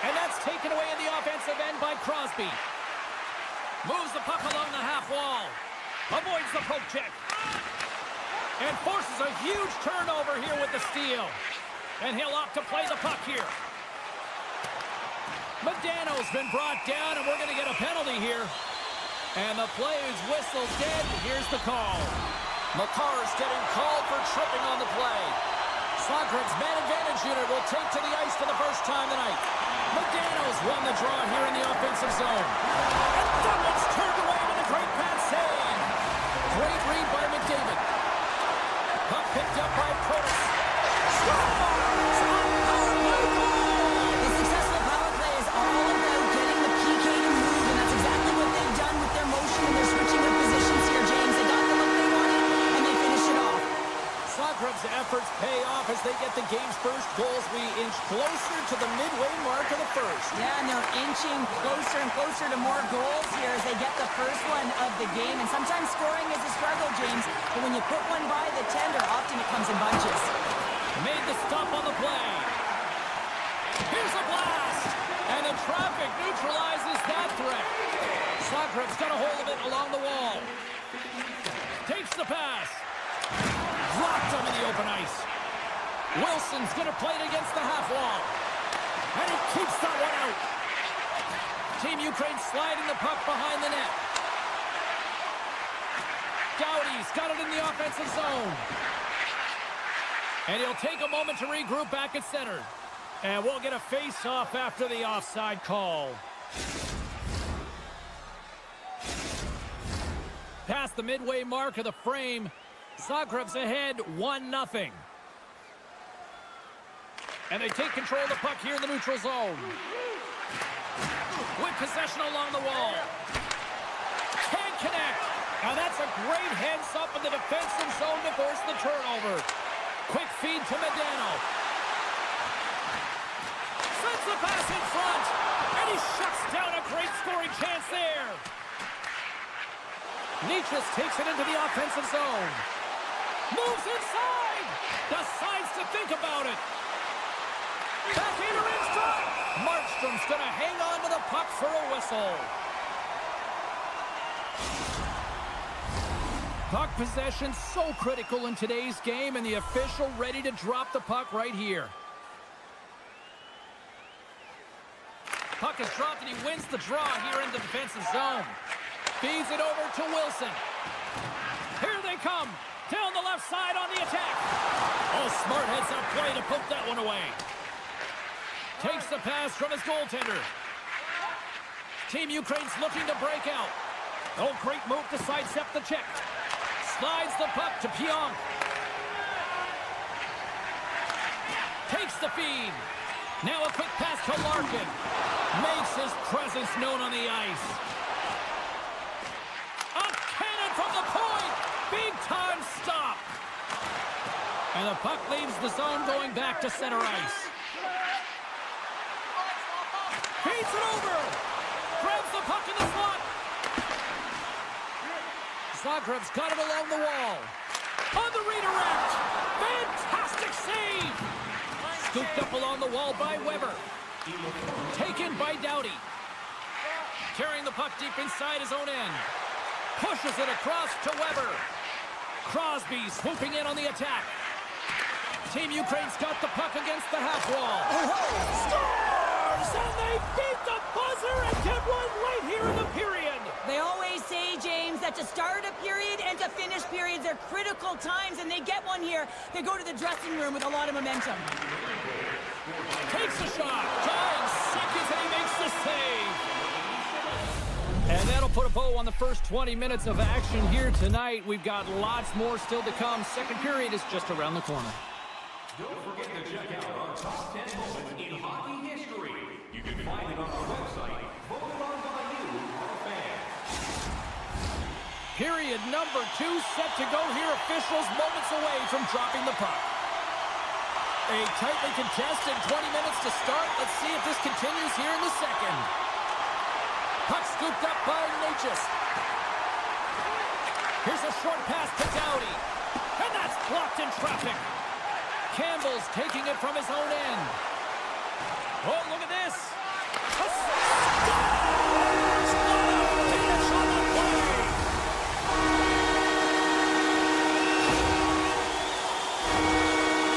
And that's taken away in the offensive end by Crosby. Moves the puck along the half wall. Avoids the poke check. And forces a huge turnover here with the steal. And he'll opt to play the puck here. Modano's been brought down, and we're going to get a penalty here. And the play is whistled dead. Here's the call. Makar's getting called for tripping on the play. Zagreb's man advantage unit will take to the ice for the first time tonight. Modano's won the draw here in the offensive zone. And that one's turned away with a great pass save. Great read by McDavid. Puck picked up by Protas. Scores! The successful power play is all about getting the PK to move, and that's exactly what they've done with their motion and their switching of positions here, James. They got the look they wanted, and they finish it off. Zagreb's efforts pay off as they get the game's first goals. We inch closer to the midway mark of the first. Yeah, and they're inching closer and closer to more goals here as they get the first one of the game. And sometimes scoring is a struggle, James, but when you put one by the tender, often it comes in bunches. Made the stop on the play. Here's a blast! And the traffic neutralizes that threat. Zagreb's got a hold of it along the wall. Takes the pass. Blocked him in the open ice. Wilson's going to play it against the half wall. And he keeps that one out. Team Ukraine sliding the puck behind the net. Doughty's got it in the offensive zone. And he'll take a moment to regroup back at center. And we'll get a face-off after the offside call. Past the midway mark of the frame, Zagreb's ahead 1-0. And they take control of the puck here in the neutral zone. With possession along the wall. Can't connect. And that's a great heads-up in the defensive zone to force the turnover. Quick feed to Modano. Sends the pass in front. And he shuts down a great scoring chance there. Nichas takes it into the offensive zone. Moves inside. Decides to think about it. Backhander in front. Markstrom's going to hang on to the puck for a whistle. Puck possession so critical in today's game, and the official ready to drop the puck right here. Puck is dropped, and he wins the draw here in the defensive zone. Feeds it over to Wilson. Here they come. Down the left side on the attack. Oh, smart heads-up play to poke that one away. Takes the pass from his goaltender. Team Ukraine's looking to break out. Oh, great move to sidestep the check. Slides the puck to Pionk. Takes the feed. Now a quick pass to Larkin. Makes his presence known on the ice. A cannon from the point. Big time stop. And the puck leaves the zone going back to center ice. Feeds it over. Grabs the puck in the slot. Zagreb's got it along the wall. On the redirect. Fantastic save. Scooped up along the wall by Weber. Taken by Doughty. Carrying the puck deep inside his own end. Pushes it across to Weber. Crosby swooping in on the attack. Team Ukraine's got the puck against the half wall. Scores! And they beat the buzzer and get one right here in the period. They always say, James, that to start a period and to finish periods are critical times, and they get one here. They go to the dressing room with a lot of momentum. Takes a shot. Giant seconds, and he makes the save. And that'll put a bow on the first 20 minutes of action here tonight. We've got lots more still to come. Second period is just around the corner. Don't forget to check out our top 10 moments in hockey history. You can find it on our website, voted on by you, our fans. Period number 2 set to go here. Officials moments away from dropping the puck. A tightly contested 20 minutes to start. Let's see if this continues here in the second. Puck scooped up by Natchez. Here's a short pass to Doughty. And that's blocked in traffic. Campbell's taking it from his own end. Oh, look at this. A finish on the play.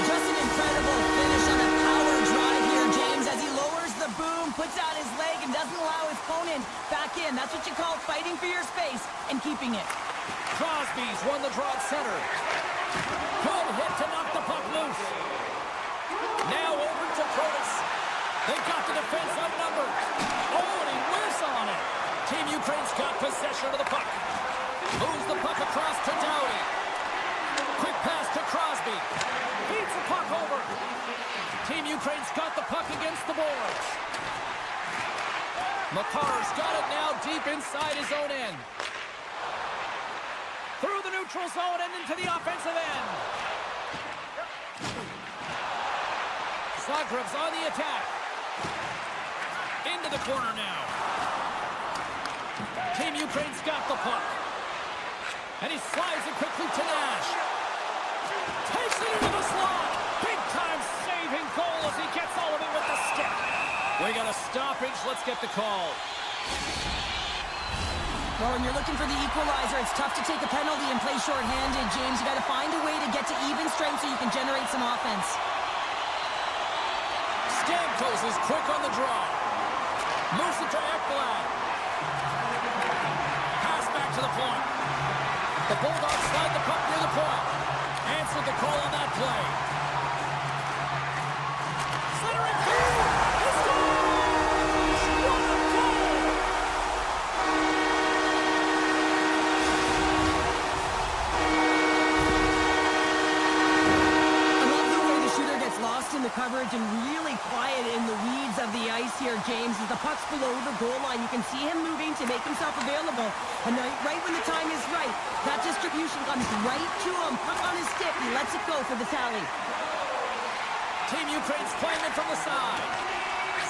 Just an incredible finish on a power drive here, James, as he lowers the boom, puts out his leg, and doesn't allow his opponent back in. That's what you call fighting for your space and keeping it. Crosby's won the draw at center. Good hit to knock the puck loose. Now over to Protas. They've got the defense outnumbered. Oh, and he whiffs on it. Team Ukraine's got possession of the puck. Moves the puck across to Doughty. Quick pass to Crosby. Feeds the puck over. Team Ukraine's got the puck against the boards. Makar's got it now deep inside his own end. Through the neutral zone and into the offensive end. Zagreb's on the attack. Into the corner now. Team Ukraine's got the puck. And he slides it quickly to Nash. Takes it into the slot. Big time saving goal as he gets all of it with the stick. We got a stoppage. Let's get the call. Well, when you're looking for the equalizer, it's tough to take a penalty and play shorthanded, James. You got to find a way to get to even strength so you can generate some offense. Stamkos is quick on the draw. Moves it to Ekblad. Pass back to the point. The Bulldogs slide the puck near the point. Answered the call on that play. Centering feed. He scores! What a goal! I love the way the shooter gets lost in the coverage and really quiet in the weeds of the ice here, James. As the puck's below the goal line, you can see him moving to make himself available. And right when the time is right, that distribution comes right to him. Puck on his stick, he lets it go for the tally. Team Ukraine's playing it from the side.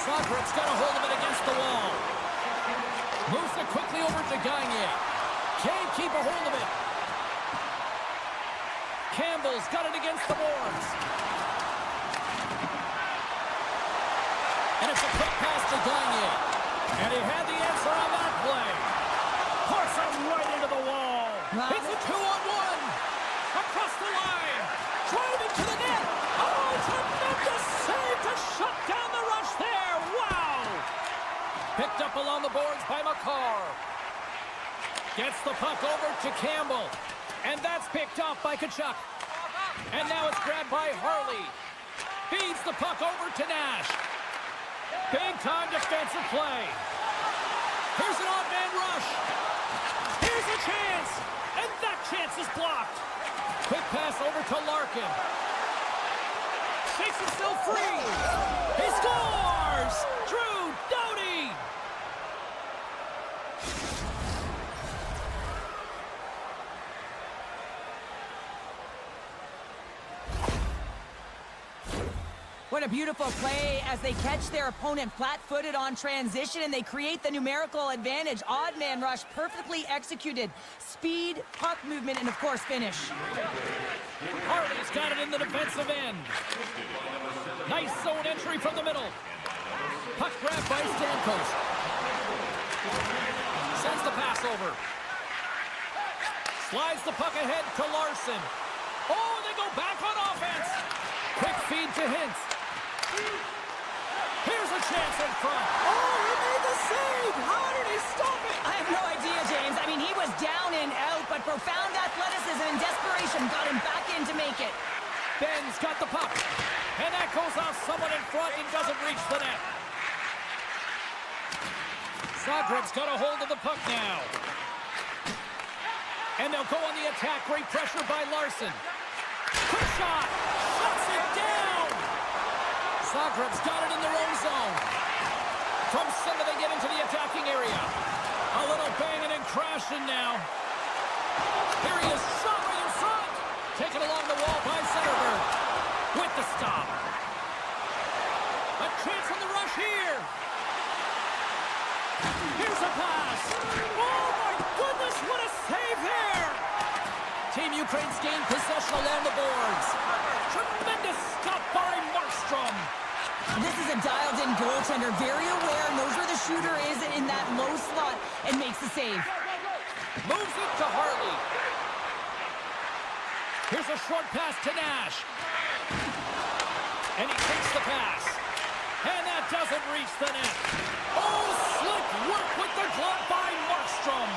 Zagreb's got a hold of it against the wall. Moves it quickly over to Gagne. Can't keep a hold of it. Campbell's got it against the boards. And it's a quick pass to Gagne. And he had the answer on that play. Puts him right into the wall. Well, It's a 2-on-1. Across the line. Driving to the net. Oh, tremendous save to shut down the rush there. Wow. Picked up along the boards by McCarr. Gets the puck over to Campbell. And that's picked off by Tkachuk. And now it's grabbed by Harley. Feeds the puck over to Nash. Big-time defensive play. Here's an odd-man rush. Here's a chance. And that chance is blocked. Quick pass over to Larkin. Shakes himself free. He scores! Drew Doughty! What a beautiful play as they catch their opponent flat-footed on transition and they create the numerical advantage. Odd man rush, perfectly executed. Speed, puck movement, and of course finish. Harley's got it in the defensive end. Nice zone entry from the middle. Puck grab by Stamkos. Sends the pass over. Slides the puck ahead to Larson. Oh, they go back on offense. Quick feed to Hintz. Here's a chance in front. Oh, he made the save! How did he stop it? I have no idea, James. I mean, he was down and out, but profound athleticism and desperation got him back in to make it. Ben's got the puck. And that goes off someone in front and doesn't reach the net. Zagreb's got a hold of the puck now. And they'll go on the attack. Great pressure by Larson. Quick shot. Shuts it down. Zagreb's got it in their own zone. From center, they get into the attacking area. A little banging and crashing now. Here he is, shot right in front. Taken along the wall by Zetterberg. With the stop. A chance on the rush here. Here's a pass. Oh, my goodness, what a save there. Team Ukraine's gained possession along the boards. Tremendous stop by Markstrom. This is a dialed-in goaltender, very aware, knows where the shooter is in that low slot, and makes the save. Moves it to Harley. Here's a short pass to Nash. And he takes the pass. And that doesn't reach the net. Oh, slick work with the glove by Markstrom.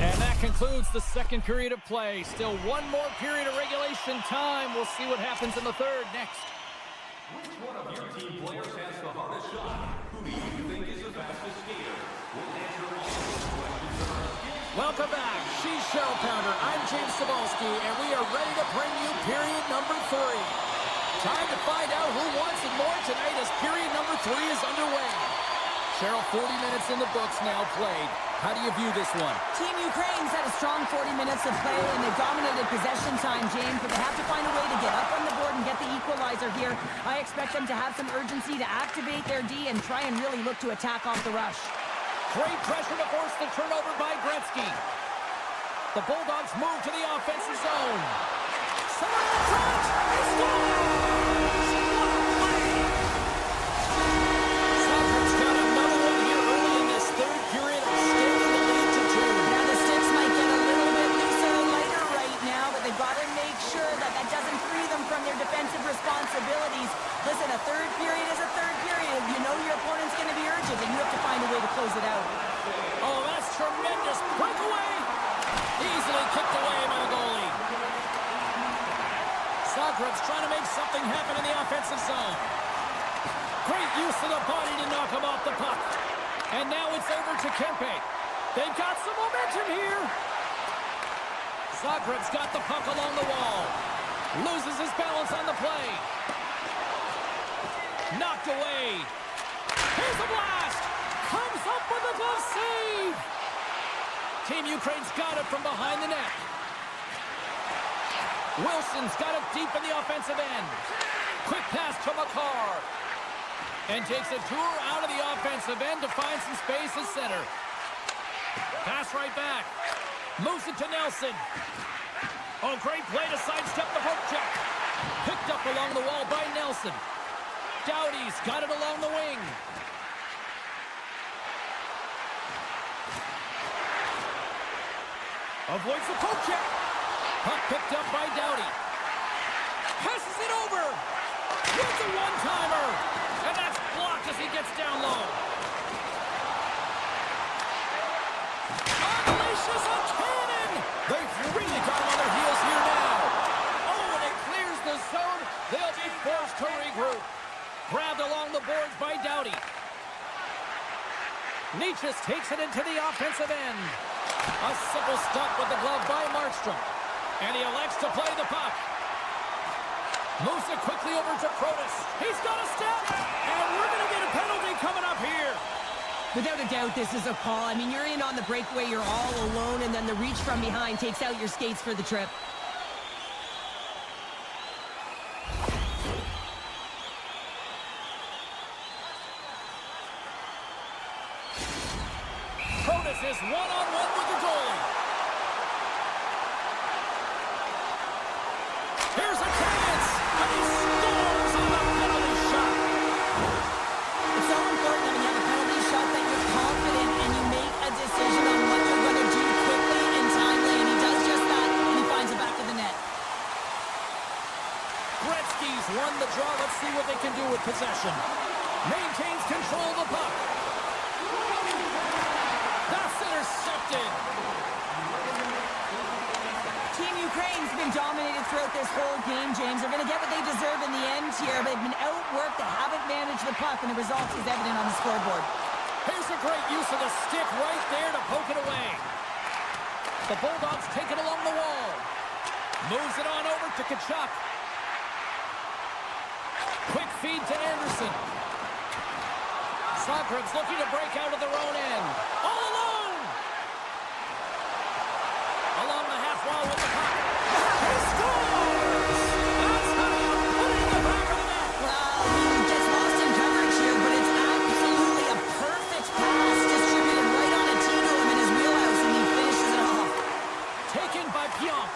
And that concludes the second period of play. Still one more period of regulation time. We'll see what happens in the third next. Which one of your team players has the hardest shot? Who do you think is the fastest skater? We'll answer all those questions in our skills. Welcome back. She's Cheryl Pounder. I'm James Cebulski, and we are ready to bring you period number 3. Time to find out who wants it more tonight as period number 3 is underway. Cheryl, 40 minutes in the books now played. How do you view this one? Team Ukraine's had a strong 40 minutes of play, and they've dominated possession time, James, but they have to find a way to get up on the board and get the equalizer here. I expect them to have some urgency to activate their D and try and really look to attack off the rush. Great pressure to force the turnover by Gretzky. The Bulldogs move to the offensive zone. Someone in front! He scores! Zagreb's got another one here early in this third period, extending the lead to 2. Now the sticks might get a little bit looser and lighter right now, but they've got to make sure that that doesn't free them from their defensive responsibilities. Listen, a third period is a third period. You know your opponent's going to be urgent, and you have to find a way to close it out. Oh, that's tremendous. Breakaway. Easily kicked away by the goalie. Zagreb's trying to make something happen in the offensive zone. Great use of the body to knock him off the puck. And now it's over to Kempe. They've got some momentum here. Zagreb's got the puck along the wall. Loses his balance on the play. Knocked away. Here's the blast. Comes up with a glove save. Team Ukraine's got it from behind the net. Wilson's got it deep in the offensive end. Quick pass to McCarr. And takes a tour out of the offensive end to find some space at center. Pass right back. Moves it to Nelson. Oh, great play to sidestep the poke check. Picked up along the wall by Nelson. Doughty's got it along the wing. Avoids the poke check. Puck picked up by Doughty. Passes it over. Wins a one-timer. And that's blocked as he gets down low. Unleashes a cannon. They've really got him on their heels here now. Oh, and it clears the zone. They'll be forced to regroup. Grabbed along the boards by Doughty. Nietzsche takes it into the offensive end. A simple stop with the glove by Markstrom. And he elects to play the puck. Moves it quickly over to Protas. He's got a step. And we're going to get a penalty coming up here. Without a doubt, this is a call. I mean, you're in on the breakaway, you're all alone, and then the reach from behind takes out your skates for the trip. Protas is one-on-one with the goalie. Here's a chance, and he scores on a penalty shot. It's so important that when you have a penalty shot that you're confident and you make a decision on what you're going to do quickly and timely, and he does just that, and he finds it back of the net. Gretzky's won the draw. Let's see what they can do with possession. Maintains control of the puck. That's intercepted. Team Ukraine's been dominated throughout this whole game, James. They're going to get what they deserve in the end here. They've been outworked. They haven't managed the puck, and the result is evident on the scoreboard. Here's a great use of the stick right there to poke it away. The Bulldogs take it along the wall. Moves it on over to Tkachuk. Quick feed to Anderson. Sokreb's looking to break out of their own end. All alone! Along the half wall with the puck. He scores! That's how you put it in the back of the net. Well, he gets lost in coverage here, but it's absolutely a perfect pass distributed right on a tee to him in his wheelhouse, and he finishes it off. Taken by Pionk.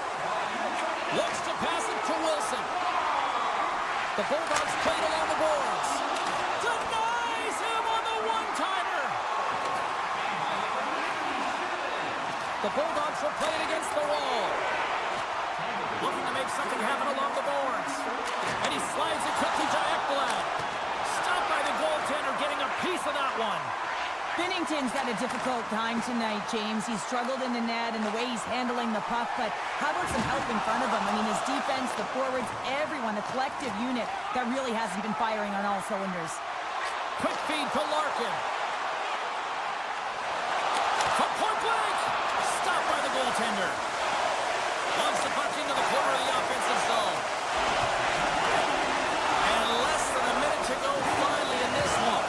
Looks to pass it to Wilson. The Bulldogs played along the boards. Denies him on the one-timer. The Bulldogs will play it against the wall. Looking to make something happen along the boards. And he slides it quickly to Ekblad. Stopped by the goaltender, getting a piece of that one. Binnington's had a difficult time tonight, James. He's struggled in the net and the way he's handling the puck, but how about some help in front of him? I mean, his defense, the forwards, everyone, the collective unit that really hasn't been firing on all cylinders. Quick feed to Larkin. From point blank. Stopped by the goaltender. Launches the puck into the corner of the offensive zone. And less than a minute to go finally in this one.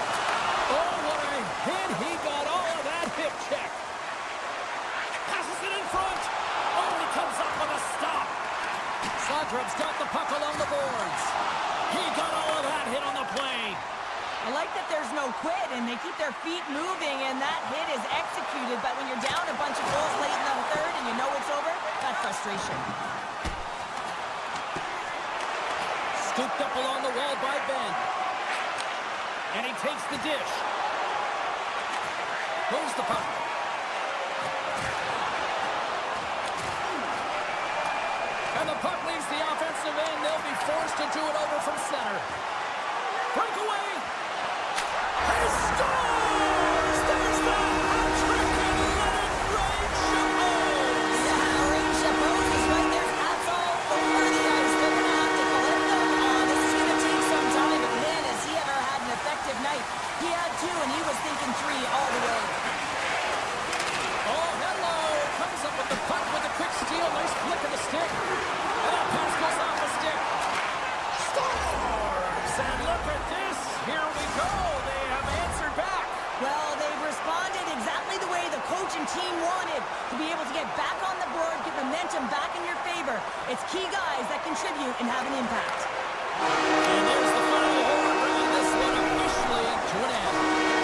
Oh, what a hit. He got all of that hip check. Passes it in front. Oh, he comes up with a stop. Sokreb's got the puck along the boards. He got all of that hit on the play. I like that there's no quit, and they keep their feet moving, and that hit is executed, but when you're down a bunch of goals late in the third and you know it's over, that's frustration. Scooped up along the wall by Ben. And he takes the dish. Moves the puck. And the puck leaves the offensive end. They'll be forced to do it over from center. Breakaway. He scores! There's the hat-trick and let it rain Chapeau! Yeah, Ray Chapeau is right there. That's all over the ice. They're going to have to collect them. This is going to take some time, but man, has he ever had an effective night. He had two, and he was thinking three all the way. Oh, hello! Comes up with the puck with a quick steal. Nice flick of the stick. And that pass goes off the stick. Scores! And look at this. Here we go. They have answered back. Well, they've responded exactly the way the coach and team wanted, to be able to get back on the board, get momentum back in your favor. It's key guys that contribute and have an impact. And there's the final horn, bringing this one officially to an end.